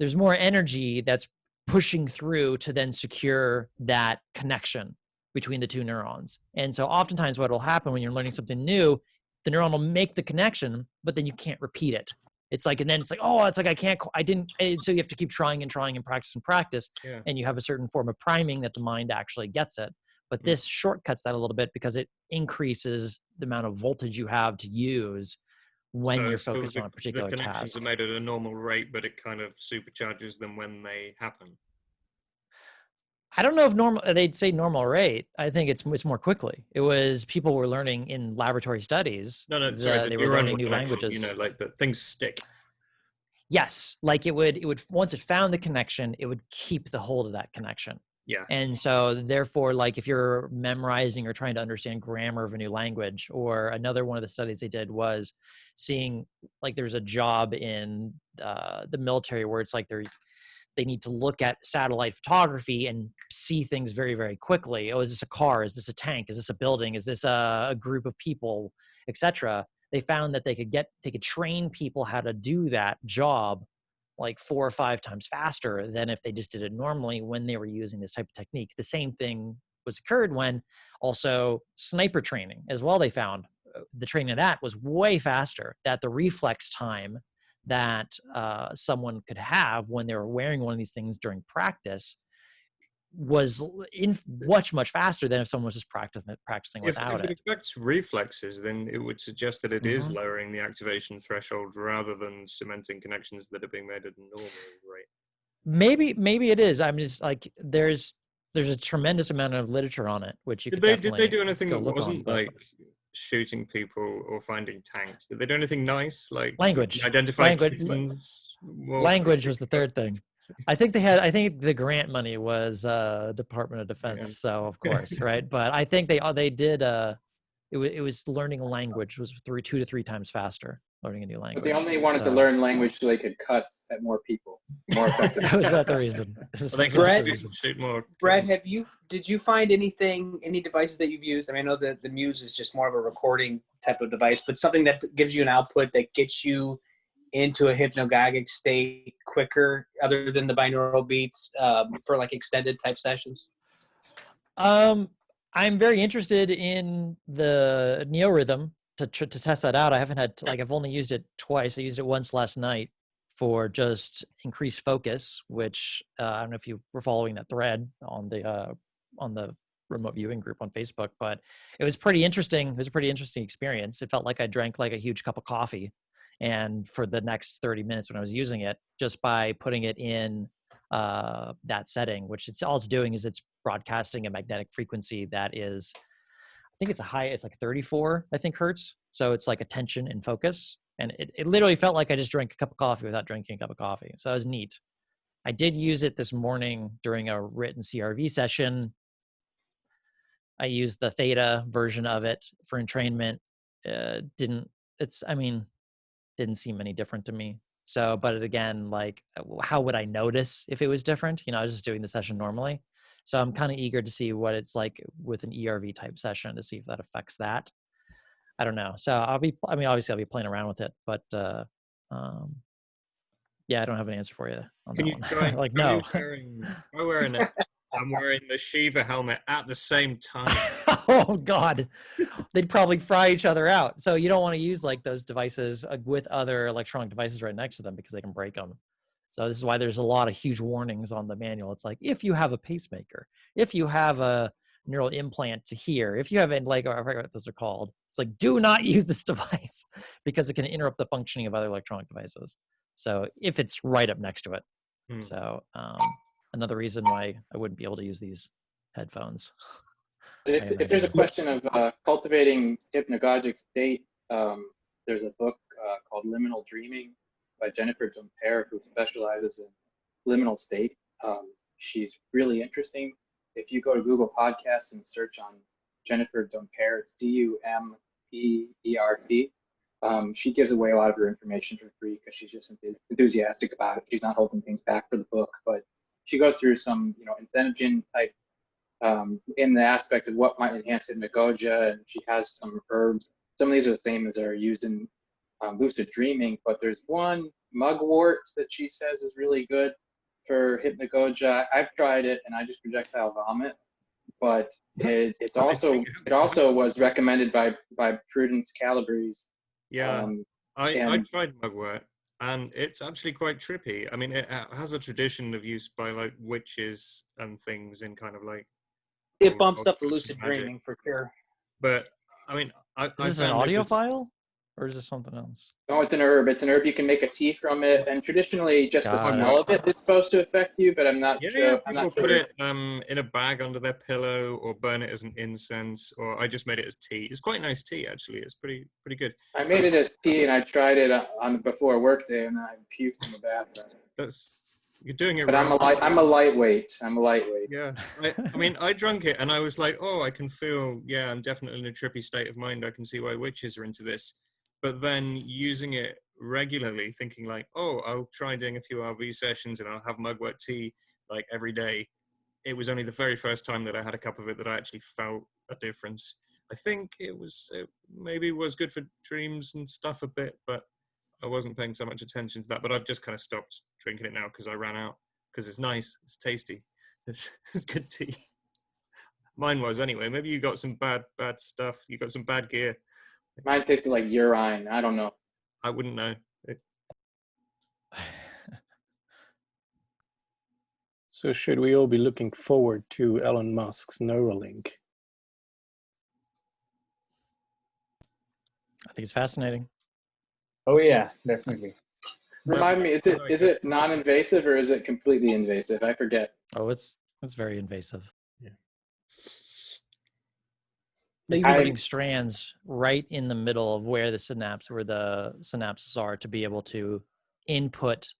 energy that's pushing through to then secure that connection between the two neurons. And so oftentimes what will happen when you're learning something new, the neuron will make the connection, but then you can't repeat it. So you have to keep trying and practice. Yeah. And you have a certain form of priming that the mind actually gets it. But this shortcuts that a little bit because it increases the amount of voltage you have to use when you're focused on a particular task. The connections are made at a normal rate, but it kind of supercharges them when they happen. I don't know if they'd say normal rate. I think it's more quickly. It was people were learning in laboratory studies. They were learning new languages. Like that things stick. Yes, like it would once it found the connection, it would keep the hold of that connection. Yeah. And so therefore, like if you're memorizing or trying to understand grammar of a new language, or another one of the studies they did was seeing, like there's a job in the military where it's like they need to look at satellite photography and see things very, very quickly. Oh, is this a car? Is this a tank? Is this a building? Is this a group of people, etc.? They found that they could train people how to do that job like 4 or 5 times faster than if they just did it normally when they were using this type of technique. The same thing occurred when also sniper training as well. They found the training of that was way faster, that the reflex time that someone could have when they were wearing one of these things during practice was much faster than if someone was just practicing without if it it. affects reflexes, then it would suggest that it is lowering the activation threshold rather than cementing connections that are being made at a normal rate. Maybe it is. I'm just like, there's a tremendous amount of literature on it, which you Did could they do anything go that look wasn't on, like shooting people or finding tanks? Did they do anything nice, like language? Identify Language was the third thing. I think the grant money was Department of Defense, so of course, right? But I think they did. It was learning a language was 2 to 3 times faster. Learning a new language. But they only wanted to learn language so they could cuss at more people more effectively. Was that the reason? Brett, did you find any devices that you've used? I mean, I know that the Muse is just more of a recording type of device, but something that gives you an output that gets you into a hypnagogic state quicker, other than the binaural beats, for like extended type sessions? I'm very interested in the neorhythm to test that out. I haven't had I've only used it twice. I used it once last night for just increased focus, which I don't know if you were following that thread on the remote viewing group on Facebook, but it was pretty interesting. It was a pretty interesting experience. It felt like I drank like a huge cup of coffee. And for the next 30 minutes when I was using it, just by putting it in that setting, which all it's doing is it's broadcasting a magnetic frequency that is, I think it's it's like 34, I think, hertz. So it's like attention and focus. And it literally felt like I just drank a cup of coffee without drinking a cup of coffee. So it was neat. I did use it this morning during a written CRV session. I used the theta version of it for entrainment. Didn't seem any different to me. So, but again, like, how would I notice if it was different? I was just doing the session normally. So I'm kind of eager to see what it's like with an ERV type session to see if that affects that. I don't know. So obviously I'll be playing around with it, but yeah, I don't have an answer for you on that one. Try, like, no. I'm wearing the Shiva helmet at the same time. Oh God, they'd probably fry each other out. So you don't want to use like those devices with other electronic devices right next to them because they can break them. So this is why there's a lot of huge warnings on the manual. It's like, if you have a pacemaker, if you have a neural implant to hear, if you have I forget what those are called. It's like, do not use this device because it can interrupt the functioning of other electronic devices. So if it's right up next to it. So another reason why I wouldn't be able to use these headphones. If there's a question of cultivating hypnagogic state, there's a book called Liminal Dreaming by Jennifer Domper, who specializes in liminal state. She's really interesting. If you go to Google Podcasts and search on Jennifer Domper, it's Dumpert. She gives away a lot of her information for free because she's just enthusiastic about it. She's not holding things back for the book, but she goes through some, entheogen type in the aspect of what might enhance hypnagogia, and she has some herbs. Some of these are the same as that are used in lucid dreaming, but there's one mugwort that she says is really good for hypnagogia. I've tried it and I just projectile vomit, but it also was recommended by Prudence Calabrese. Yeah, I tried mugwort, and it's actually quite trippy. I mean, it has a tradition of use by like witches and things in kind of like. It bumps up the lucid dreaming for sure. But I mean, is this an audio file, or is this something else? No, it's an herb. It's an herb. You can make a tea from it, and traditionally, just the smell of it is supposed to affect you. But I'm not sure. Yeah, I'm people not sure. put it in a bag under their pillow, or burn it as an incense, or I just made it as tea. It's quite nice tea, actually. It's pretty good. I made it as tea, and I tried it on before work day, and I puked in the bathroom. You're doing it but wrong. I'm a lightweight. Yeah. I mean, I drank it and I was like, oh, I can feel, yeah, I'm definitely in a trippy state of mind. I can see why witches are into this. But then using it regularly, thinking like, oh, I'll try doing a few RV sessions and I'll have mugwort tea like every day. It was only the very first time that I had a cup of it that I actually felt a difference. I think it maybe was good for dreams and stuff a bit, but I wasn't paying so much attention to that, but I've just kind of stopped drinking it now because I ran out. Because it's nice, it's tasty, it's good tea. Mine was anyway. Maybe you got some bad stuff. You got some bad gear. Mine tasted like urine. I don't know. I wouldn't know. So should we all be looking forward to Elon Musk's Neuralink? I think it's fascinating. Oh yeah, definitely. Remind me, is it non-invasive or is it completely invasive? I forget. Oh, it's very invasive. Yeah. It's Maybe putting strands right in the middle of where the synapses are to be able to input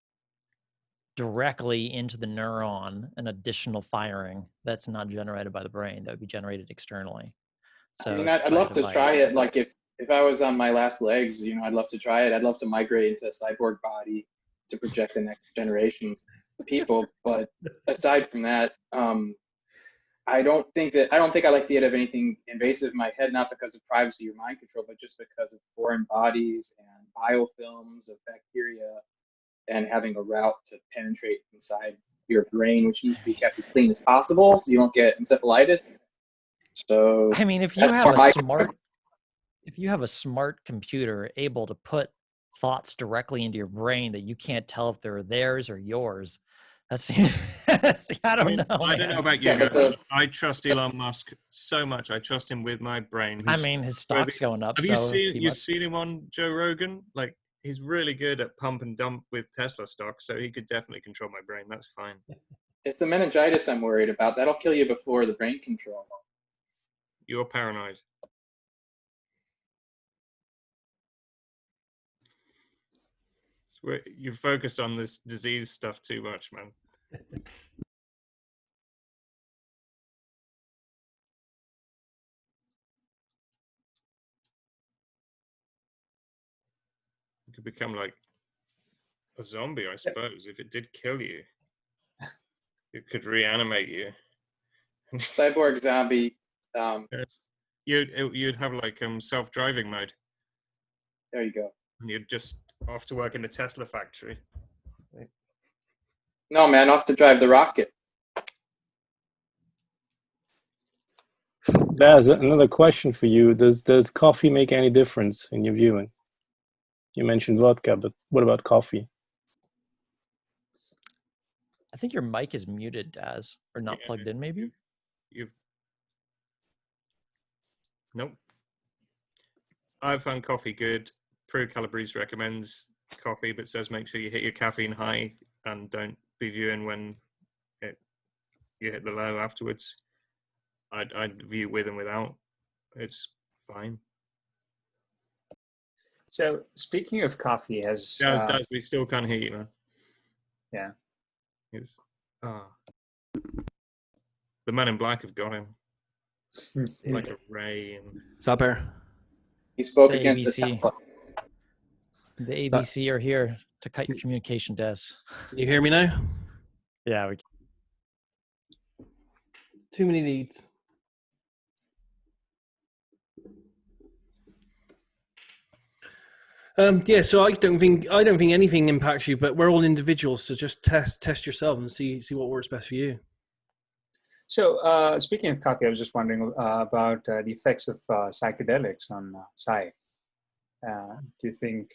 directly into the neuron an additional firing that's not generated by the brain, that would be generated externally. So I mean, I'd love to try it. Like if I was on my last legs, you know, I'd love to try it. I'd love to migrate into a cyborg body to project the next generation's people. But aside from that, I don't think I like the idea of anything invasive in my head, not because of privacy or mind control, but just because of foreign bodies and biofilms of bacteria and having a route to penetrate inside your brain, which needs to be kept as clean as possible so you don't get encephalitis. So I mean, if you have a smart computer able to put thoughts directly into your brain that you can't tell if they're theirs or yours, that's I don't know. I don't know about you guys. I trust Elon Musk so much. I trust him with my brain. I mean, his stock's going up. Have you seen him on Joe Rogan? Like, he's really good at pump and dump with Tesla stock, so he could definitely control my brain. That's fine. It's the meningitis I'm worried about. That'll kill you before the brain control. You're paranoid. You're focused on this disease stuff too much, man. You could become like a zombie, I suppose. If it did kill you, it could reanimate you. Cyborg zombie. You'd have like self-driving mode. There you go. And you'd just off to work in the Tesla factory. No, man, off to drive the rocket. Daz, another question for you. Does coffee make any difference in your viewing? You mentioned vodka, but what about coffee? I think your mic is muted, Daz, or not plugged in, maybe? Nope. I've found coffee good. Pro Calabrese recommends coffee, but says make sure you hit your caffeine high and don't be viewing when you hit the low afterwards. I'd view with and without. It's fine. So speaking of coffee, Daz, we still can't hear you, man. Yeah. The Men in Black have got him. Like a ray. And... Stop here. He spoke against the Tesla. The ABC are here to cut your communication, Daz. Can you hear me now? Yeah, we can. Too many leads. So I don't think anything impacts you, but we're all individuals, so just test yourself and see what works best for you. So speaking of coffee, I was just wondering about the effects of psychedelics on Psy. Do you think?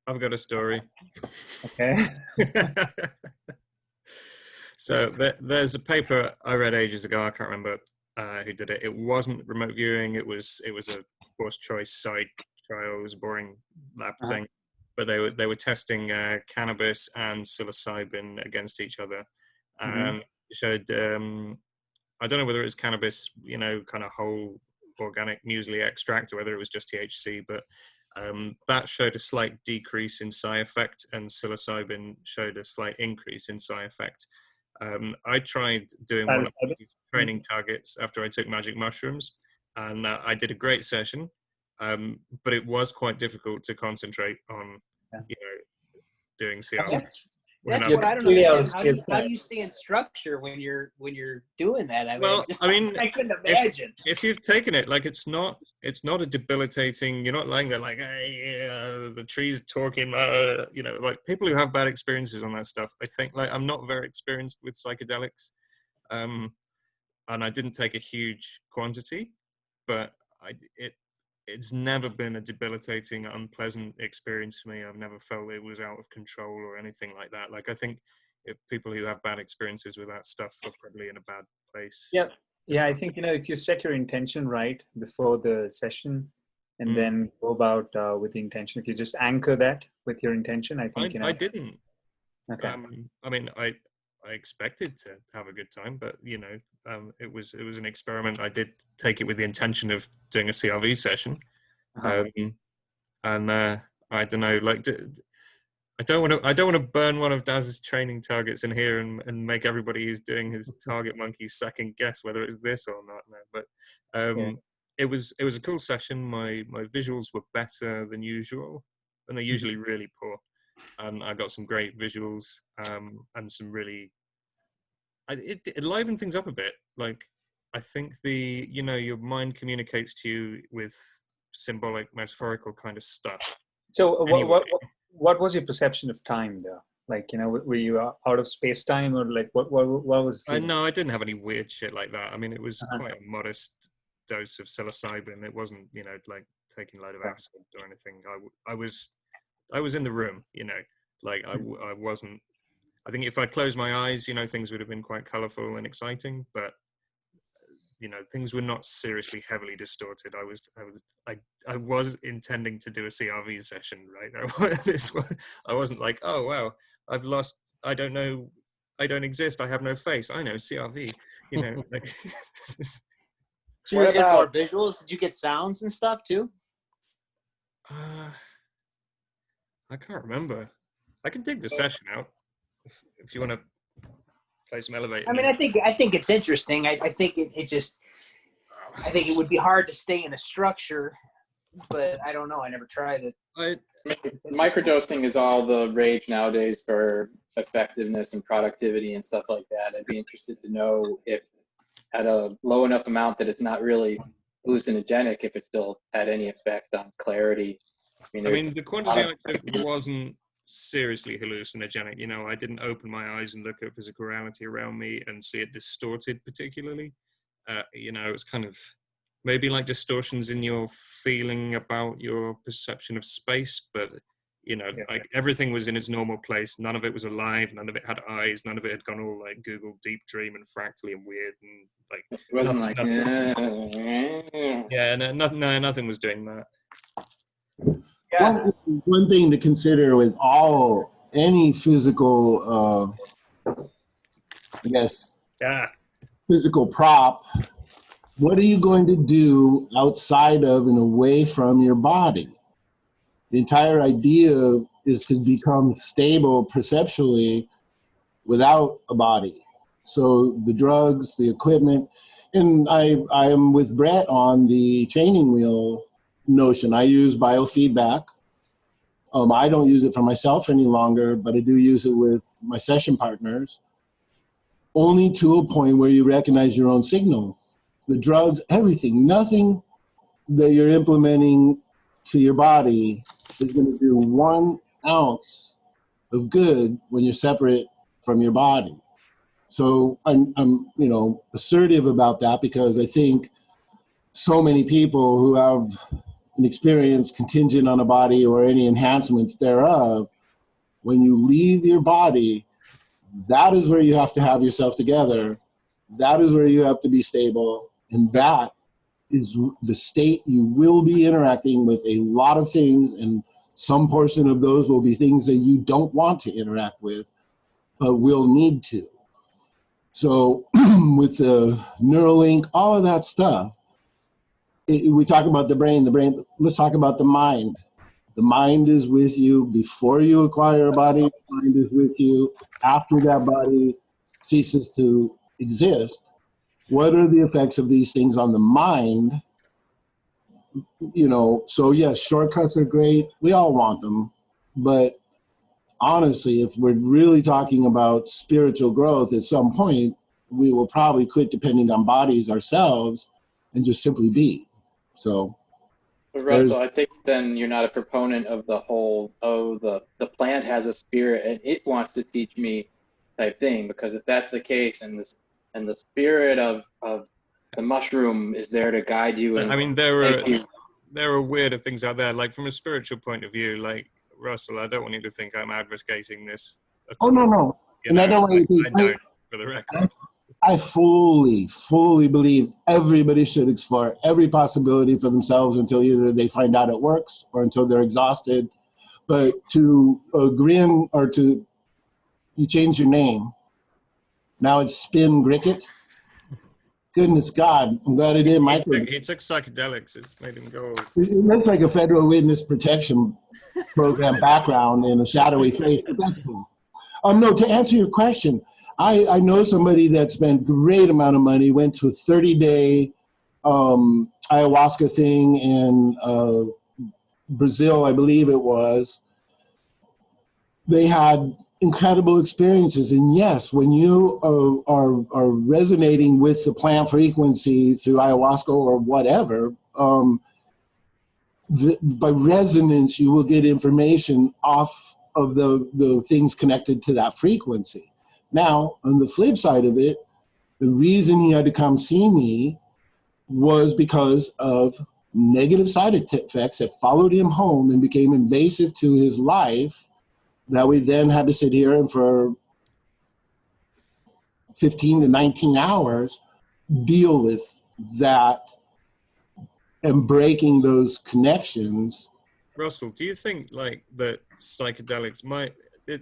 I've got a story. Okay. So there's a paper I read ages ago. I can't remember who did it. It wasn't remote viewing. It was a forced choice side trial. It was a boring lab thing, but they were testing cannabis and psilocybin against each other, and showed I don't know whether it was cannabis, kind of whole organic muesli extract, or whether it was just THC, but that showed a slight decrease in Psy effect, and psilocybin showed a slight increase in Psy effect. I tried doing one of these training targets after I took magic mushrooms, and I did a great session, but it was quite difficult to concentrate on, doing CR. That's what I don't understand. How do you stay in structure when you're doing that? I mean, I couldn't imagine. If you've taken it, like it's not a debilitating. You're not lying there like, hey, the tree's talking. Like people who have bad experiences on that stuff. I think I'm not very experienced with psychedelics, and I didn't take a huge quantity, but it's never been a debilitating, unpleasant experience for me. I've never felt it was out of control or anything like that. Like, I think if people who have bad experiences with that stuff are probably in a bad place. Yeah. Yeah, I think, if you set your intention right before the session and then go about with the intention, if you just anchor that with your intention, I think, I didn't. Okay. I mean, I expected to have a good time, but it was an experiment. I did take it with the intention of doing a CRV session, and I don't know, like, I don't want to burn one of Daz's training targets in here and make everybody who's doing his target monkey second guess whether it's this or not. No, but it was a cool session. My visuals were better than usual, and they're usually really poor. And I got some great visuals and some really. It livened things up a bit. Like, I think your mind communicates to you with symbolic, metaphorical kind of stuff. So anyway. What was your perception of time, though? Like, were you out of space time, or like what was? No, I didn't have any weird shit like that. I mean, it was quite a modest dose of psilocybin. It wasn't, like taking a load of acid or anything. I was in the room, like I wasn't. I think if I'd closed my eyes, things would have been quite colorful and exciting, but things were not seriously heavily distorted. I was intending to do a CRV session, right? I wasn't like, oh wow, I've lost. I don't know. I don't exist. I have no face. I know CRV. Like. So you get more visuals? Did you get sounds and stuff too? I can't remember. I can dig the session out if you want to play some elevator. I mean, I think it's interesting. I think it just, I think it would be hard to stay in a structure, but I don't know. I never tried it. Microdosing is all the rage nowadays for effectiveness and productivity and stuff like that. I'd be interested to know if at a low enough amount that it's not really hallucinogenic, if it still had any effect on clarity. I mean the quantity I took wasn't seriously hallucinogenic. I didn't open my eyes and look at physical reality around me and see it distorted particularly. It was kind of maybe like distortions in your feeling about your perception of space, but like everything was in its normal place. None of it was alive. None of it had eyes. None of it had gone all like Google Deep Dream and fractally and weird and like. It wasn't nothing was doing that. Yeah. One thing to consider with any physical, physical prop, what are you going to do outside of and away from your body? The entire idea is to become stable perceptually without a body. So the drugs, the equipment, and I am with Brett on the training wheel notion. I use biofeedback. I don't use it for myself any longer, but I do use it with my session partners, only to a point where you recognize your own signal. The drugs, everything, nothing that you're implementing to your body is going to do 1 ounce of good when you're separate from your body. So I'm assertive about that because I think so many people who have an experience contingent on a body or any enhancements thereof, when you leave your body, that is where you have to have yourself together. That is where you have to be stable. And that is the state you will be interacting with a lot of things, and some portion of those will be things that you don't want to interact with, but will need to. So with the Neuralink, all of that stuff, we talk about the brain, let's talk about the mind. The mind is with you before you acquire a body. The mind is with you after that body ceases to exist. What are the effects of these things on the mind? So yes, shortcuts are great. We all want them. But honestly, if we're really talking about spiritual growth, at some point, we will probably quit depending on bodies ourselves and just simply be. So, but Russell, I think then you're not a proponent of the whole, the plant has a spirit and it wants to teach me type thing, because if that's the case and the spirit of the mushroom is there to guide you. And I mean, there are weirder things out there, like from a spiritual point of view, like Russell, I don't want you to think I'm advocating this. Oh, no. You know, and I don't want you I don't, for the record. I fully believe everybody should explore every possibility for themselves until either they find out it works or until they're exhausted. But to agree or to, you change your name. Now it's Spin Gricket. Goodness God, I'm glad it did. He took psychedelics. It's made him go. It looks like a federal witness protection program background in a shadowy face, but that's cool. No, to answer your question, I know somebody that spent great amount of money, went to a 30-day ayahuasca thing in Brazil, I believe it was. They had incredible experiences. And yes, when you are resonating with the plant frequency through ayahuasca or whatever, by resonance, you will get information off of the things connected to that frequency. Now, on the flip side of it, the reason he had to come see me was because of negative side effects that followed him home and became invasive to his life, that we then had to sit here and for 15 to 19 hours deal with that and breaking those connections. Russell, do you think like that psychedelics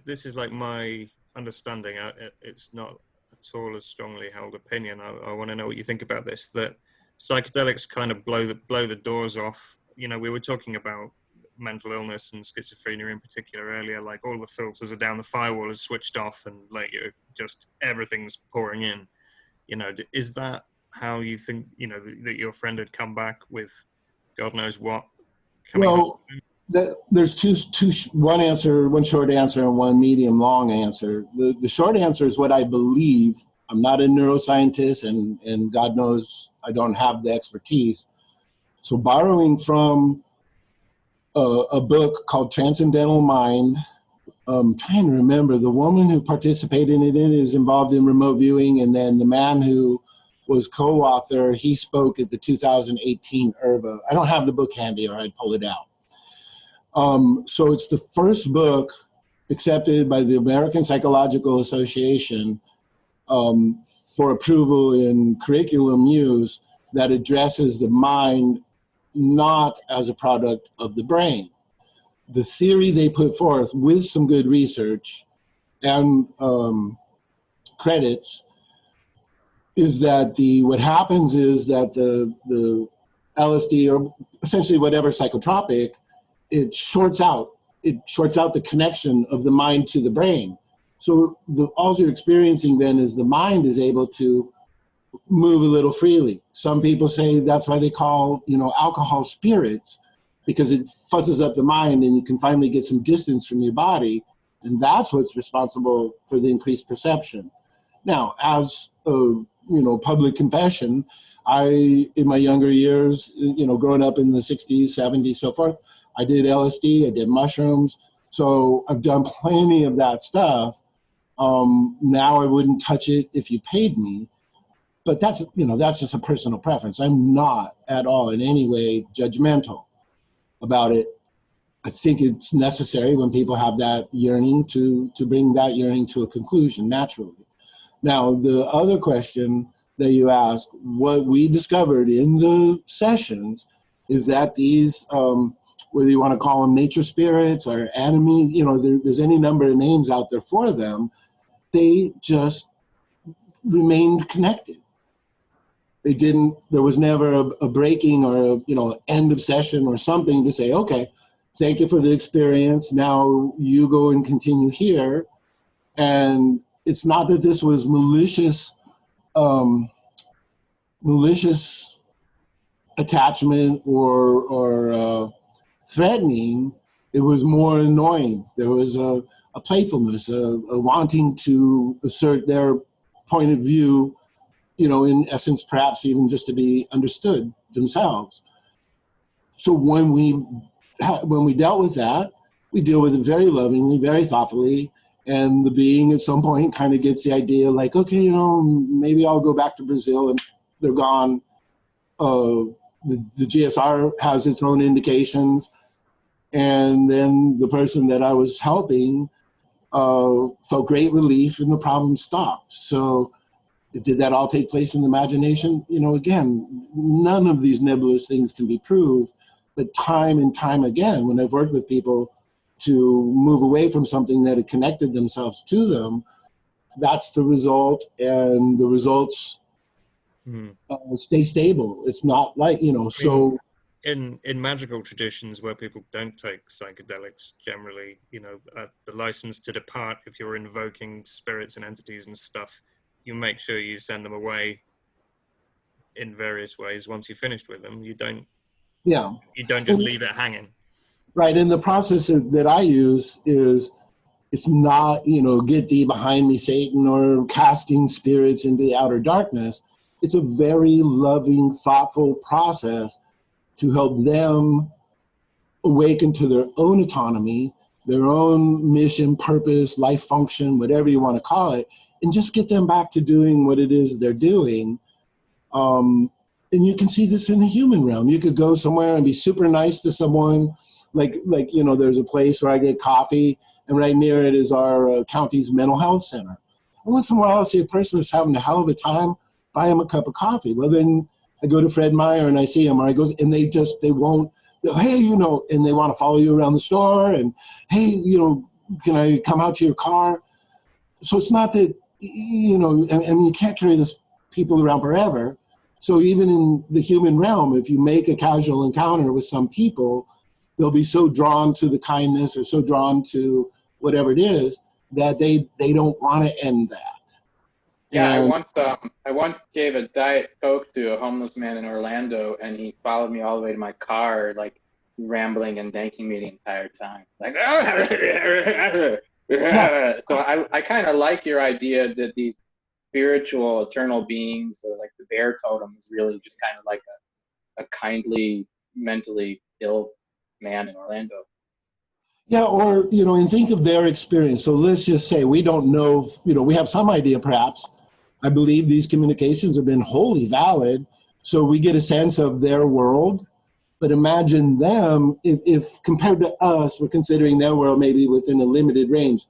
this is like my understanding, it's not at all a strongly held opinion. I want to know what you think about this, that psychedelics kind of blow the doors off. You know, we were talking about mental illness and schizophrenia in particular earlier, like all the filters are down, the firewall is switched off, and like just everything's pouring in. You know, is that how you think, you know, that your friend had come back with God knows what? Well, there's one short answer and one medium long answer. The short answer is what I believe. I'm not a neuroscientist, and God knows I don't have the expertise. So borrowing from a book called Transcendental Mind, I'm trying to remember, the woman who participated in it is involved in remote viewing, and then the man who was co-author, he spoke at the 2018 IRVA. I don't have the book handy or I'd pull it out. So it's the first book accepted by the American Psychological Association for approval in curriculum Muse that addresses the mind not as a product of the brain. The theory they put forth with some good research and credits is that what happens is that the LSD, or essentially whatever psychotropic, it shorts out the connection of the mind to the brain. So all you're experiencing then is the mind is able to move a little freely. Some people say that's why they call, alcohol spirits, because it fuzzes up the mind and you can finally get some distance from your body. And that's what's responsible for the increased perception. Now, as public confession, in my younger years, growing up in the 60s, 70s, so forth, I did LSD, I did mushrooms. So I've done plenty of that stuff. Now I wouldn't touch it if you paid me, but that's just a personal preference. I'm not at all in any way judgmental about it. I think it's necessary when people have that yearning to bring that yearning to a conclusion naturally. Now, the other question that you asked, what we discovered in the sessions is that these, whether you want to call them nature spirits or enemy, there's any number of names out there for them, they just remained connected. There was never a breaking or end of session or something to say, okay, thank you for the experience. Now you go and continue here. And it's not that this was malicious attachment or threatening. It was more annoying. There was a playfulness, a wanting to assert their point of view, in essence, perhaps even just to be understood themselves. So when we dealt with that, we deal with it very lovingly, very thoughtfully, and the being at some point kind of gets the idea like, okay, maybe I'll go back to Brazil, and they're gone. The GSR has its own indications. And then the person that I was helping felt great relief, and the problem stopped. So did that all take place in the imagination? You know, again, none of these nebulous things can be proved, but time and time again, when I've worked with people to move away from something that had connected themselves to them, that's the result, and the results stay stable. It's not like, you know, so... In magical traditions where people don't take psychedelics, generally, you know, the license to depart, if you're invoking spirits and entities and stuff, you make sure you send them away in various ways. Once you've finished with them, you don't just leave it hanging. Right, and the process that I use is, it's not, you know, get thee behind me, Satan, or casting spirits into the outer darkness. It's a very loving, thoughtful process to help them awaken to their own autonomy, their own mission, purpose, life function, whatever you want to call it, and just get them back to doing what it is they're doing. And you can see this in the human realm. You could go somewhere and be super nice to someone, like you know, there's a place where I get coffee, and right near it is our county's mental health center. And once in a while, I see a person who's having a hell of a time, buy him a cup of coffee. Well, then I go to Fred Meyer and I see him, or I go, and they won't, hey, you know, and they want to follow you around the store, and hey, you know, can I come out to your car? So it's not that, you know, I mean, you can't carry this people around forever. So even in the human realm, if you make a casual encounter with some people, they'll be so drawn to the kindness or so drawn to whatever it is that they don't want to end that. Yeah, I once gave a Diet Coke to a homeless man in Orlando, and he followed me all the way to my car, like rambling and thanking me the entire time. Like, so I kind of like your idea that these spiritual eternal beings, like the bear totem, is really just kind of like a kindly, mentally ill man in Orlando. Yeah, or, you know, and think of their experience. So let's just say we don't know, you know, we have some idea perhaps. I believe these communications have been wholly valid, so we get a sense of their world. But imagine them, if compared to us, we're considering their world maybe within a limited range,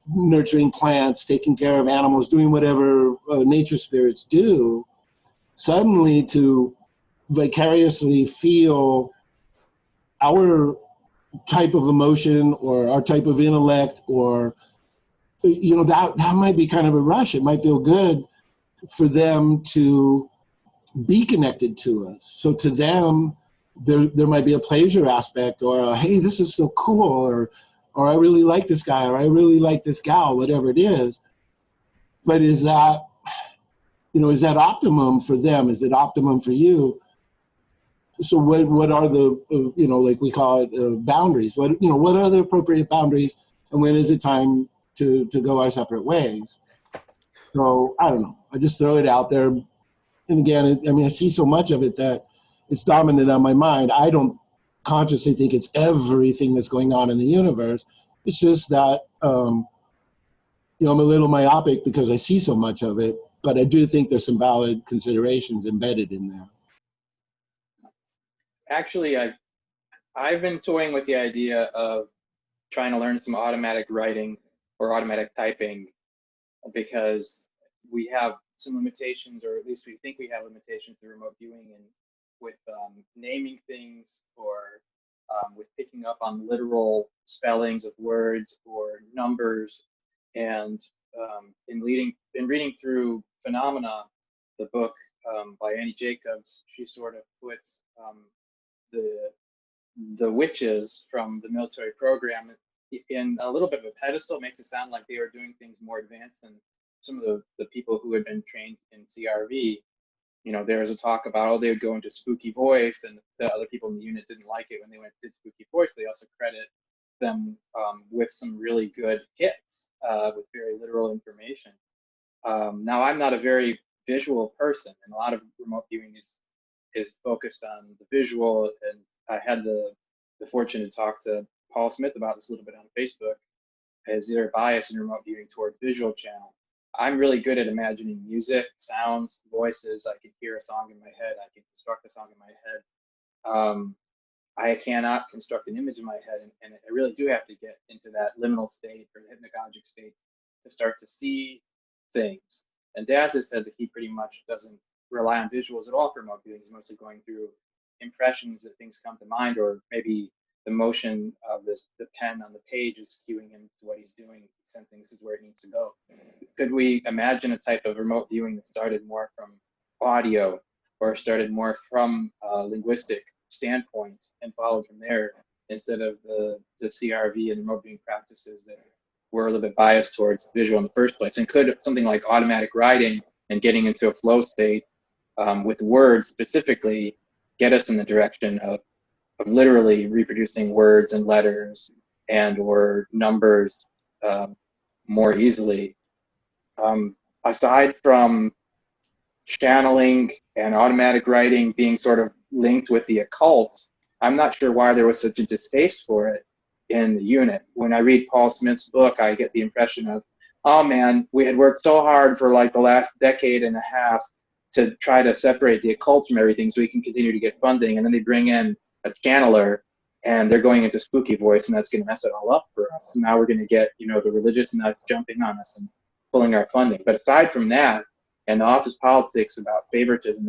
nurturing plants, taking care of animals, doing whatever nature spirits do, suddenly to vicariously feel our type of emotion or our type of intellect, or, you know, that might be kind of a rush. It might feel good for them to be connected to us. So to them, there might be a pleasure aspect, or a, hey, this is so cool, or I really like this guy, or I really like this gal, whatever it is. But is that, you know, is that optimum for them? Is it optimum for you? So what are the, you know, like we call it boundaries? What, you know, what are the appropriate boundaries, and when is it time to go our separate ways? So I don't know. I just throw it out there. And again, I mean, I see so much of it that it's dominant on my mind. I don't consciously think it's everything that's going on in the universe. It's just that, you know, I'm a little myopic because I see so much of it, but I do think there's some valid considerations embedded in there. Actually, I've been toying with the idea of trying to learn some automatic writing or automatic typing, because we have some limitations, or at least we think we have limitations through remote viewing, and with naming things, or with picking up on literal spellings of words or numbers. And in reading through Phenomena, the book by Annie Jacobs, she sort of puts the witches from the military program in a little bit of a pedestal. Makes it sound like they were doing things more advanced than some of the people who had been trained in CRV. You know, there was a talk about, oh, they would go into spooky voice, and the other people in the unit didn't like it when they did spooky voice, but they also credit them with some really good hits with very literal information. Now, I'm not a very visual person, and a lot of remote viewing is focused on the visual, and I had the fortune to talk to Paul Smith about this a little bit on Facebook. Is there a bias in remote viewing towards visual channel? I'm really good at imagining music, sounds, voices. I can hear a song in my head. I can construct a song in my head. I cannot construct an image in my head, and I really do have to get into that liminal state or the hypnagogic state to start to see things. And Daz has said that he pretty much doesn't rely on visuals at all for remote viewing. He's mostly going through impressions that things come to mind, or maybe the motion of the pen on the page is cueing him to what he's doing, sensing this is where it needs to go. Could we imagine a type of remote viewing that started more from audio, or started more from a linguistic standpoint and followed from there, instead of the CRV and remote viewing practices that were a little bit biased towards visual in the first place? And could something like automatic writing and getting into a flow state with words specifically get us in the direction of literally reproducing words and letters and or numbers more easily? Aside from channeling and automatic writing being sort of linked with the occult, I'm not sure why there was such a distaste for it in the unit. When I read Paul Smith's book, I get the impression of, oh man, we had worked so hard for like the last decade and a half to try to separate the occult from everything so we can continue to get funding, and then they bring in a channeler and they're going into spooky voice, and that's going to mess it all up for us. So now we're going to get, you know, the religious nuts jumping on us and pulling our funding. But aside from that, and the office politics about favoritism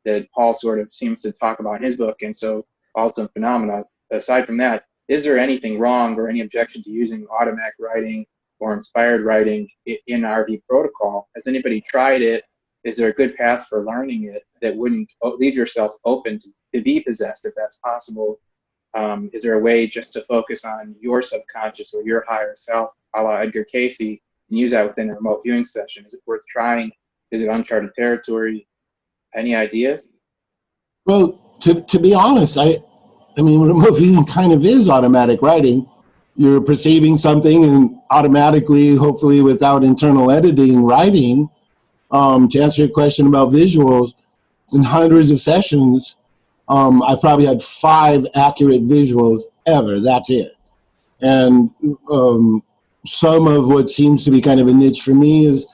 that Paul sort of seems to talk about in his book, and so also in Phenomena, aside from that, is there anything wrong or any objection to using automatic writing or inspired writing in RV protocol? Has anybody tried it? Is there a good path for learning it that wouldn't leave yourself open to be possessed, if that's possible? Is there a way just to focus on your subconscious or your higher self, a la Edgar Casey, and use that within a remote viewing session? Is it worth trying? Is it uncharted territory? Any ideas? Well, to be honest, I mean, remote viewing kind of is automatic writing. You're perceiving something and automatically, hopefully without internal editing, writing. To answer your question about visuals, in hundreds of sessions, I've probably had 5 accurate visuals ever. That's it. And some of what seems to be kind of a niche for me is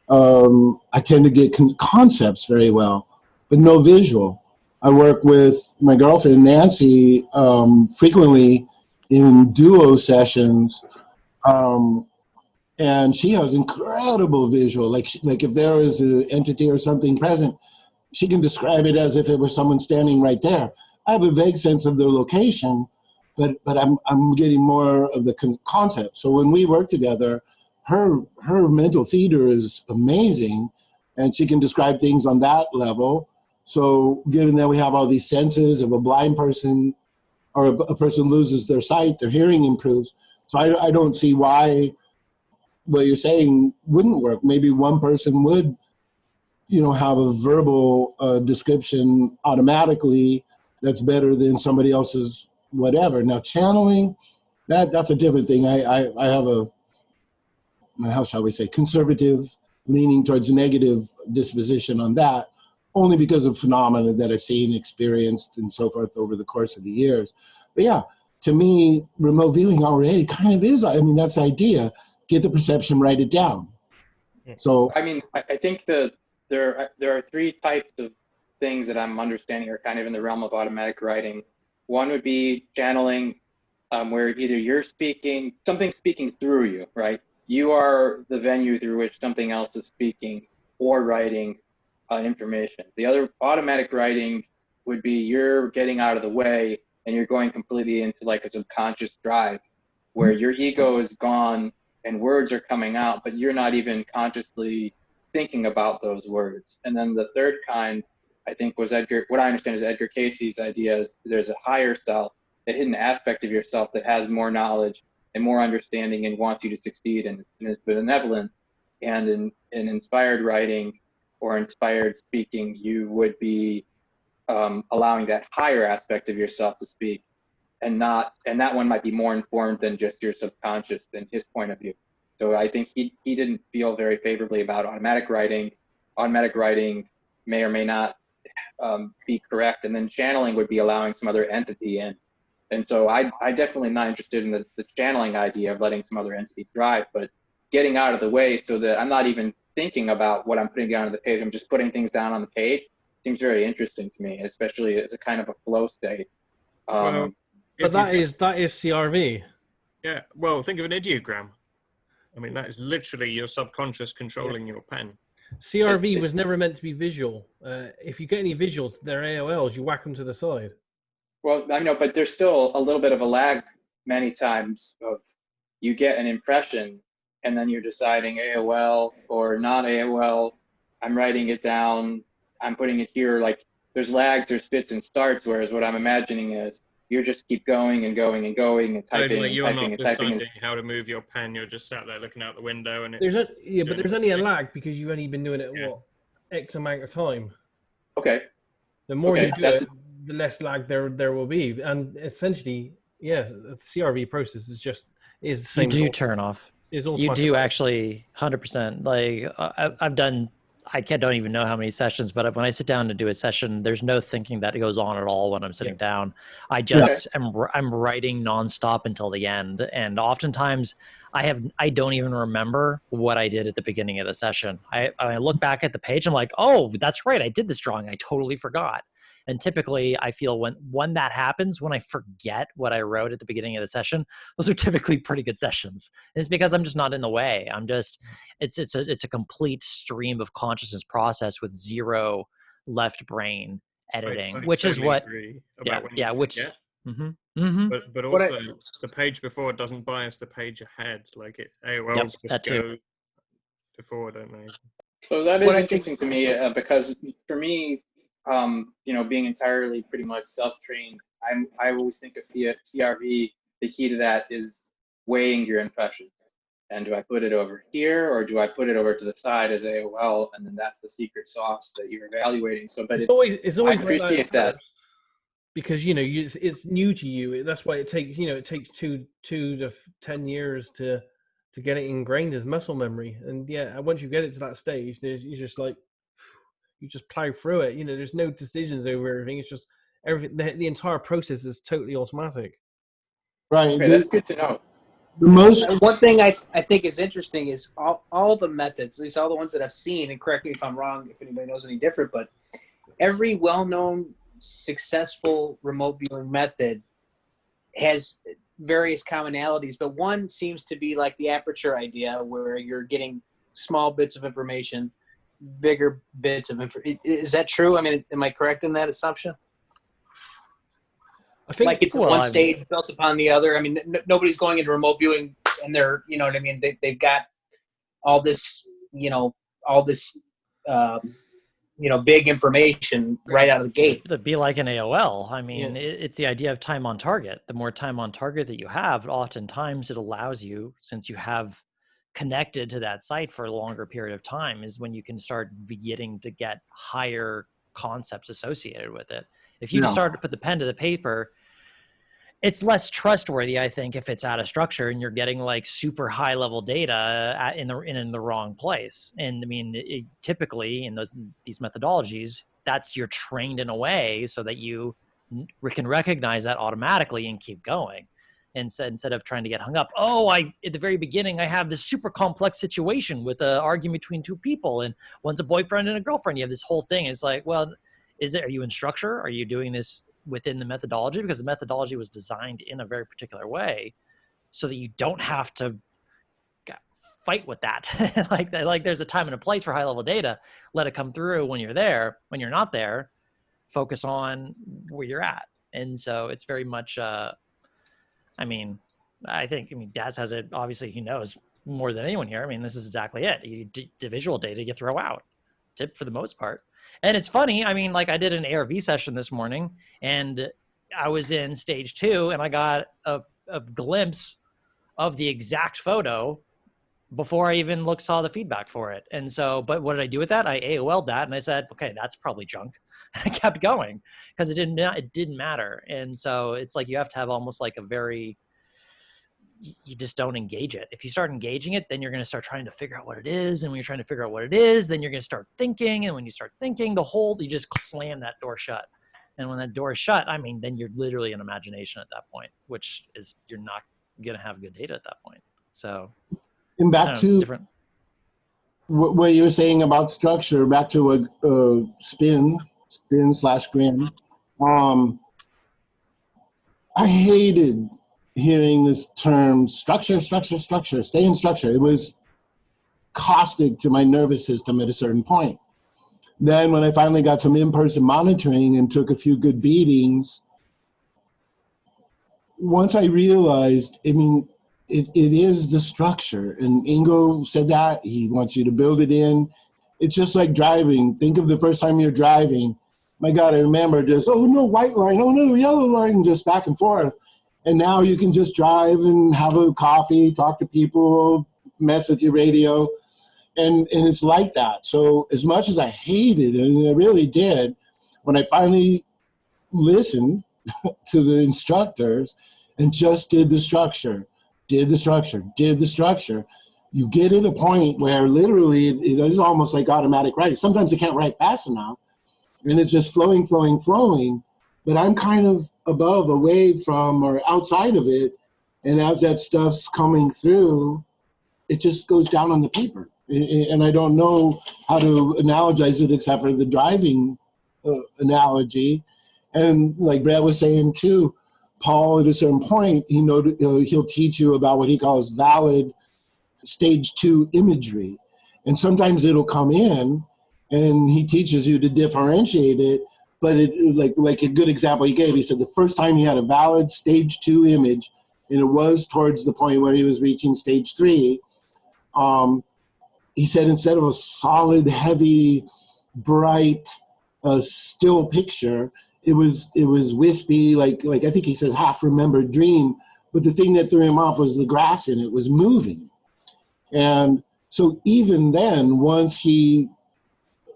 I tend to get concepts very well, but no visual. I work with my girlfriend, Nancy, frequently in duo sessions, and she has incredible visual. Like if there is an entity or something present, she can describe it as if it was someone standing right there. I have a vague sense of their location, but I'm getting more of the concept. So when we work together, her mental theater is amazing, and she can describe things on that level. So given that we have all these senses, if a blind person or a person loses their sight, their hearing improves. So I don't see why what you're saying wouldn't work. Maybe one person would, you know, have a verbal description automatically that's better than somebody else's whatever. Now channeling, that's a different thing. I have a, how shall we say, conservative leaning towards negative disposition on that, only because of phenomena that I've seen, experienced, and so forth over the course of the years. But yeah, to me, remote viewing already kind of is, I mean, that's the idea. Get the perception, write it down. So I mean, I think that there are 3 types of things that I'm understanding are kind of in the realm of automatic writing. One would be channeling, where either you're speaking, something's speaking through you, right? You are the venue through which something else is speaking or writing information. The other, automatic writing, would be you're getting out of the way and you're going completely into like a subconscious drive where your ego is gone and words are coming out, but you're not even consciously thinking about those words. And then the third kind, I think, was what I understand is Edgar Casey's idea is there's a higher self, a hidden aspect of yourself that has more knowledge and more understanding and wants you to succeed and is benevolent. And in inspired writing or inspired speaking, you would be allowing that higher aspect of yourself to speak, and that one might be more informed than just your subconscious than his point of view. So I think he didn't feel very favorably about automatic writing. Automatic writing may or may not be correct, and then channeling would be allowing some other entity in. And so I definitely am not interested in the channeling idea of letting some other entity drive, but getting out of the way so that I'm not even thinking about what I'm putting down on the page. I'm just putting things down on the page. Seems very interesting to me, especially as a kind of a flow state. Well, but that is CRV. Yeah. Well, think of an ideogram. I mean, that is literally your subconscious controlling your pen. CRV was never meant to be visual. If you get any visuals, they're AOLs. You whack them to the side. Well, I know, but there's still a little bit of a lag many times of you get an impression and then you're deciding AOL or not AOL. I'm writing it down. I'm putting it here. Like there's lags, there's fits and starts. Whereas what I'm imagining is you just keep going and going and going and typing and you're typing not and typing. deciding how to move your pen. You're just sat there looking out the window, and But there's only a lag because you've only been doing it what X amount of time. Okay. The more you do it, the less lag there will be, and essentially, the CRV process is the same. You do turn off. You do actually 100%. Like I've done. I don't even know how many sessions, but when I sit down to do a session, there's no thinking that goes on at all when I'm sitting down. I just I'm writing nonstop until the end, and oftentimes I don't even remember what I did at the beginning of the session. I look back at the page, I'm like, oh, that's right, I did this drawing. I totally forgot. And typically, I feel when that happens, when I forget what I wrote at the beginning of the session, those are typically pretty good sessions. And it's because I'm just not in the way. I'm just it's a complete stream of consciousness process with zero left brain editing, which is what But also the page before doesn't bias the page ahead. Like AOLs just go before, don't they? So that is interesting to me because for me, being entirely pretty much self-trained, I always think of CRV. The key to that is weighing your impressions. And do I put it over here or do I put it over to the side as AOL? And then that's the secret sauce that you're evaluating. So, but it's always I appreciate that. Because it's new to you. That's why it takes 2 to 10 years to get it ingrained as muscle memory. And once you get it to that stage, you just plow through it. There's no decisions over everything. It's just everything. The entire process is totally automatic. Right. Okay, that's good to know. One thing I think is interesting is all the methods, at least all the ones that I've seen, and correct me if I'm wrong, if anybody knows any different, but every well-known successful remote viewing method has various commonalities, but one seems to be like the aperture idea where you're getting small bits of information, bigger bits of information. Is that true? I mean, am I correct in that assumption? I think like it's one stage built upon the other. I mean, nobody's going into remote viewing and they're, you know what I mean? They've got all this, big information right out of the gate. It'd be like an AOL. I mean, it's the idea of time on target. The more time on target that you have, oftentimes it allows you, since you have connected to that site for a longer period of time, is when you can start beginning to get higher concepts associated with it. If you start to put the pen to the paper, it's less trustworthy, I think, if it's out of structure and you're getting like super high level data in the wrong place. And I mean, typically in these methodologies, you're trained in a way so that you can recognize that automatically and keep going. And so instead of trying to get hung up, at the very beginning, I have this super complex situation with an argument between two people and one's a boyfriend and a girlfriend. You have this whole thing. It's like, well, are you in structure? Are you doing this within the methodology? Because the methodology was designed in a very particular way so that you don't have to fight with that. like there's a time and a place for high level data. Let it come through when you're there. When you're not there, focus on where you're at. And so it's very much, Daz has it, obviously he knows more than anyone here. I mean, this is exactly it. The visual data you throw out, tip for the most part. And it's funny, I mean, like I did an ARV session this morning and I was in stage 2 and I got a glimpse of the exact photo before I even saw the feedback for it. And so, but what did I do with that? I AOL'd that and I said, okay, that's probably junk. And I kept going because it didn't matter. And so it's like you have to have almost like you just don't engage it. If you start engaging it, then you're going to start trying to figure out what it is. And when you're trying to figure out what it is, then you're going to start thinking. And when you start thinking, you just slam that door shut. And when that door is shut, I mean, then you're literally in imagination at that point, which is, you're not going to have good data at that point. So, and back to what you were saying about structure, back to a spin/grin. I hated hearing this term structure, structure, structure, stay in structure. It was caustic to my nervous system at a certain point. Then when I finally got some in-person monitoring and took a few good beatings, once I realized, I mean, it is the structure. And Ingo said that. He wants you to build it in. It's just like driving. Think of the first time you're driving. My God, I remember just, oh no, white line, oh no, yellow line, just back and forth. And now you can just drive and have a coffee, talk to people, mess with your radio. And it's like that. So as much as I hated it, and I really did, when I finally listened to the instructors and just did the structure, you get at a point where literally it is almost like automatic writing. Sometimes you can't write fast enough, and it's just flowing, flowing, flowing. But I'm kind of above, away from, or outside of it. And as that stuff's coming through, it just goes down on the paper. And I don't know how to analogize it except for the driving analogy. And like Brad was saying too, Paul at a certain point, he'll teach you about what he calls valid stage 2 imagery. And sometimes it'll come in and he teaches you to differentiate it. But it like a good example he gave, he said the first time he had a valid stage 2 image, and it was towards the point where he was reaching stage 3, he said instead of a solid, heavy, bright, still picture, it was wispy, like I think he says half-remembered dream. But the thing that threw him off was the grass in it was moving. And so even then, once he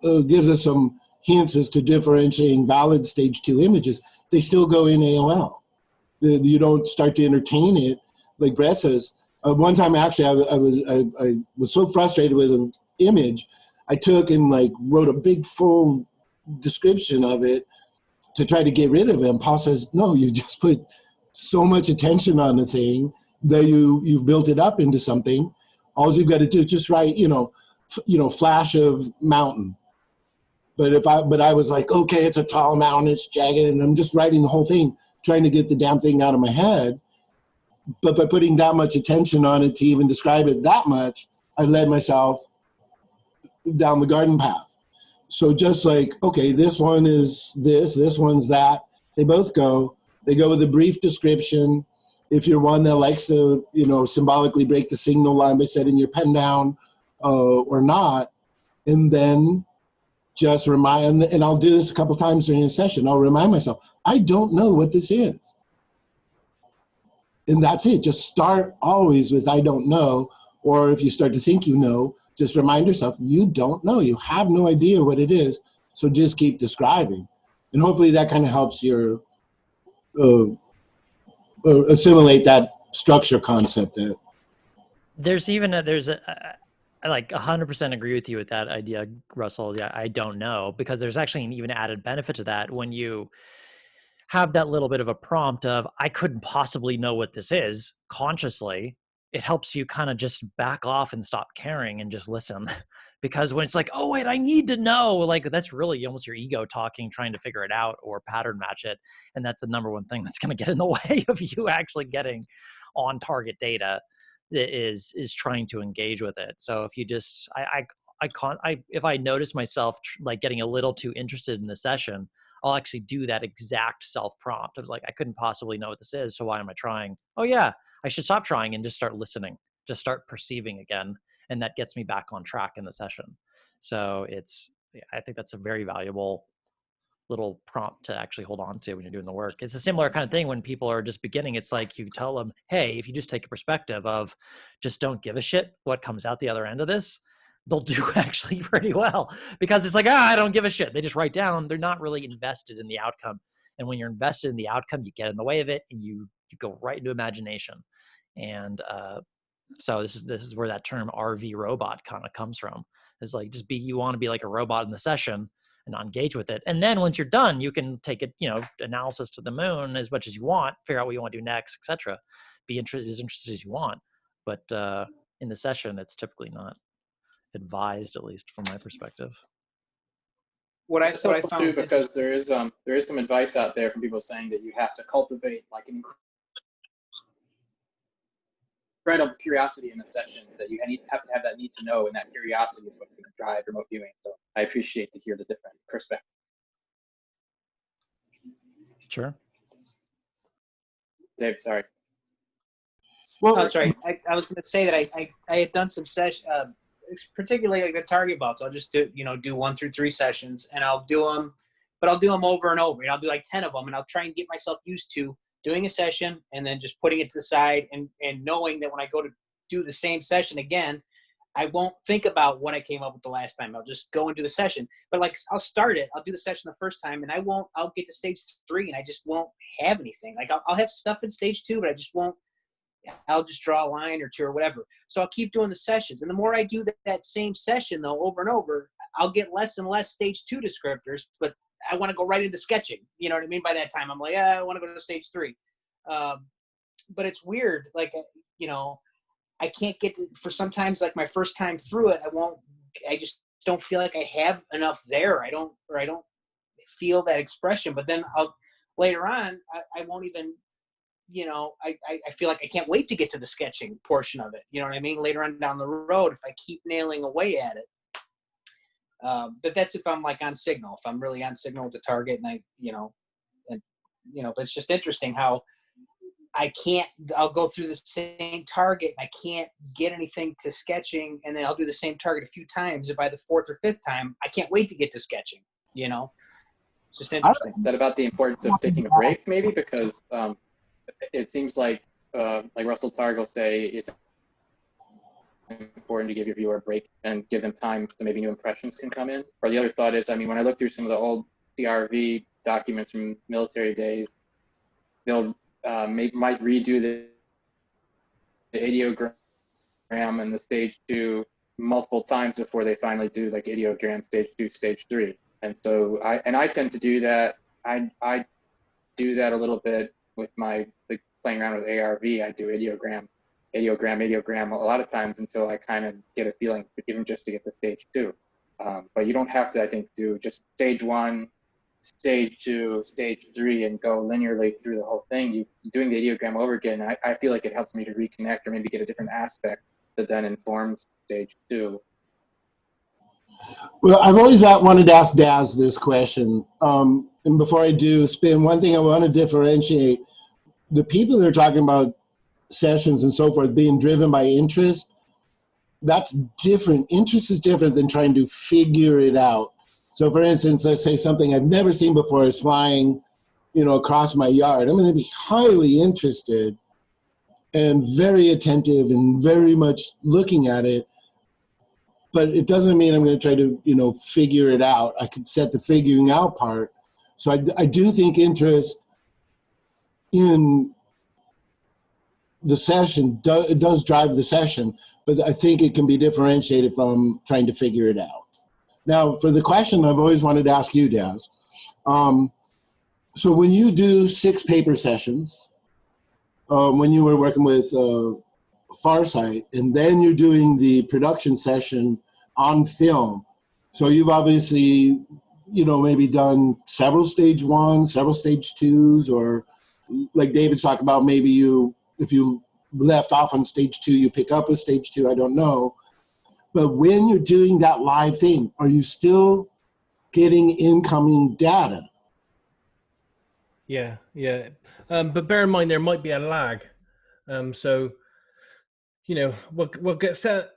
gives us some hints as to differentiating valid stage 2 images, they still go in AOL. You don't start to entertain it, like Brett says. One time, actually, I was so frustrated with an image, I took and wrote a big full description of it to try to get rid of it. And Paul says, no, you just put so much attention on the thing that you've built it up into something. All you've got to do is just write, flash of mountain. But I was like, okay, it's a tall mountain, it's jagged, and I'm just writing the whole thing, trying to get the damn thing out of my head. But by putting that much attention on it to even describe it that much, I led myself down the garden path. So just like, okay, this one is this one's that. They both go. They go with a brief description. If you're one that likes to, symbolically break the signal line by setting your pen down or not, and then just remind, and I'll do this a couple times during a session, I'll remind myself, I don't know what this is. And that's it. Just start always with I don't know. Or if you start to think you know, just remind yourself you don't know. You have no idea what it is. So just keep describing. And hopefully that kind of helps you assimilate that structure concept. I like 100% agree with you with that idea, Russell. Yeah, I don't know, because there's actually an even added benefit to that when you have that little bit of a prompt of, I couldn't possibly know what this is consciously. It helps you kind of just back off and stop caring and just listen. Because when it's like, oh wait, I need to know, like that's really almost your ego talking, trying to figure it out or pattern match it. And that's the number one thing that's going to get in the way of you actually getting on target data, is trying to engage with it. So if you just, if I notice myself like getting a little too interested in the session, I'll actually do that exact self prompt. I was like, I couldn't possibly know what this is, so why am I trying? Oh yeah, I should stop trying and just start listening, just start perceiving again. And that gets me back on track in the session. So I think that's a very valuable little prompt to actually hold on to when you're doing the work. It's a similar kind of thing when people are just beginning. It's like you tell them, hey, if you just take a perspective of just don't give a shit what comes out the other end of this, they'll do actually pretty well, because it's like, I don't give a shit. They just write down. They're not really invested in the outcome. And when you're invested in the outcome, you get in the way of it and you go right into imagination. And so this is where that term RV robot kind of comes from. It's like, you want to be like a robot in the session and engage with it. And then once you're done, you can take it, analysis to the moon as much as you want, figure out what you want to do next, etc. Be as interested as you want. But in the session, it's typically not advised, at least from my perspective. That's what I helpful found too, was because there is some advice out there from people saying that you have to cultivate like an incredible curiosity in a session, that you have to have that need to know, and that curiosity is what's going to drive remote viewing. So I appreciate to hear the different perspective. Sure. Dave, sorry. Well, that's right. I was going to say that I had done some sessions, particularly like the target bots. I'll just do 1 through 3 sessions, and I'll do them, but I'll do them over and over. And I'll do like 10 of them, and I'll try and get myself used to doing a session and then just putting it to the side, and knowing that when I go to do the same session again, I won't think about what I came up with the last time. I'll just go and do the session. But like, I'll start it. I'll do the session the first time, and I'll get to stage 3, and I just won't have anything. Like I'll have stuff in stage 2, but I just won't. I'll just draw a line or 2 or whatever. So I'll keep doing the sessions. And the more I do that same session, though, over and over, I'll get less and less stage 2 descriptors, but I want to go right into sketching. You know what I mean? By that time, I'm like, I want to go to stage 3. But it's weird. Like, I can't get to, for sometimes like my first time through it, I just don't feel like I have enough there. I don't feel that expression, but then later on, I won't even, I feel like I can't wait to get to the sketching portion of it. You know what I mean? Later on down the road, if I keep nailing away at it. But that's if I'm like on signal, if I'm really on signal with the target, and but it's just interesting how I'll go through the same target. I can't get anything to sketching, and then I'll do the same target a few times. And by the 4th or 5th time, I can't wait to get to sketching, just interesting. Is that about the importance of taking a break, maybe? Because it seems like Russell Targ will say, it's important to give your viewer a break and give them time so maybe new impressions can come in. Or the other thought is, when I look through some of the old CRV documents from military days, they'll might redo the ideogram and the stage 2 multiple times before they finally do like ideogram stage 2, stage 3. And so I tend to do that. I do that a little bit with my playing around with ARV. I do ideogram a lot of times until I kind of get a feeling, even just to get to stage 2. But you don't have to, I think, do just stage 1, stage 2, stage 3, and go linearly through the whole thing. Doing the ideogram over again, I feel like it helps me to reconnect or maybe get a different aspect that then informs stage 2. Well, I've always wanted to ask Daz this question. And before I do, Spin, one thing I want to differentiate, the people that are talking about sessions and so forth being driven by interest, that's different. Interest is different than trying to figure it out. So for instance, let's say something I've never seen before is flying, across my yard. I'm going to be highly interested and very attentive and very much looking at it. But it doesn't mean I'm going to try to, figure it out. I could set the figuring out part. So I do think interest in the session, it does drive the session, but I think it can be differentiated from trying to figure it out. Now, for the question I've always wanted to ask you, Daz. So when you do 6 paper sessions, when you were working with Farsight, and then you're doing the production session on film, so you've obviously, maybe done several stage 1s, several stage 2s, or like David's talking about, maybe if you left off on stage 2, you pick up a stage 2, I don't know. But when you're doing that live thing, are you still getting incoming data? Yeah. But bear in mind, there might be a lag. So, we'll get set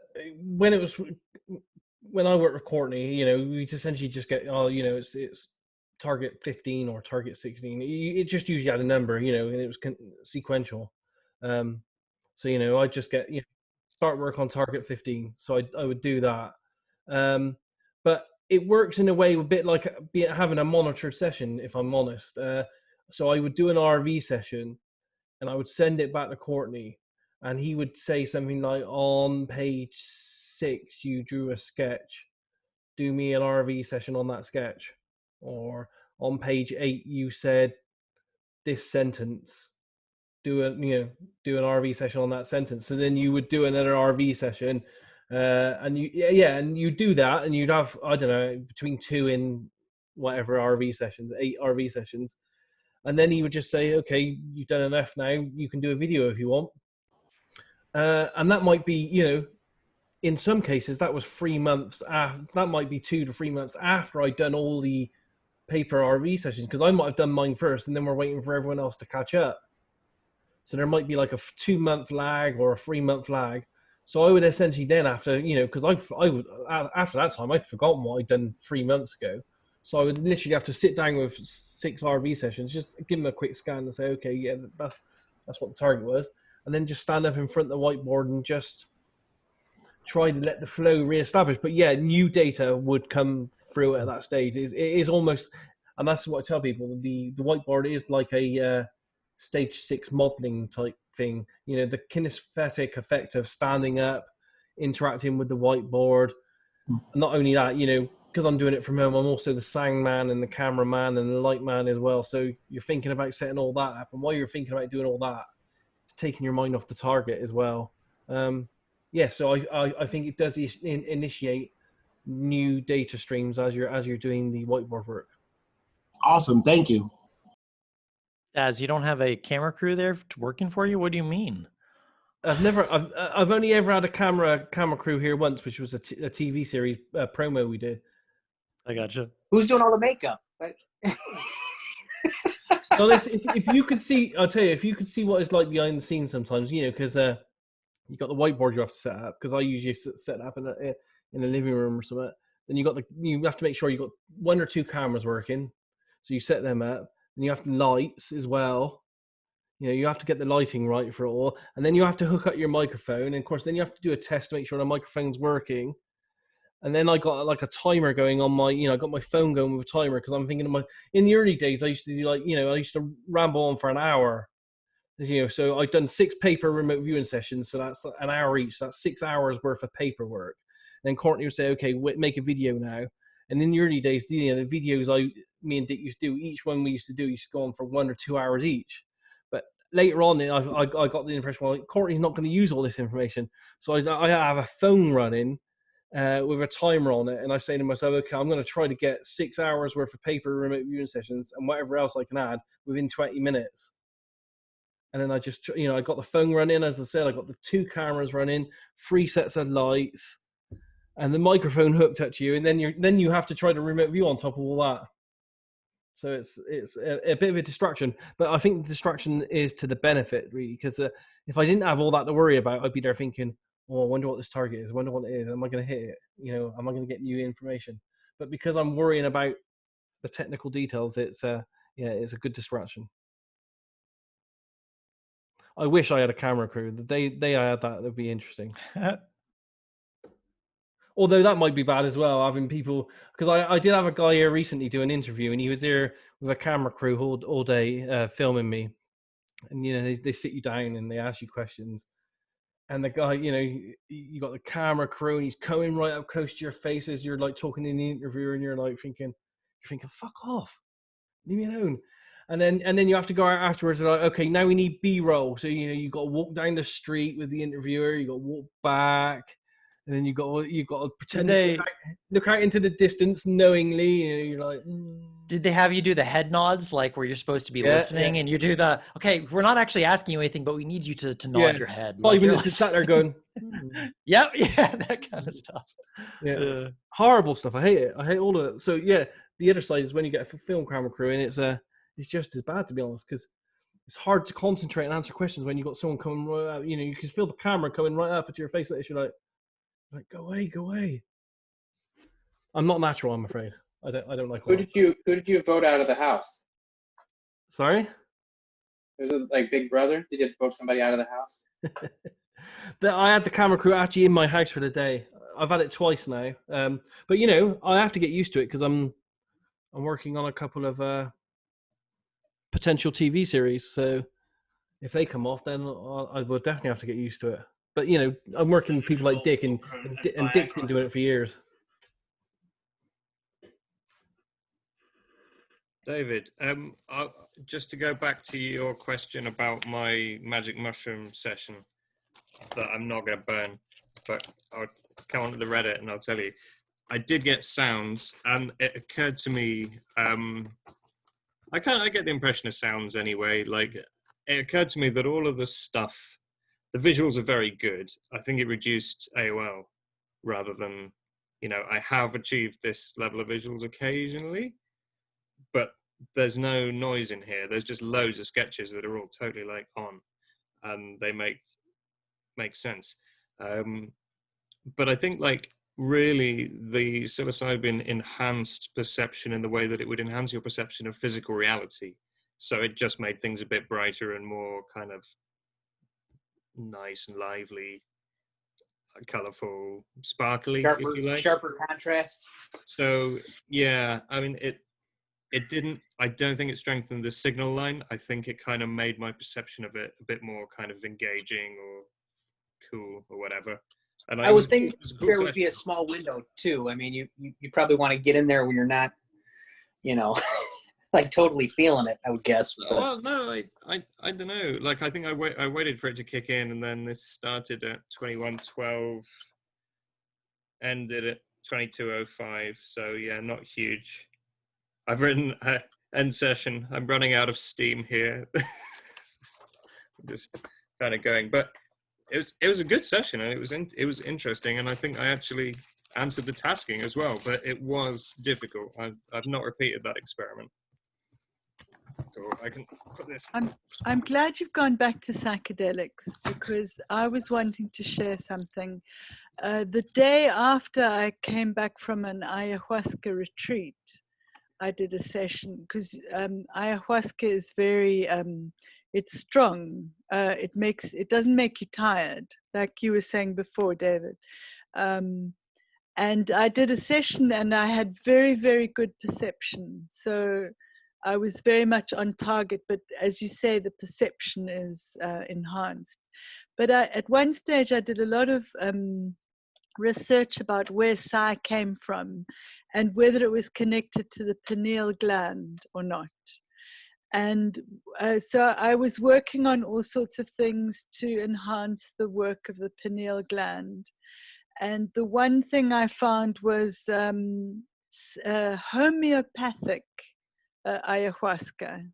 when I worked with Courtney, we essentially just get, it's target 15 or target 16. It just usually had a number, and it was sequential. So, I just get, start work on target 15. So I would do that. But it works in a way a bit like having a monitored session, if I'm honest. So I would do an RV session and I would send it back to Courtney, and he would say something like, on page 6, you drew a sketch. Do me an RV session on that sketch. Or on page 8, you said this sentence. Do an RV session on that sentence. So then you would do another RV session, and you do that, and you'd have, I don't know, between 2 and whatever RV sessions, 8 RV sessions. And then he would just say, okay, you've done enough now. You can do a video if you want. And that might be, you know, in some cases, that was 3 months after. That might be 2 to 3 months after I'd done all the paper RV sessions, because I might have done mine first, and then we're waiting for everyone else to catch up. So there might be like a 2-month lag or a 3-month lag. So I would essentially then, after, you know, because I would, after that time, I'd forgotten what I'd done 3 months ago. So I would literally have to sit down with 6 RV sessions, just give them a quick scan and say, okay, yeah, that's what the target was. And then just stand up in front of the whiteboard and just try to let the flow reestablish. But yeah, new data would come through at that stage. It is almost, and that's what I tell people, the whiteboard is like a stage 6 modeling type thing. You know, the kinesthetic effect of standing up, interacting with the whiteboard. Not only that, you know, because I'm doing it from home, I'm also the sound man and the cameraman and the light man as well. So you're thinking about setting all that up, and while you're thinking about doing all that, it's taking your mind off the target as well. Yeah, so I think it does initiate new data streams as you're doing the whiteboard work. Awesome, thank you. Daz, you don't have a camera crew there working for you? What do you mean? I've only ever had a camera crew here once, which was a TV series promo we did. I gotcha. Who's doing all the makeup? Well, if you could see, I'll tell you, if you could see what it's like behind the scenes sometimes, you know, because you got the whiteboard you have to set up, because I usually set it up in a living room or something. Then you have to make sure you got 1 or 2 cameras working, so you set them up, and you have lights as well. You know, you have to get the lighting right for it all, and then you have to hook up your microphone, and of course, then you have to do a test to make sure the microphone's working. And then I got like a timer going on my, you know, I got my phone going with a timer, because I'm thinking in the early days, I used to do like, you know, I used to ramble on for an hour, you know, so I'd done 6 paper remote viewing sessions. So that's an hour each. So that's 6 hours worth of paperwork. And then Courtney would say, okay, make a video now. And in the early days, you know, the videos me and Dick used to do, each one we used to go on for 1 or 2 hours each. But later on, I got the impression, well, Courtney's not going to use all this information. So I have a phone running with a timer on it, and I say to myself, okay, I'm going to try to get 6 hours worth of paper remote viewing sessions and whatever else I can add within 20 minutes. And then I just, you know, I got the phone running, as I said, I got the 2 cameras running, 3 sets of lights, and the microphone hooked up to you, and then you have to try to remote view on top of all that. So it's a bit of a distraction, but I think the distraction is to the benefit, really, because if I didn't have all that to worry about, I'd be there thinking, oh, I wonder what this target is. I wonder what it is. Am I going to hit it? You know, am I going to get new information? But because I'm worrying about the technical details, it's a good distraction. I wish I had a camera crew. The day I had that would be interesting. Although that might be bad as well, having people, because I did have a guy here recently do an interview, and he was there with a camera crew all day filming me. And, you know, they sit you down and they ask you questions. And the guy, you know, you got the camera crew, and he's coming right up close to your face as you're like talking in the interview, and you're thinking, fuck off, leave me alone. And then you have to go out afterwards and like, okay, now we need B-roll. So, you know, you got to walk down the street with the interviewer, you got to walk back, and then you got to pretend to look out into the distance knowingly. You know, you're like, Did they have you do the head nods, like where you're supposed to be listening, and you do the, okay, we're not actually asking you anything, but we need you to nod your head. 5 minutes to sat there going, yeah, that kind of stuff. Yeah, horrible stuff. I hate it. I hate all of it. So yeah, the other side is when you get a film camera crew, and it's just as bad, to be honest, because it's hard to concentrate and answer questions when you got someone coming right up. You know, you can feel the camera coming right up at your face, like you're like, go away. I'm not natural, I'm afraid. I don't like. Who did you vote out of the house? Sorry? Was it like Big Brother? Did you vote somebody out of the house? I had the camera crew actually in my house for the day. I've had it twice now. But you know, I have to get used to it, because I'm working on a couple of potential TV series. So if they come off, then I will definitely have to get used to it. But you know, I'm working with people like Dick, and Dick's been doing it for years. David, just to go back to your question about my magic mushroom session that I'm not going to burn, but I'll come onto the Reddit and I'll tell you. I did get sounds, and it occurred to me. I get the impression of sounds anyway. Like, it occurred to me that all of the stuff, the visuals are very good. I think it reduced AOL rather than, I have achieved this level of visuals occasionally, but there's no noise in here. There's just loads of sketches that are all totally like on, and they make sense. But I think like really the psilocybin enhanced perception in the way that it would enhance your perception of physical reality. So it just made things a bit brighter and more kind of nice and lively, colorful, sparkly, if you like. Sharper contrast. So yeah, I mean, it didn't, I don't think it strengthened the signal line. I think it kind of made my perception of it a bit more kind of engaging or cool or whatever. And I would think there would be a small window too. I mean, you probably want to get in there when you're not, like totally feeling it, I would guess. Well, no, I don't know. Like, I think I waited for it to kick in, and then this started at 21:12, ended at 22:05. So yeah, not huge. I've written end session. I'm running out of steam here. Just kind of going, but it was a good session, and it was interesting, and I think I actually answered the tasking as well, but it was difficult. I've not repeated that experiment. So I can put this. I'm glad you've gone back to psychedelics, because I was wanting to share something. The day after I came back from an ayahuasca retreat, I did a session, because ayahuasca is very it's strong. It doesn't make you tired, like you were saying before, David. And I did a session, and I had very, very good perception. So I was very much on target, but as you say, the perception is enhanced. But at one stage, I did a lot of research about where psi came from and whether it was connected to the pineal gland or not. And so I was working on all sorts of things to enhance the work of the pineal gland. And the one thing I found was homeopathic ayahuasca.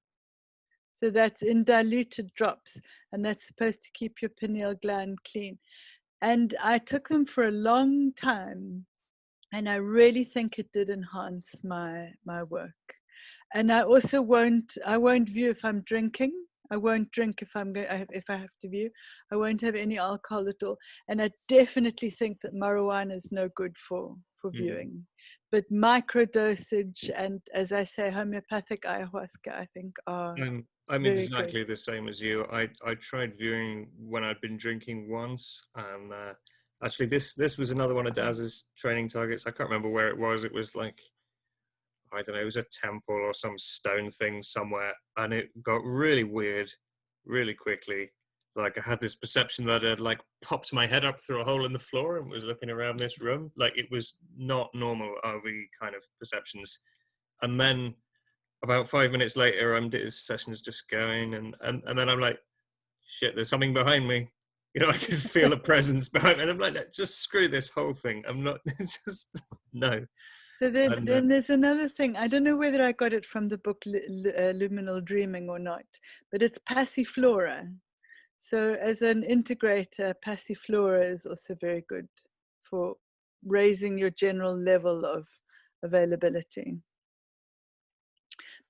So that's in diluted drops, and that's supposed to keep your pineal gland clean. And I took them for a long time, and I really think it did enhance my work. And I also won't view if I'm drinking. I won't drink if I have to view. I won't have any alcohol at all. And I definitely think that marijuana is no good for viewing. But microdosage and, as I say, homeopathic ayahuasca, I think are I'm exactly the same as you. I tried viewing when I'd been drinking once, and actually this was another one of Daz's training targets. I can't remember where it was. It was like, I don't know, it was a temple or some stone thing somewhere, and it got really weird really quickly. Like, I had this perception that I'd like popped my head up through a hole in the floor and was looking around this room. Like, it was not normal RV kind of perceptions. And then about 5 minutes later, this session's just going, and then I'm like, shit, there's something behind me. I could feel a presence behind me, and I'm like, just screw this whole thing. I'm not, just, no. So then there's another thing. I don't know whether I got it from the book Luminal Dreaming or not, but it's passiflora. So as an integrator, passiflora is also very good for raising your general level of availability.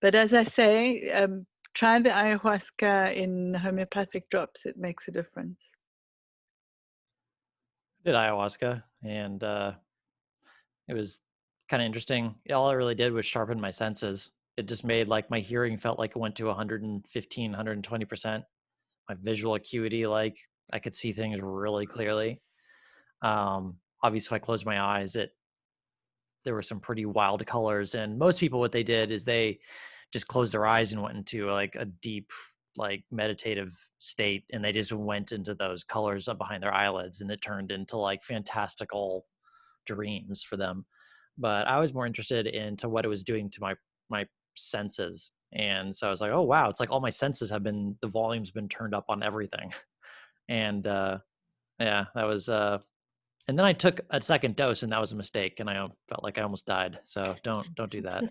But as I say, try the ayahuasca in homeopathic drops. It makes a difference. I did ayahuasca, and it was kind of interesting. All I really did was sharpen my senses. It just made like my hearing felt like it went to 115, 120%. My visual acuity, like I could see things really clearly. Obviously, if I closed my eyes, there were some pretty wild colors. And most people, what they did is they just closed their eyes and went into like a deep, like meditative state, and they just went into those colors up behind their eyelids, and it turned into like fantastical dreams for them. But I was more interested into what it was doing to my senses. And so I was like, oh wow, it's like all my senses the volume's been turned up on everything. And yeah, that was And then I took a second dose, and that was a mistake, and I felt like I almost died. So don't do that.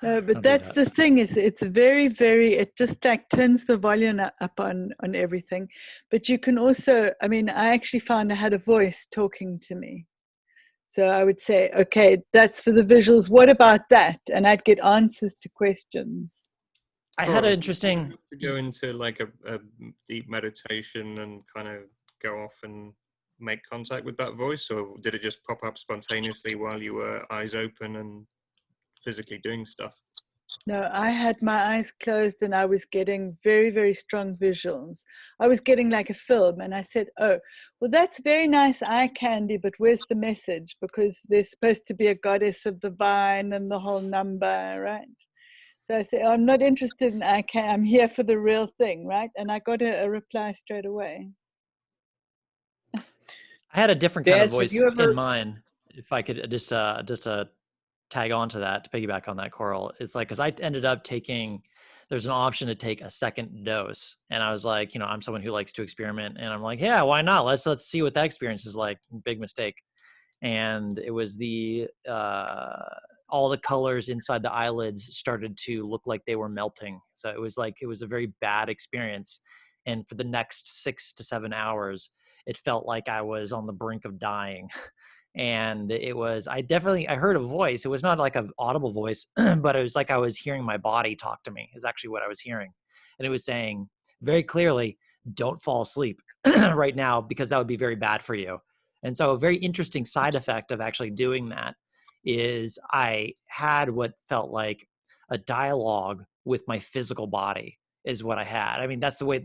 No, but Don't do that's that. the thing, is it's very, very, it just like turns the volume up on everything. But you can also, I mean, I actually found I had a voice talking to me. So I would say, okay, that's for the visuals. What about that? And I'd get answers to questions. I had an interesting... To go into like a deep meditation and kind of go off and make contact with that voice, or did it just pop up spontaneously while you were eyes open and physically doing stuff? No, I had my eyes closed and I was getting very, very strong visuals. I was getting like a film, and I said, oh, well, that's very nice eye candy, but where's the message? Because there's supposed to be a goddess of the vine and the whole number, right? So I said, oh, I'm not interested in eye candy. I'm here for the real thing, right? And I got a reply straight away. I had a different kind of Daz, voice in mind. If I could just tag on to that, to piggyback on that, Coral, it's like, because I ended up taking, there's an option to take a second dose, and I was like, I'm someone who likes to experiment, and I'm like, yeah, why not? Let's see what that experience is like. Big mistake. And it was all the colors inside the eyelids started to look like they were melting. So it was a very bad experience. And for the next 6 to 7 hours, it felt like I was on the brink of dying. And it was, I heard a voice. It was not like an audible voice, but it was like I was hearing my body talk to me, is actually what I was hearing. And it was saying very clearly, don't fall asleep right now, because that would be very bad for you. And so a very interesting side effect of actually doing that is I had what felt like a dialogue with my physical body, is what I had. I mean, that's the way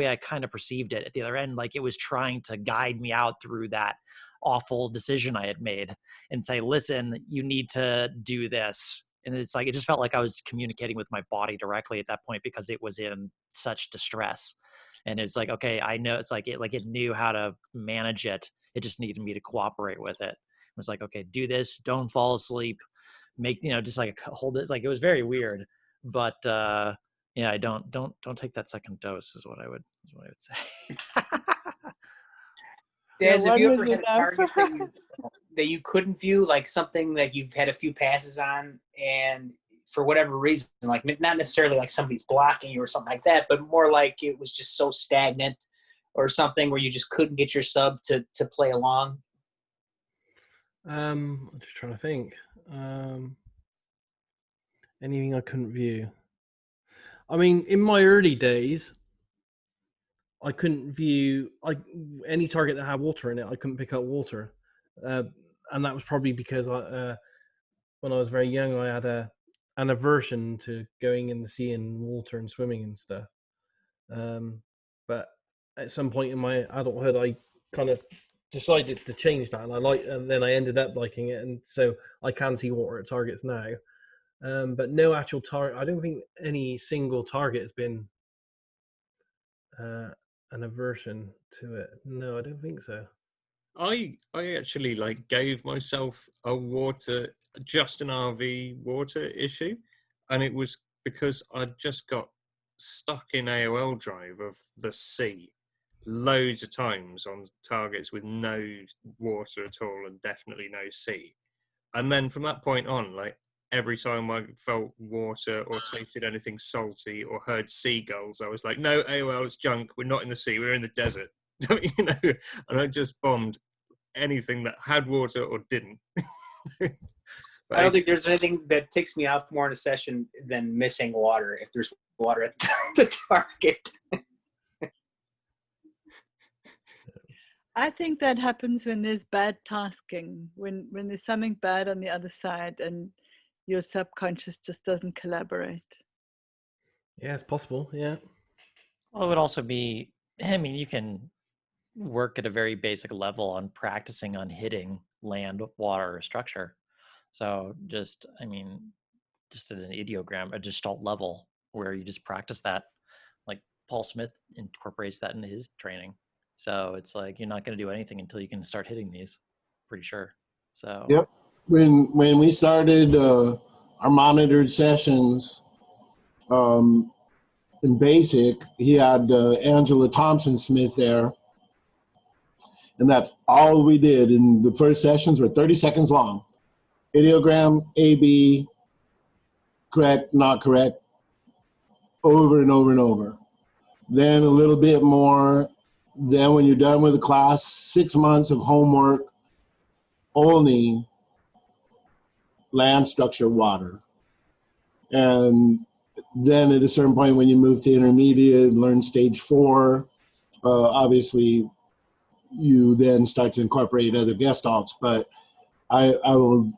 I kind of perceived it at the other end. Like, it was trying to guide me out through that awful decision I had made and say, listen, you need to do this. And it's like, it just felt like I was communicating with my body directly at that point, because it was in such distress. And it's like, okay, I know, it's like it knew how to manage it. It just needed me to cooperate with it. It was like, okay, do this, don't fall asleep, make, just like hold it. Like, it was very weird, but yeah, don't take that second dose is what I would say. Daz, have you ever had a target that you couldn't view, like something that you've had a few passes on, and for whatever reason, like not necessarily like somebody's blocking you or something like that, but more like it was just so stagnant or something where you just couldn't get your sub to play along? I'm just trying to think. Anything I couldn't view. I mean, in my early days, I couldn't view any target that had water in it. I couldn't pick up water, and that was probably because when I was very young, I had an aversion to going in the sea and water and swimming and stuff. But at some point in my adulthood, I kind of decided to change that, and then I ended up liking it, and so I can see water at targets now. But no actual target. I don't think any single target has been an aversion to it. No, I don't think so. I actually gave myself a water, just an RV water issue, and it was because I'd just got stuck in AOL drive of the sea loads of times on targets with no water at all and definitely no sea. And then from that point on, every time I felt water or tasted anything salty or heard seagulls, I was like, no, AOL, it's junk. We're not in the sea. We're in the desert. And I just bombed anything that had water or didn't. I don't think there's anything that ticks me off more in a session than missing water, if there's water at the target. I think that happens when there's bad tasking, when there's something bad on the other side and your subconscious just doesn't collaborate. Yeah, it's possible. Yeah. Well, it would also be, I mean, you can work at a very basic level on practicing on hitting land, water, or structure. So just at an ideogram, a gestalt level, where you just practice that. Like Paul Smith incorporates that into his training. So it's like, you're not going to do anything until you can start hitting these, pretty sure. So yep. When we started our monitored sessions in basic, he had Angela Thompson Smith there, And that's all we did. And the first sessions were 30 seconds long. Ideogram, A, B, correct, not correct, over and over and over. Then a little bit more. Then when you're done with the class, 6 months of homework, only land, structure, water. And then at a certain point when you move to intermediate, learn stage 4, obviously you then start to incorporate other gestalts. But I will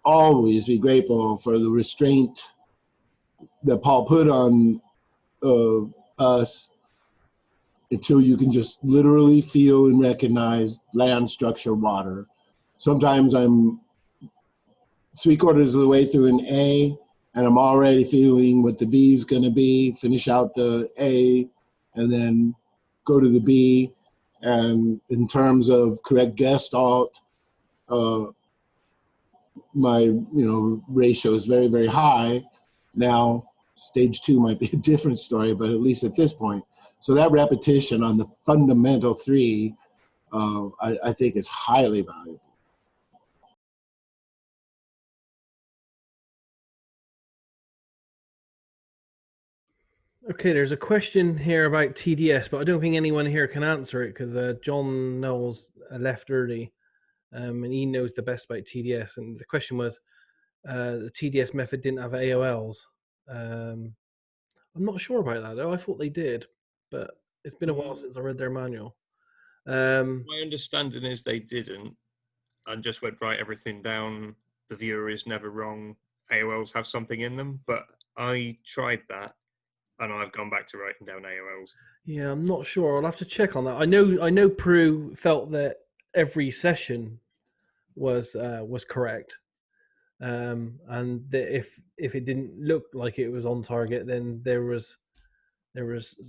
always be grateful for the restraint that Paul put on us until you can just literally feel and recognize land, structure, water. Sometimes I'm 3/4 of the way through an A, and I'm already feeling what the B is going to be, finish out the A, and then go to the B. And in terms of correct gestalt, my ratio is very, very high. Now, stage 2 might be a different story, but at least at this point. So that repetition on the fundamental 3, I think is highly valuable. Okay, there's a question here about TDS, but I don't think anyone here can answer it because John Knowles left early, and he knows the best about TDS. And the question was, the TDS method didn't have AOLs. I'm not sure about that, though. I thought they did, but it's been a while since I read their manual. My understanding is they didn't, and just went, write everything down. The viewer is never wrong. AOLs have something in them, but I tried that, and I've gone back to writing down AOLs. Yeah, I'm not sure. I'll have to check on that. I know Prue felt that every session was correct, and that if it didn't look like it was on target, then there was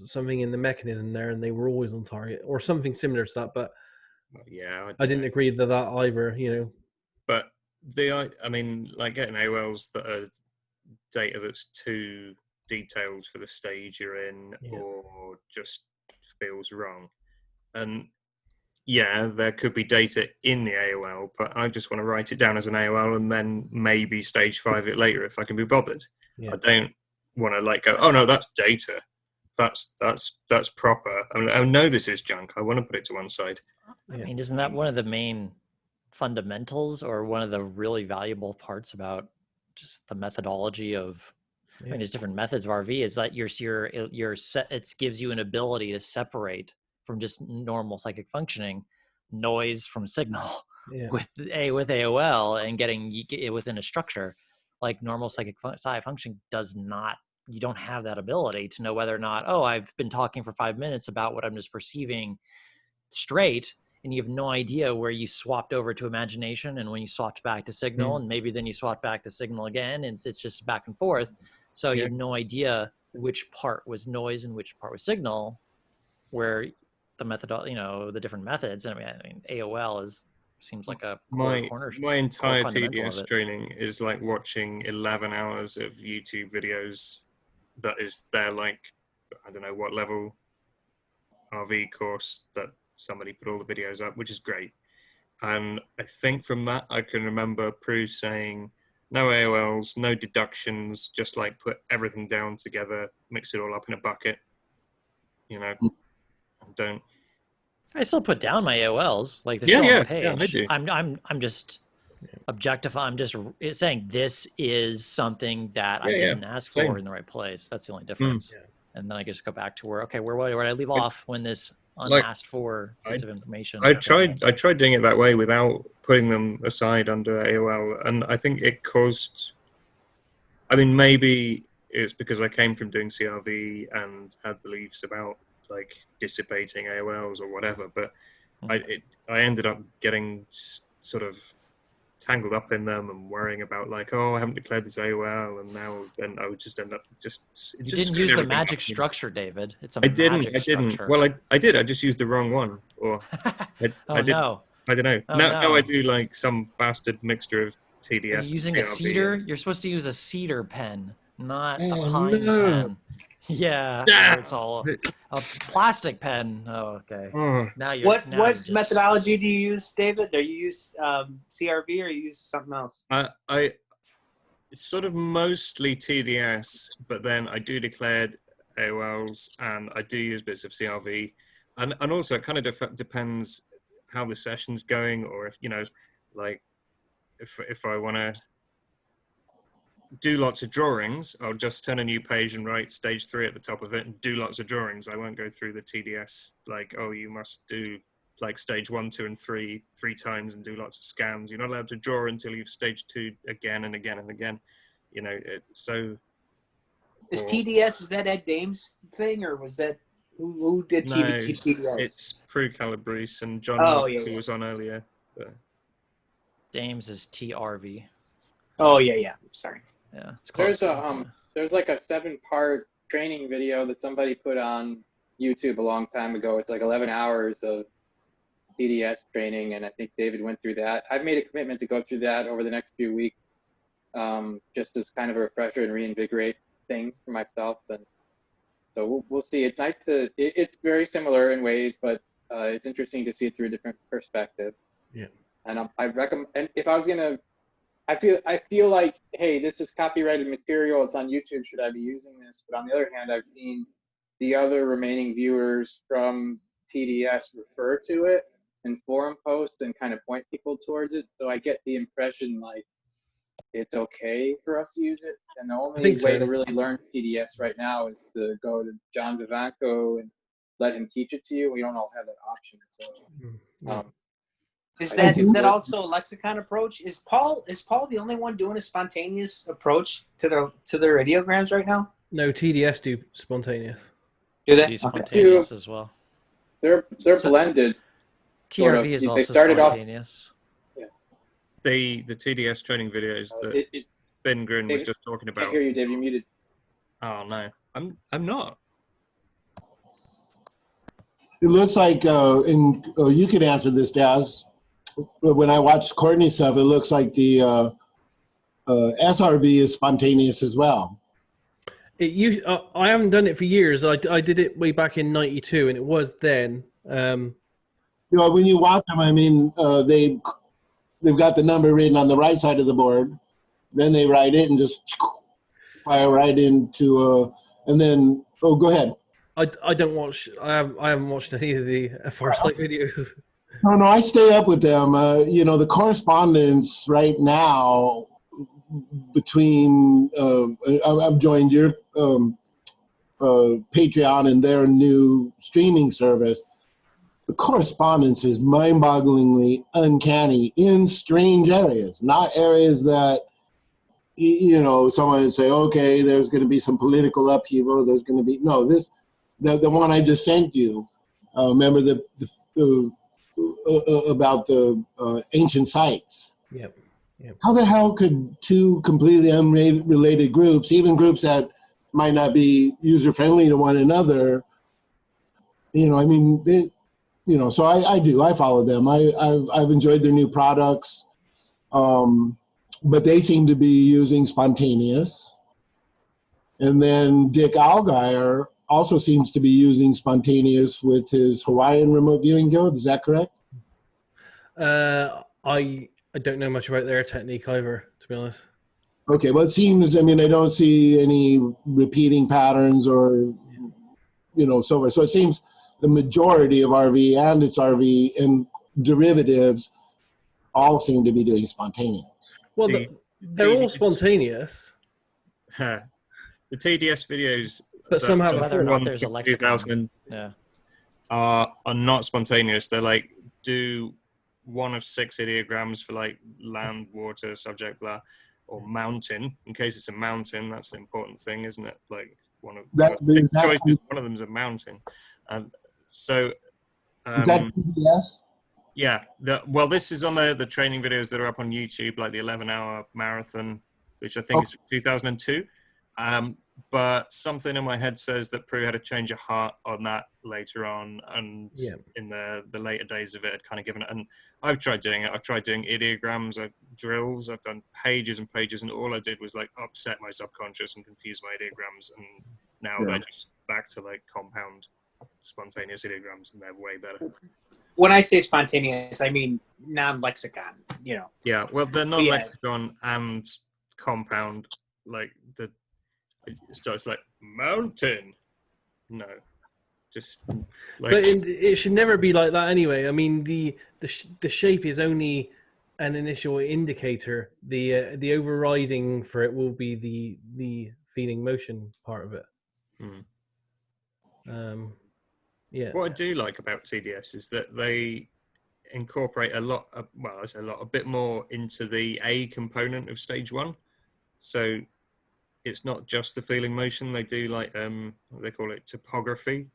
something in the mechanism there, and they were always on target, or something similar to that. But yeah, I didn't agree to that either. But I mean, like getting AOLs that are data that's too detailed for the stage you're in, or just feels wrong. And yeah, there could be data in the AOL, but I just want to write it down as an AOL and then maybe stage 5 it later if I can be bothered. I don't want to go, oh no, that's data. That's proper. I know this is junk. I want to put it to one side. I mean, isn't that one of the main fundamentals, or one of the really valuable parts about just the methodology of? I mean, there's different methods of RV. Is that it gives you an ability to separate from just normal psychic functioning, noise from signal with AOL, and getting it within a structure. Like normal psychic function does not. You don't have that ability to know whether or not, I've been talking for 5 minutes about what I'm just perceiving straight, and you have no idea where you swapped over to imagination and when you swapped back to signal, and maybe then you swapped back to signal again, and it's just back and forth. So you have no idea which part was noise and which part was signal, where the method, the different methods. I mean, AOL seems like a cornerstone. My entire TDS training is like watching 11 hours of YouTube videos. That is their I don't know what level RV course that somebody put all the videos up, which is great. And I think from that I can remember Prue saying, no AOLs, no deductions, just put everything down together, mix it all up in a bucket. Don't. I still put down my AOLs, they're still on the page. Yeah, I do. I'm just objectifying. I'm just saying this is something that I didn't ask for in the right place. That's the only difference. And then I just go back to where did I leave off when this unasked for piece of information? I tried doing it that way without putting them aside under AOL, and I think it caused. I mean, maybe it's because I came from doing CRV and had beliefs about dissipating AOLs or whatever, but I ended up getting sort of tangled up in them and worrying about I haven't declared this AOL, and then I would just end up you didn't use the magic structure, David. It's a I didn't. structure. Well, I did. I just used the wrong one, or I did. No. I don't know. Now I do some bastard mixture of TDS. Are you using and a cedar? You're supposed to use a cedar pen, not a Oh, pine no. pen. Yeah, Ah! where it's all a plastic pen. Oh, okay. Now you're. What now you're just- methodology do you use, David? Do you use CRV or you use something else? It's sort of mostly tDCS, but then I do declare AOLs and I do use bits of CRV, and also it kind of depends how the session's going, or if like if I want to do lots of drawings, I'll just turn a new page and write stage 3 at the top of it and do lots of drawings. I won't go through the tDCS like, oh, you must do like stage 1, 2, and 3 times and do lots of scans. You're not allowed to draw until you've stage 2 again and again and again. Is tDCS, is that Ed Dames thing, or was that who did no, tDCS? it's Prue Calabrese and John who was on earlier. But. Dames is TRV. Oh yeah. Sorry. Yeah. It's close. There's like a 7-part training video that somebody put on YouTube a long time ago. It's like 11 hours of tDCS training, and I think David went through that. I've made a commitment to go through that over the next few weeks, just as kind of a refresher and reinvigorate things for myself. And so we'll see. It's nice to. It's very similar in ways, but it's interesting to see it through a different perspective. Yeah. And I recommend. And if I was gonna. I feel like, hey, this is copyrighted material. It's on YouTube. Should I be using this? But on the other hand, I've seen the other remaining viewers from tDCS refer to it in forum posts and kind of point people towards it. So I get the impression like it's okay for us to use it. And the only way to really learn tDCS right now is to go to John Vivanco and let him teach it to you. We don't all have that option. So. Is that also a lexicon approach? Is Paul the only one doing a spontaneous approach to their ideograms right now? No, tDCS do spontaneous. Do they? Do spontaneous as well. They're blended. TRV is also spontaneous. Yeah. The tDCS training videos that Ben Grin was just talking about. I hear you, Dave. You're muted. Oh no, I'm not. It looks like, you could answer this, Daz. When I watched Courtney's stuff, it looks like the SRV is spontaneous as well. I haven't done it for years. I did it way back in '92, and it was then. When you watch them, I mean, they've got the number written on the right side of the board. Then they write it and just fire right into, and then, go ahead. I don't watch. I haven't watched any of the Farsight videos. No, I stay up with them. The correspondence right now between I've joined your Patreon and their new streaming service. The correspondence is mind-bogglingly uncanny in strange areas, not areas that someone would say, okay, there's going to be some political upheaval. There's going to be the one I just sent you. Remember the about the ancient sites. Yep. How the hell could two completely unrelated groups, even groups that might not be user-friendly to one another, so I follow them. I've enjoyed their new products, but they seem to be using spontaneous. And then Dick Allgaier also seems to be using spontaneous with his Hawaiian remote viewing guild. Is that correct? I don't know much about their technique either, to be honest. Okay, well, it seems, I don't see any repeating patterns or, so forth. So it seems the majority of RV and its RV and derivatives all seem to be doing spontaneous. Well, they're all spontaneous. The tDCS videos, but somehow whether or not there's a lexicon, are not spontaneous. They're like do one of 6 ideograms for like land, water, subject, blah, or mountain. In case it's a mountain, that's an important thing, isn't it? Like one of the choices. One of them's a mountain. So is that tDCS? Yeah. This is on the training videos that are up on YouTube, like the 11-hour marathon, which I think is 2002. But something in my head says that Prue had a change of heart on that later on, and in the later days of it had kind of given it. And I've tried doing it. I've tried doing ideograms, drills. I've done pages and pages, and all I did was like upset my subconscious and confuse my ideograms. And Now they're just back to like compound spontaneous ideograms, and they're way better. When I say spontaneous, I mean non-lexicon, you know. Yeah, well, they're non-lexicon and compound, like it's just like mountain. No, just like. But it should never be like that anyway. I mean, the shape is only an initial indicator. The overriding for it will be the feeling motion part of it. Yeah. What I do like about tDCS is that they incorporate a bit more into the A component of stage 1. So it's not just the feeling motion. They do like what they call it, topography,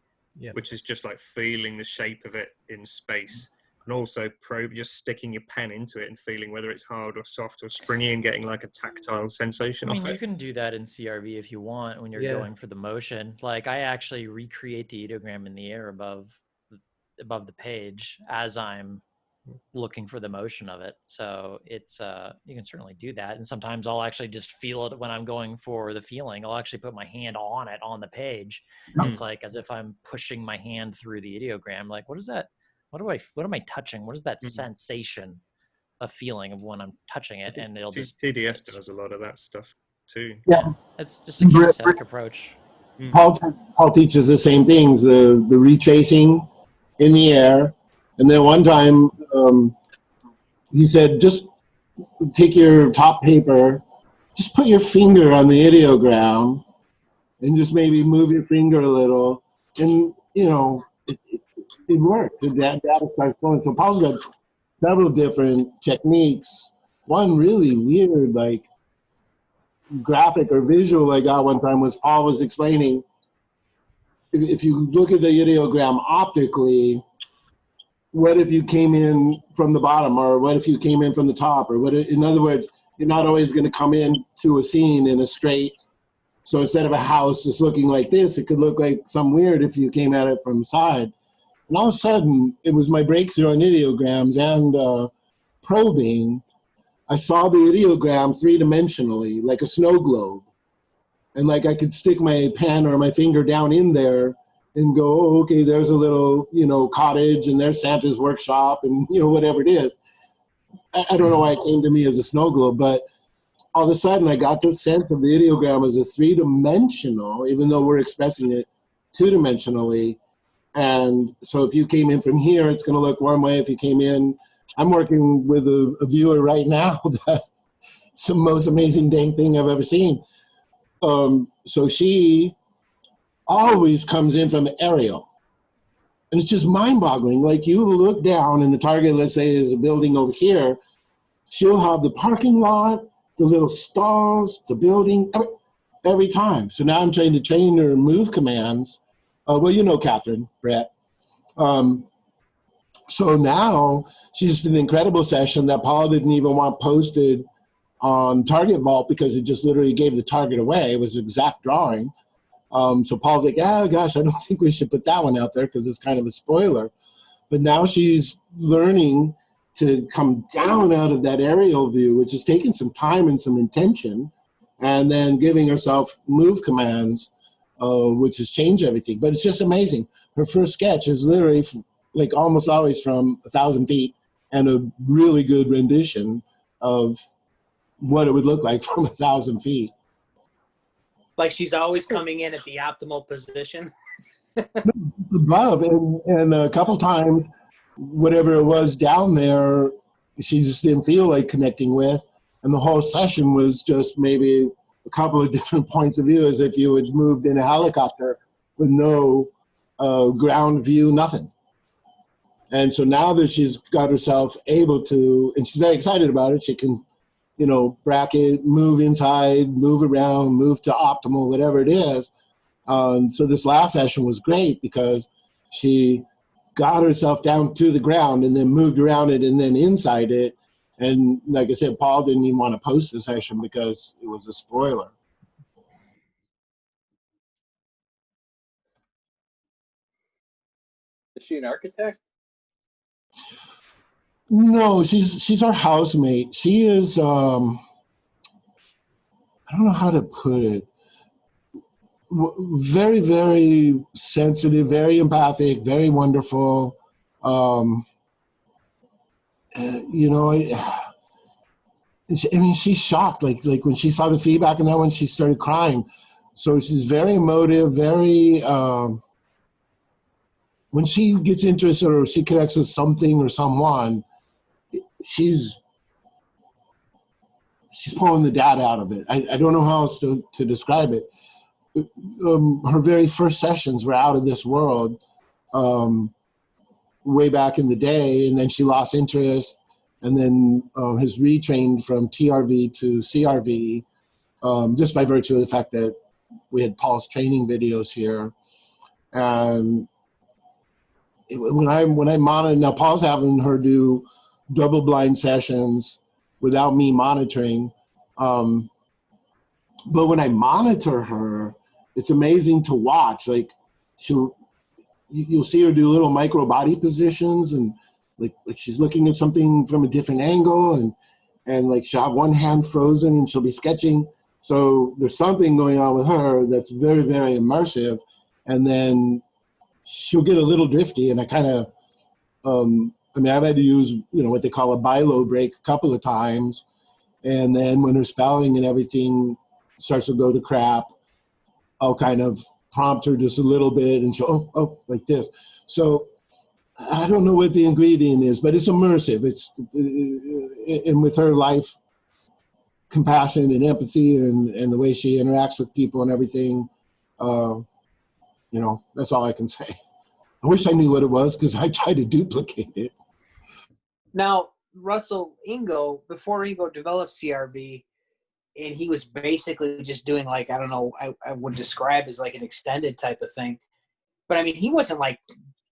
which is just like feeling the shape of it in space, and also just sticking your pen into it and feeling whether it's hard or soft or springy and getting like a tactile sensation off it. You can do that in CRV if you want when you're going for the motion. Like I actually recreate the ideogram in the air above the page as I'm looking for the motion of it. So it's you can certainly do that. And sometimes I'll actually just feel it when I'm going for the feeling. I'll actually put my hand on it on the page. It's like as if I'm pushing my hand through the ideogram. Like, what is that? What am I touching? What is that sensation, a feeling of when I'm touching it? And it'll just TDS does a lot of that stuff too. Yeah, it's just a kinesthetic approach. Paul teaches the same things, the retracing in the air. And then one time he said, just take your top paper, just put your finger on the ideogram and just maybe move your finger a little. And, you know, it worked. The data starts flowing. So Paul's got several different techniques. One really weird, like, graphic or visual I got one time was Paul was explaining, if you look at the ideogram optically, what if you came in from the bottom, or what if you came in from the top, or what? In other words, you're not always going to come into a scene in a straight. So instead of a house just looking like this, it could look like some weird if you came at it from the side. And all of a sudden, it was my breakthrough on ideograms and probing. I saw the ideogram three-dimensionally, like a snow globe. And like I could stick my pen or my finger down in there and go, oh, okay, there's a little, you know, cottage, and there's Santa's workshop, and, you know, whatever it is. I don't know why it came to me as a snow globe, but all of a sudden I got the sense of the ideogram as a three-dimensional, even though we're expressing it two-dimensionally. And so if you came in from here, it's going to look one way. If you came in, I'm working with a viewer right now that it's the most amazing dang thing I've ever seen. So she always comes in from aerial. And it's just mind-boggling. Like, you look down and the target, let's say, is a building over here. She'll have the parking lot, the little stalls, the building, every time. So now I'm trying to train her move commands. Well, you know Catherine, Brett. So now she's an incredible session that Paul didn't even want posted on Target Vault because it just literally gave the target away. It was an exact drawing. So Paul's like, oh gosh, I don't think we should put that one out there because it's kind of a spoiler. But now she's learning to come down out of that aerial view, which is taking some time and some intention, and then giving herself move commands, which has changed everything. But it's just amazing. Her first sketch is literally like almost always from 1,000 feet, and a really good rendition of what it would look like from 1,000 feet. Like she's always coming in at the optimal position. Above, and a couple times, whatever it was down there, she just didn't feel like connecting with, and the whole session was just maybe a couple of different points of view, as if you had moved in a helicopter with no ground view, nothing. And so now that she's got herself able to, and she's very excited about it, she can, you know, bracket, move inside, move around, move to optimal, whatever it is. So this last session was great because she got herself down to the ground and then moved around it and then inside it. And like I said, Paul didn't even want to post the session because it was a spoiler. Is she an architect? No, she's our housemate. She is, I don't know how to put it. very, very sensitive, very empathic, very wonderful. You know, I mean, she's shocked. Like when she saw the feedback and that one, she started crying. So she's very emotive, very, when she gets interested or she connects with something or someone, she's pulling the dad out of it. I don't know how else to describe it. Her very first sessions were out of this world way back in the day, and then she lost interest, and then has retrained from TRV to CRV just by virtue of the fact that we had Paul's training videos here. And when I monitor, now Paul's having her do double-blind sessions without me monitoring. But when I monitor her, it's amazing to watch. Like you'll see her do little micro body positions, and like she's looking at something from a different angle, and like she'll have one hand frozen and she'll be sketching. So there's something going on with her that's very, very immersive. And then she'll get a little drifty, and I kind of, I mean, I've had to use, you know, what they call a bilo break a couple of times. And then when her spelling and everything starts to go to crap, I'll kind of prompt her just a little bit, and she'll, oh, like this. So I don't know what the ingredient is, but it's immersive. It's, and with her life, compassion and empathy and the way she interacts with people and everything, you know, that's all I can say. I wish I knew what it was, because I tried to duplicate it. Now, Russell, Ingo, before Ingo developed CRV, and he was basically just doing like, I don't know, I would describe as like an extended type of thing. But I mean, he wasn't like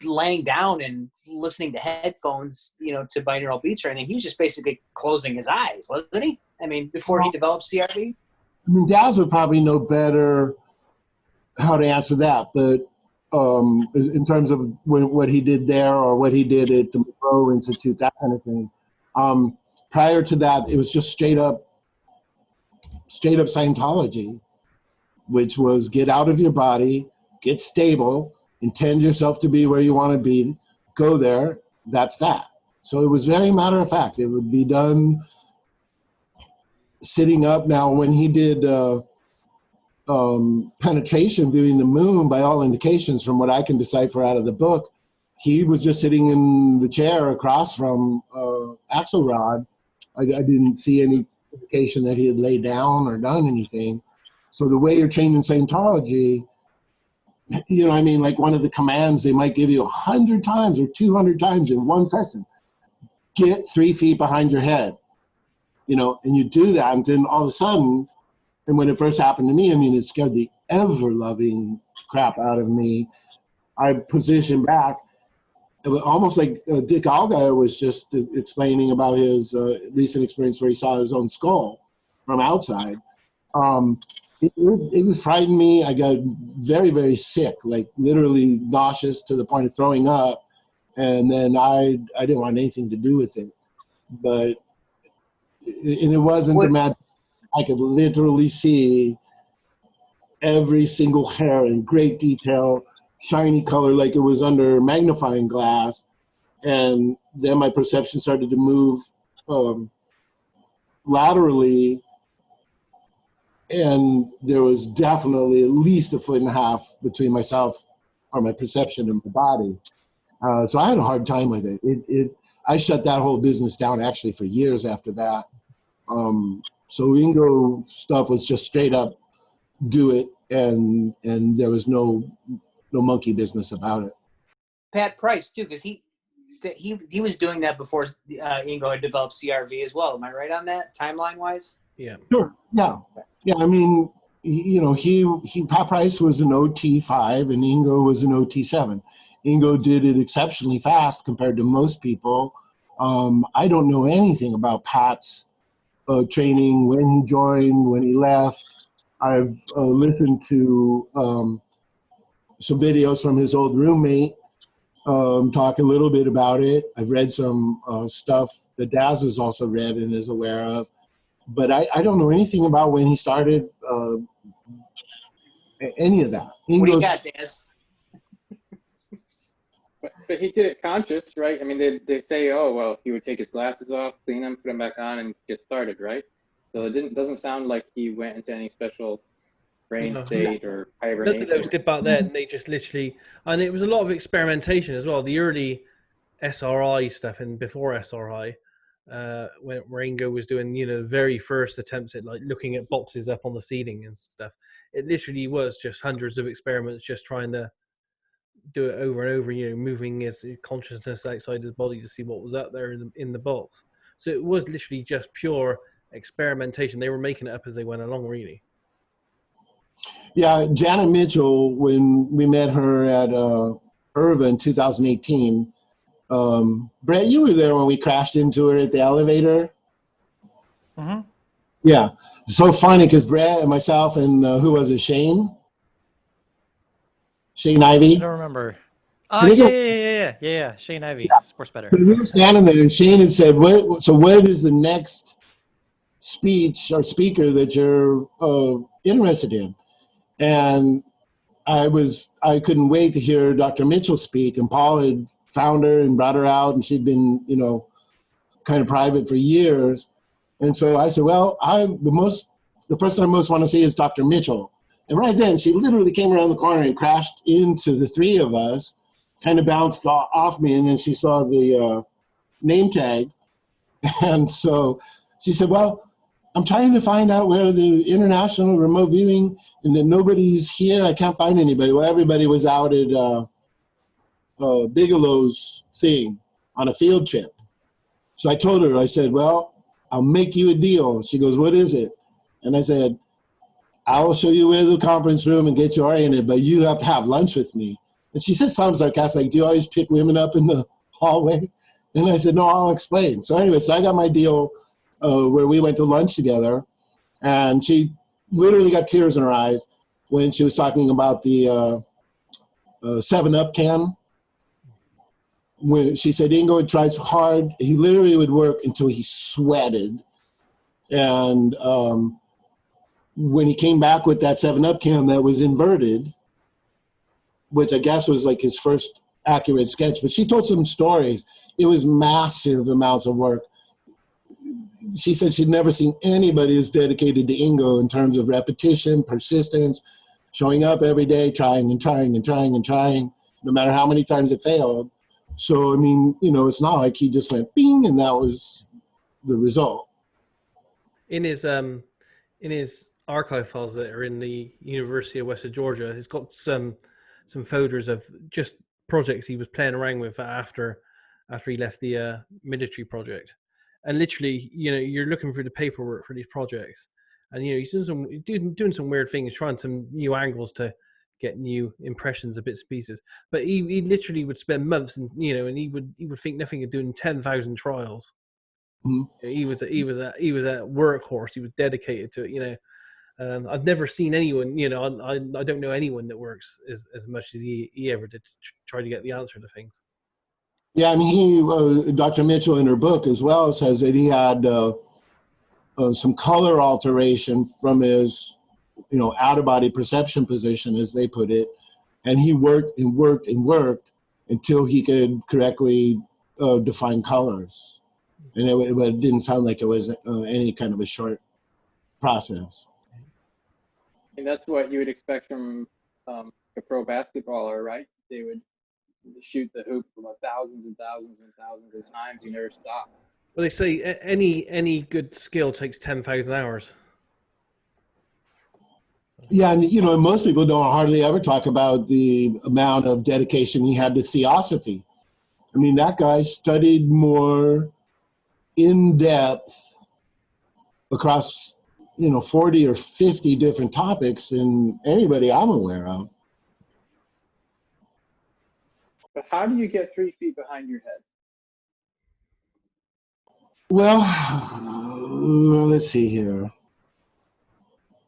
laying down and listening to headphones, you know, to binaural beats or anything. He was just basically closing his eyes, wasn't he? I mean, before he developed CRV? I mean, Daz would probably know better how to answer that, but in terms of what he did there or what he did at the Monroe Institute, that kind of thing. Prior to that, it was just straight up Scientology, which was get out of your body, get stable, intend yourself to be where you want to be, go there, that's that. So it was very matter of fact. It would be done sitting up. Now, when he did penetration, viewing the moon, by all indications, from what I can decipher out of the book, he was just sitting in the chair across from Axelrod. I didn't see any indication that he had laid down or done anything. So the way you're trained in Scientology, you know, I mean, like one of the commands they might give you 100 times or 200 times in one session, get 3 feet behind your head, you know, and you do that, and then all of a sudden, and when it first happened to me, I mean, it scared the ever-loving crap out of me. I positioned back. It was almost like Dick Allgaier was just explaining about his recent experience where he saw his own skull from outside. It was frightening me. I got very, very sick, like literally nauseous to the point of throwing up. And then I didn't want anything to do with it. But it wasn't the magic. I could literally see every single hair in great detail, shiny color, like it was under magnifying glass. And then my perception started to move laterally, and there was definitely at least 1.5 feet between myself or my perception and my body. So I had a hard time with it. I shut that whole business down actually for years after that. So Ingo stuff was just straight up do it, and there was no monkey business about it. Pat Price too, because he was doing that before Ingo had developed CRV as well. Am I right on that, timeline wise? Yeah. Sure. Yeah. I mean, you know, Pat Price was an OT5 and Ingo was an OT7. Ingo did it exceptionally fast compared to most people. I don't know anything about Pat's training, when he joined, when he left. I've listened to some videos from his old roommate talk a little bit about it. I've read some stuff that Daz has also read and is aware of. But I don't know anything about when he started any of that. What do you Ingo's, got, Daz? But he did it conscious, right? I mean, they say, oh, well, he would take his glasses off, clean them, put them back on, and get started, right? So it doesn't sound like he went into any special brain state or hibernation. None of those did back then. They just literally, and it was a lot of experimentation as well. The early SRI stuff and before SRI, when Ingo was doing, the very first attempts at like looking at boxes up on the ceiling and stuff. It literally was just hundreds of experiments, just trying to do it over and over, moving his consciousness outside his body to see what was out there in the box. So it was literally just pure experimentation. They were making it up as they went along, really. Yeah, Janet Mitchell, when we met her at IRVA in 2018, Brett, you were there when we crashed into her at the elevator. Mm-hmm. Yeah, so funny because Brett and myself and who was it, Shane Ivey? I don't remember. Yeah. Shane Ivey, sports better. So we were standing there, and Shane had said, "What is the next speech or speaker that you're interested in?" And I couldn't wait to hear Dr. Mitchell speak. And Paul had found her and brought her out, and she'd been, kind of private for years. And so I said, well, the person I most want to see is Dr. Mitchell. And right then, she literally came around the corner and crashed into the three of us, kind of bounced off me, and then she saw the name tag. And so she said, well, I'm trying to find out where the international remote viewing, and then nobody's here. I can't find anybody. Well, everybody was out at Bigelow's thing on a field trip. So I told her, I said, well, I'll make you a deal. She goes, what is it? And I said, I will show you where the conference room and get you oriented, but you have to have lunch with me. And she said something sarcastic, like, do you always pick women up in the hallway? And I said, no, I'll explain. So anyway, I got my deal where we went to lunch together, and she literally got tears in her eyes when she was talking about the 7-Up can. When she said Ingo had tried so hard, he literally would work until he sweated. And when he came back with that 7-Up can that was inverted, which I guess was like his first accurate sketch, but she told some stories. It was massive amounts of work. She said she'd never seen anybody as dedicated to Ingo in terms of repetition, persistence, showing up every day, trying and trying and trying and trying, no matter how many times it failed. So, I mean, it's not like he just went bing and that was the result. In his archive files that are in the University of West Georgia, he's got some photos of just projects he was playing around with after he left the military project. And literally, you're looking through the paperwork for these projects, and he's doing some weird things, trying some new angles to get new impressions of bits and pieces. But he literally would spend months, and he would think nothing of doing 10,000 trials. Mm-hmm. He was a workhorse. He was dedicated to it. I've never seen anyone. I don't know anyone that works as much as he ever did to try to get the answer to things. Yeah, I mean, Dr. Mitchell in her book as well says that he had some color alteration from his, out-of-body perception position, as they put it, and he worked and worked and worked until he could correctly define colors, and it didn't sound like it was any kind of a short process. And that's what you would expect from a pro basketballer, right? They would shoot the hoop about thousands and thousands and thousands of times. You never stop. Well, they say any good skill takes 10,000 hours. Yeah, and most people don't hardly ever talk about the amount of dedication he had to theosophy. I mean, that guy studied more in depth across 40 or 50 different topics than anybody I'm aware of. But how do you get 3 feet behind your head? Well, let's see here.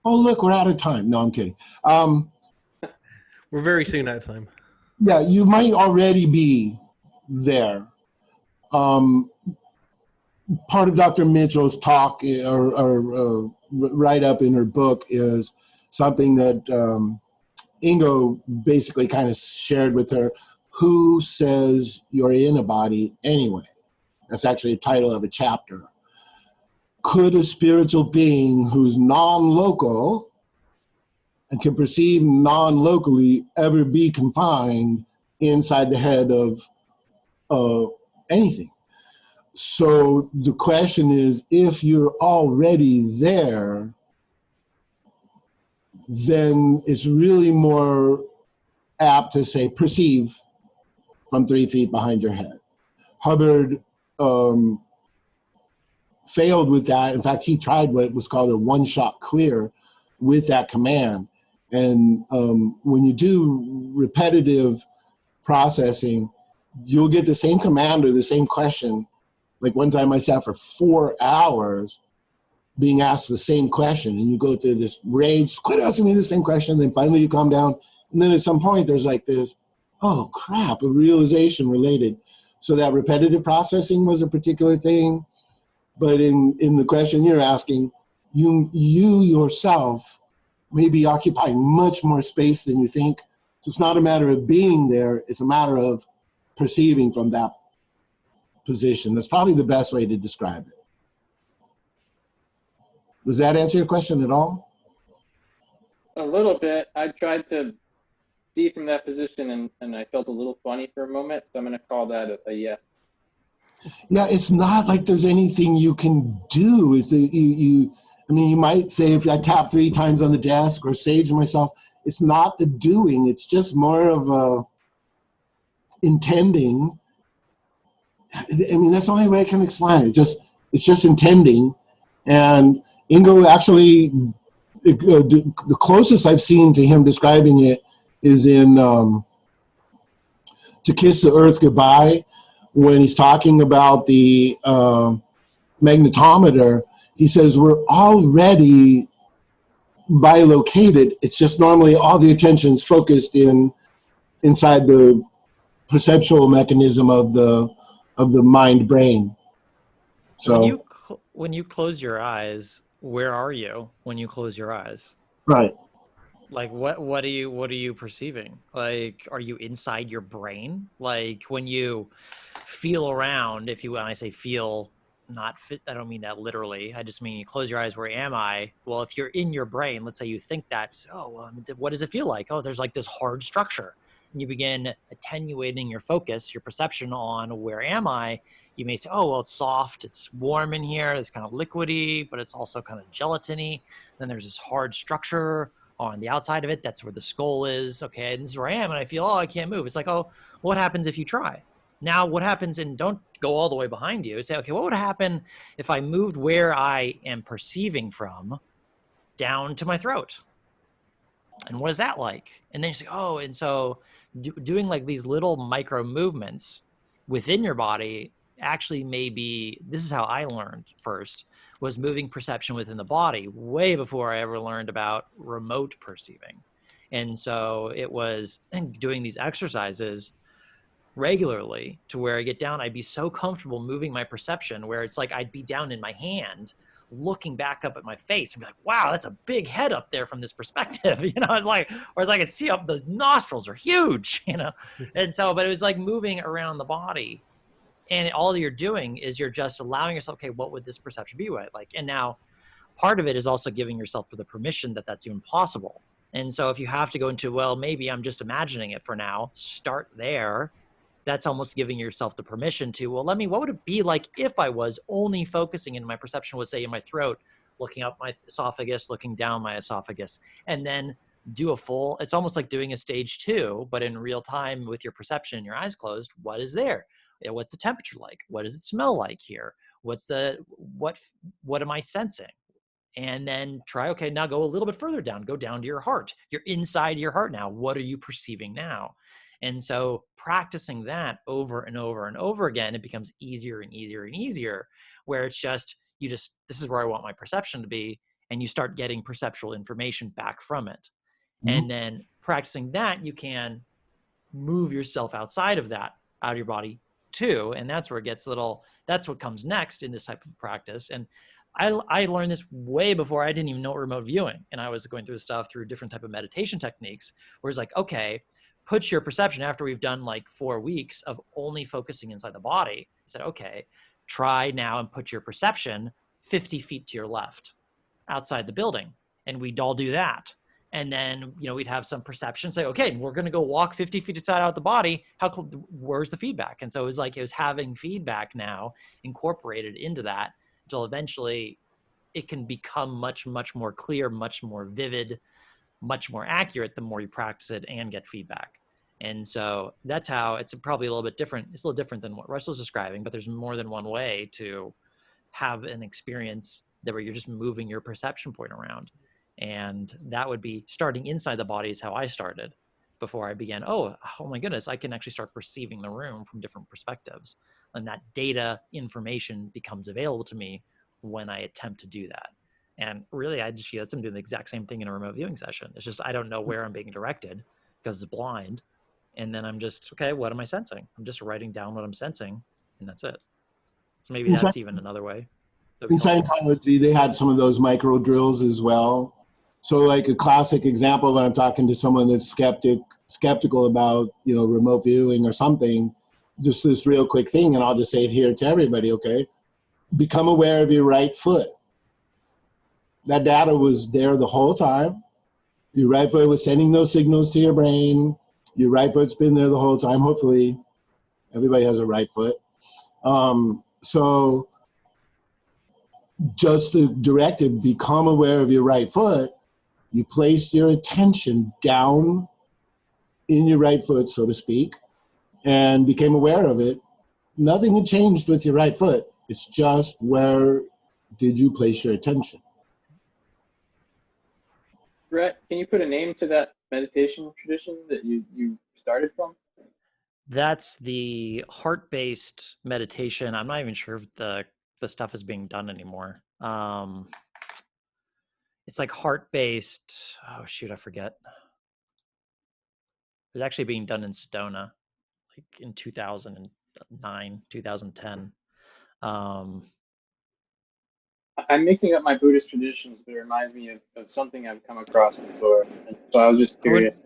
Oh, look, we're out of time. No, I'm kidding. We're very soon out of time. Yeah, you might already be there. Part of Dr. Mitchell's talk or write-up in her book is something that Ingo basically kind of shared with her, who says you're in a body anyway? That's actually the title of a chapter. Could a spiritual being who's non-local and can perceive non-locally ever be confined inside the head of anything? So the question is, if you're already there, then it's really more apt to say perceive from 3 feet behind your head. Hubbard failed with that. In fact, he tried what was called a one-shot clear with that command. And when you do repetitive processing, you'll get the same command or the same question. Like one time I sat for 4 hours being asked the same question, and you go through this rage, quit asking me the same question, then finally you calm down, and then at some point there's like this, oh crap, a realization related. So that repetitive processing was a particular thing, but in the question you're asking, you yourself may be occupying much more space than you think. So it's not a matter of being there, it's a matter of perceiving from that position. That's probably the best way to describe it. Does that answer your question at all? A little bit. I tried to see from that position, and I felt a little funny for a moment, so I'm going to call that a yes. Yeah, it's not like there's anything you can do. It's I mean, you might say if I tap 3 times on the desk or sage myself, it's not the doing. It's just more of a intending. I mean, that's the only way I can explain it. It's just intending. And Ingo actually, the closest I've seen to him describing it is in To Kiss the Earth Goodbye, when he's talking about the magnetometer. He says we're already bilocated. It's just normally all the attention's focused inside the perceptual mechanism of the mind brain. So when you close your eyes, where are you when you close your eyes? Right. Like what are you perceiving? Like, are you inside your brain? Like when you feel around, when I say feel, I don't mean that literally. I just mean you close your eyes, where am I? Well, if you're in your brain, let's say you think that, what does it feel like? Oh, there's like this hard structure. And you begin attenuating your focus, your perception on where am I, you may say, oh, well, it's soft, it's warm in here, it's kind of liquidy, but it's also kind of gelatiny. Then there's this hard structure on the outside of it. That's where the skull is. Okay, and this is where I am, and I feel, I can't move. It's like, oh, what happens if you try? Now, what happens, and don't go all the way behind you, say, okay, what would happen if I moved where I am perceiving from down to my throat? And what is that like? And then you say, oh, and so doing like these little micro movements within your body actually this is how I learned first, was moving perception within the body way before I ever learned about remote perceiving. And so it was doing these exercises regularly to where I get down, I'd be so comfortable moving my perception where it's like I'd be down in my hand looking back up at my face and be like, wow, that's a big head up there from this perspective, it's like, or it's like I could see up, those nostrils are huge, and so, but it was like moving around the body, and all you're doing is you're just allowing yourself, okay, what would this perception be like? And now part of it is also giving yourself the permission that that's even possible. And so if you have to go into, well, maybe I'm just imagining it for now, start there. That's almost giving yourself the permission to, well, what would it be like if I was only focusing in my perception was, say, in my throat, looking up my esophagus, looking down my esophagus, and then do it's almost like doing a stage 2, but in real time with your perception and your eyes closed. What is there? What's the temperature like? What does it smell like here? What am I sensing? And then try, okay, now go a little bit further down, go down to your heart. You're inside your heart now. What are you perceiving now? And so practicing that over and over and over again, it becomes easier and easier and easier, where it's just, this is where I want my perception to be. And you start getting perceptual information back from it. Mm-hmm. And then practicing that, you can move yourself outside of that, out of your body too. And that's where it gets that's what comes next in this type of practice. And I learned this way before. I didn't even know remote viewing, and I was going through stuff through different type of meditation techniques, where it's like, okay, put your perception, after we've done like 4 weeks of only focusing inside the body. I said, okay, try now and put your perception 50 feet to your left outside the building. And we'd all do that. And then, we'd have some perception, say, okay, we're going to go walk 50 feet inside out the body. Where's the feedback? And so it was having feedback now incorporated into that, until eventually it can become much, much more clear, much more vivid, much more accurate the more you practice it and get feedback. And so that's how it's probably a little bit different. It's a little different than what Russell's describing, but there's more than one way to have an experience that where you're just moving your perception point around. And that would be starting inside the body is how I started before I began, oh my goodness, I can actually start perceiving the room from different perspectives. And that data information becomes available to me when I attempt to do that. And really, I just feel that I'm doing the exact same thing in a remote viewing session. It's just I don't know where I'm being directed because it's blind. And then I'm just, okay, what am I sensing? I'm just writing down what I'm sensing, and that's it. So maybe that's even another way. In Scientology, they had some of those micro drills as well. So like a classic example, when I'm talking to someone that's skeptical about, remote viewing or something, just this real quick thing, and I'll just say it here to everybody, okay? Become aware of your right foot. That data was there the whole time. Your right foot was sending those signals to your brain. Your right foot's been there the whole time. Hopefully, everybody has a right foot. So just the directive, become aware of your right foot. You placed your attention down in your right foot, so to speak, and became aware of it. Nothing had changed with your right foot. It's just where did you place your attention? Brett, can you put a name to that meditation tradition that you started from? That's the heart-based meditation. I'm not even sure if the stuff is being done anymore. It's like heart-based. Oh shoot, I forget. It was actually being done in Sedona, like in 2009, 2010. I'm mixing up my Buddhist traditions, but it reminds me of something I've come across before. So I was just curious.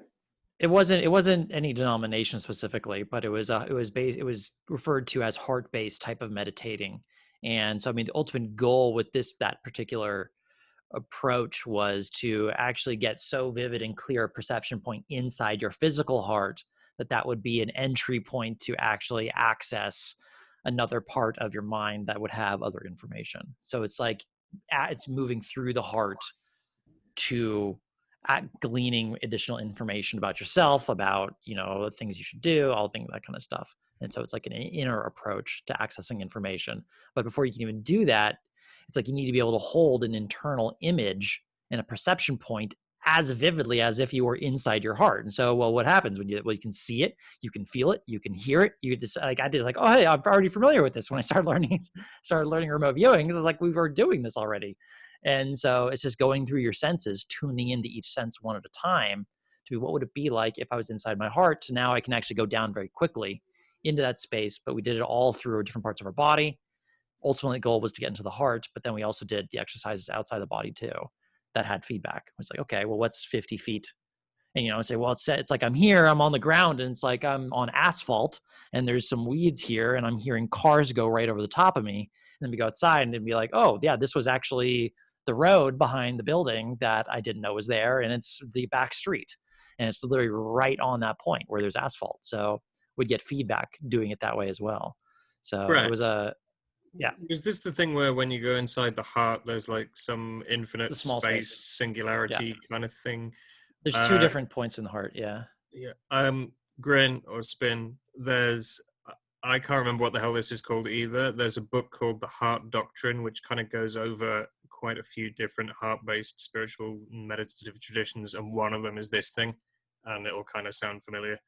It wasn't any denomination specifically, but it was referred to as heart-based type of meditating. And so, I mean, the ultimate goal with that particular approach was to actually get so vivid and clear a perception point inside your physical heart that would be an entry point to actually access another part of your mind that would have other information. So it's like it's moving through the heart to gleaning additional information about yourself, about the things you should do, all things, that kind of stuff. And so it's like an inner approach to accessing information. But before you can even do that, it's like you need to be able to hold an internal image and a perception point as vividly as if you were inside your heart. And so, what happens when you can see it, you can feel it, you can hear it. You just I did like, oh hey, I'm already familiar with this when I started learning remote viewing, because it's like we were doing this already. And so it's just going through your senses, tuning into each sense one at a time to be, what would it be like if I was inside my heart? To now I can actually go down very quickly into that space. But we did it all through different parts of our body. Ultimately, the goal was to get into the heart, but then we also did the exercises outside the body too that had feedback. It's like, okay, well, what's 50 feet? And say, well, it's like I'm here, I'm on the ground, and it's like I'm on asphalt, and there's some weeds here, and I'm hearing cars go right over the top of me. And then we go outside, and it'd be like, oh yeah, this was actually the road behind the building that I didn't know was there, and it's the back street, and it's literally right on that point where there's asphalt. So we'd get feedback doing it that way as well. So Right. It was yeah. Is this the thing where when you go inside the heart, there's like some infinite small space space. singularity kind of thing? There's 2 different points in the heart. Yeah. Yeah. Grin or spin. I can't remember what the hell this is called either. There's a book called The Heart Doctrine, which kind of goes over quite a few different heart-based spiritual meditative traditions, and one of them is this thing, and it'll kind of sound familiar.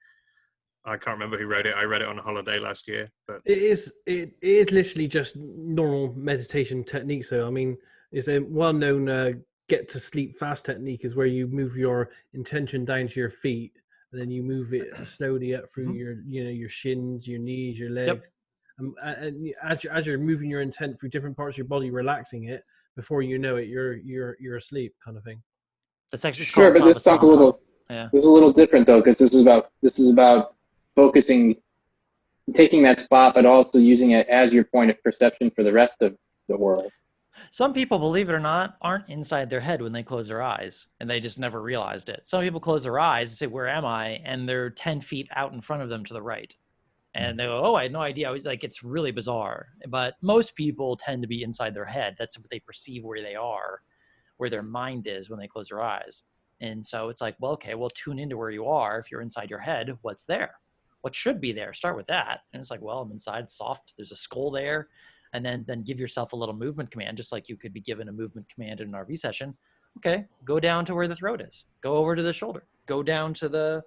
I can't remember who wrote it. I read it on holiday last year, but it is literally just normal meditation technique. So I mean, it's a well-known get to sleep fast technique, is where you move your intention down to your feet, and then you move it slowly up through your your shins, your knees, your legs. Yep. And as you're moving your intent through different parts of your body, relaxing it, before you know it, you're asleep, kind of thing. That's actually sure, but this sounds a little this is a little different though, because this is about focusing, taking that spot, but also using it as your point of perception for the rest of the world. Some people, believe it or not, aren't inside their head when they close their eyes, and they just never realized it. Some people close their eyes and say, "Where am I?" And they're 10 feet out in front of them to the right. And they go, "Oh, I had no idea." I was like, it's really bizarre. But most people tend to be inside their head. That's what they perceive where they are, where their mind is when they close their eyes. And so it's like, well, okay, well, tune into where you are. If you're inside your head, what's there? What should be there? Start with that. And it's like, well, I'm inside, it's soft. There's a skull there. And then give yourself a little movement command, just like you could be given a movement command in an RV session. Okay, go down to where the throat is. Go over to the shoulder. Go down to the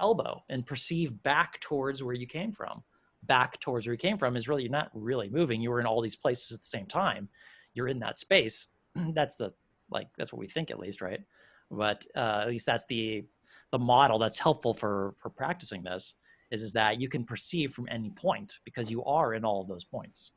elbow and perceive back towards where you came from. Back towards where you came from is really, you're not really moving. You were in all these places at the same time. You're in that space. That's what we think, at least, right? But at least that's the model that's helpful for practicing this is that you can perceive from any point because you are in all of those points.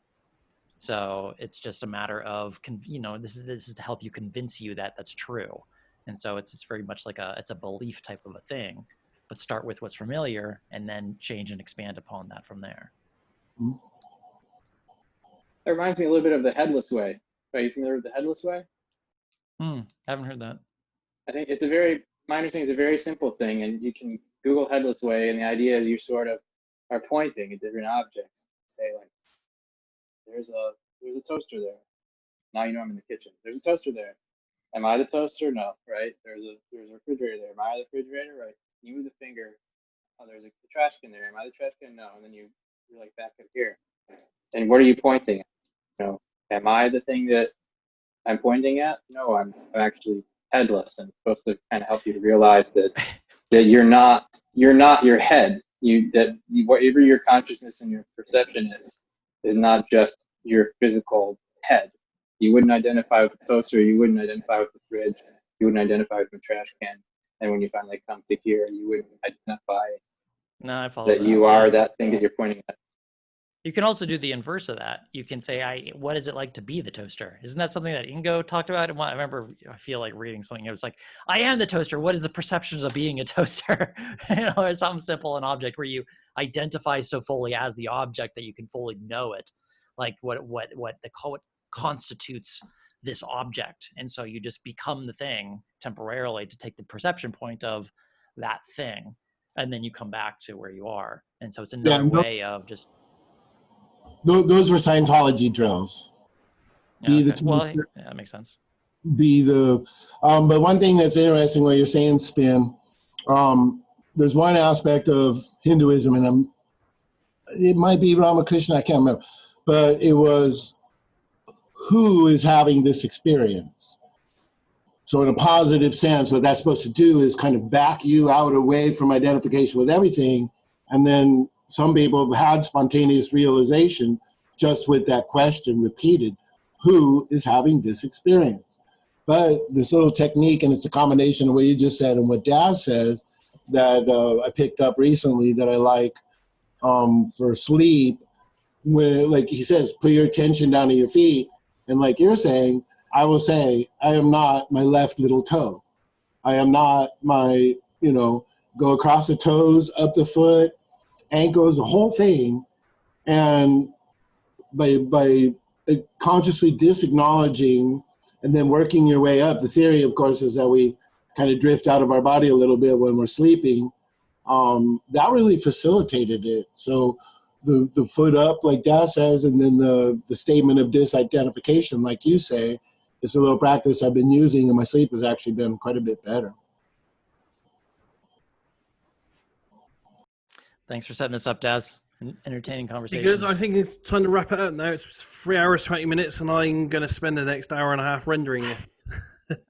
So it's just a matter of, this is to help you convince you that that's true. And so it's very much like it's a belief type of a thing, but start with what's familiar and then change and expand upon that from there. It reminds me a little bit of the Headless way. Are you familiar with the Headless way? Haven't heard that. I think my understanding is a very simple thing, and you can Google Headless way, and the idea is you sort of are pointing at different objects. Say like, there's a toaster there. Now you know I'm in the kitchen. There's a toaster there. Am I the toaster? No, right? There's a refrigerator there. Am I the refrigerator? Right. You move the finger. Oh, there's a trash can there. Am I the trash can? No. And then you're like back up here. And what are you pointing at? Am I the thing that I'm pointing at? No, I'm actually headless, and it's supposed to kind of help you to realize that you're not your head. Whatever your consciousness and your perception is not just your physical head. You wouldn't identify with the toaster, you wouldn't identify with the fridge, you wouldn't identify with the trash can. And when you finally come to here, you wouldn't identify I follow that you are that thing that you're pointing at. You can also do the inverse of that. You can say, what is it like to be the toaster? Isn't that something that Ingo talked about? I remember, I feel like reading something. It was like, I am the toaster. What is the perceptions of being a toaster? Or something simple, an object where you identify so fully as the object that you can fully know it. Like what constitutes this object. And so you just become the thing temporarily to take the perception point of that thing. And then you come back to where you are. And so it's another way of just... Those were Scientology drills. Yeah, okay. Well, yeah, that makes sense. But one thing that's interesting, what you're saying, Spin, there's one aspect of Hinduism, and it might be Ramakrishna, I can't remember, but it was who is having this experience. So in a positive sense, what that's supposed to do is kind of back you out away from identification with everything, and then some people have had spontaneous realization just with that question repeated, who is having this experience? But this little technique, and it's a combination of what you just said and what Daz says, that I picked up recently that I like for sleep, where, like he says, put your attention down to your feet. And like you're saying, I will say, I am not my left little toe. I am not my, go across the toes, up the foot, ankles, the whole thing. And by consciously disacknowledging and then working your way up, the theory, of course, is that we kind of drift out of our body a little bit when we're sleeping. That really facilitated it. So the foot up, like Daz says, and then the statement of disidentification, like you say, is a little practice I've been using, and my sleep has actually been quite a bit better. Thanks for setting this up, Daz. Entertaining conversation. Because I think it's time to wrap it up now. It's 3 hours, 20 minutes, and I'm going to spend the next hour and a half rendering it.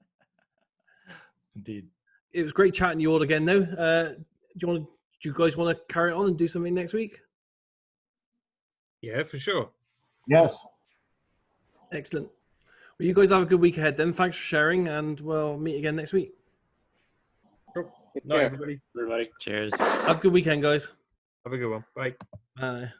Indeed. It was great chatting to you all again, though. Do you guys want to carry on and do something next week? Yeah, for sure. Yes. Excellent. Well, you guys have a good week ahead then. Thanks for sharing, and we'll meet again next week. Cool. Night, everybody. Cheers. Have a good weekend, guys. Have a good one. Bye. Bye.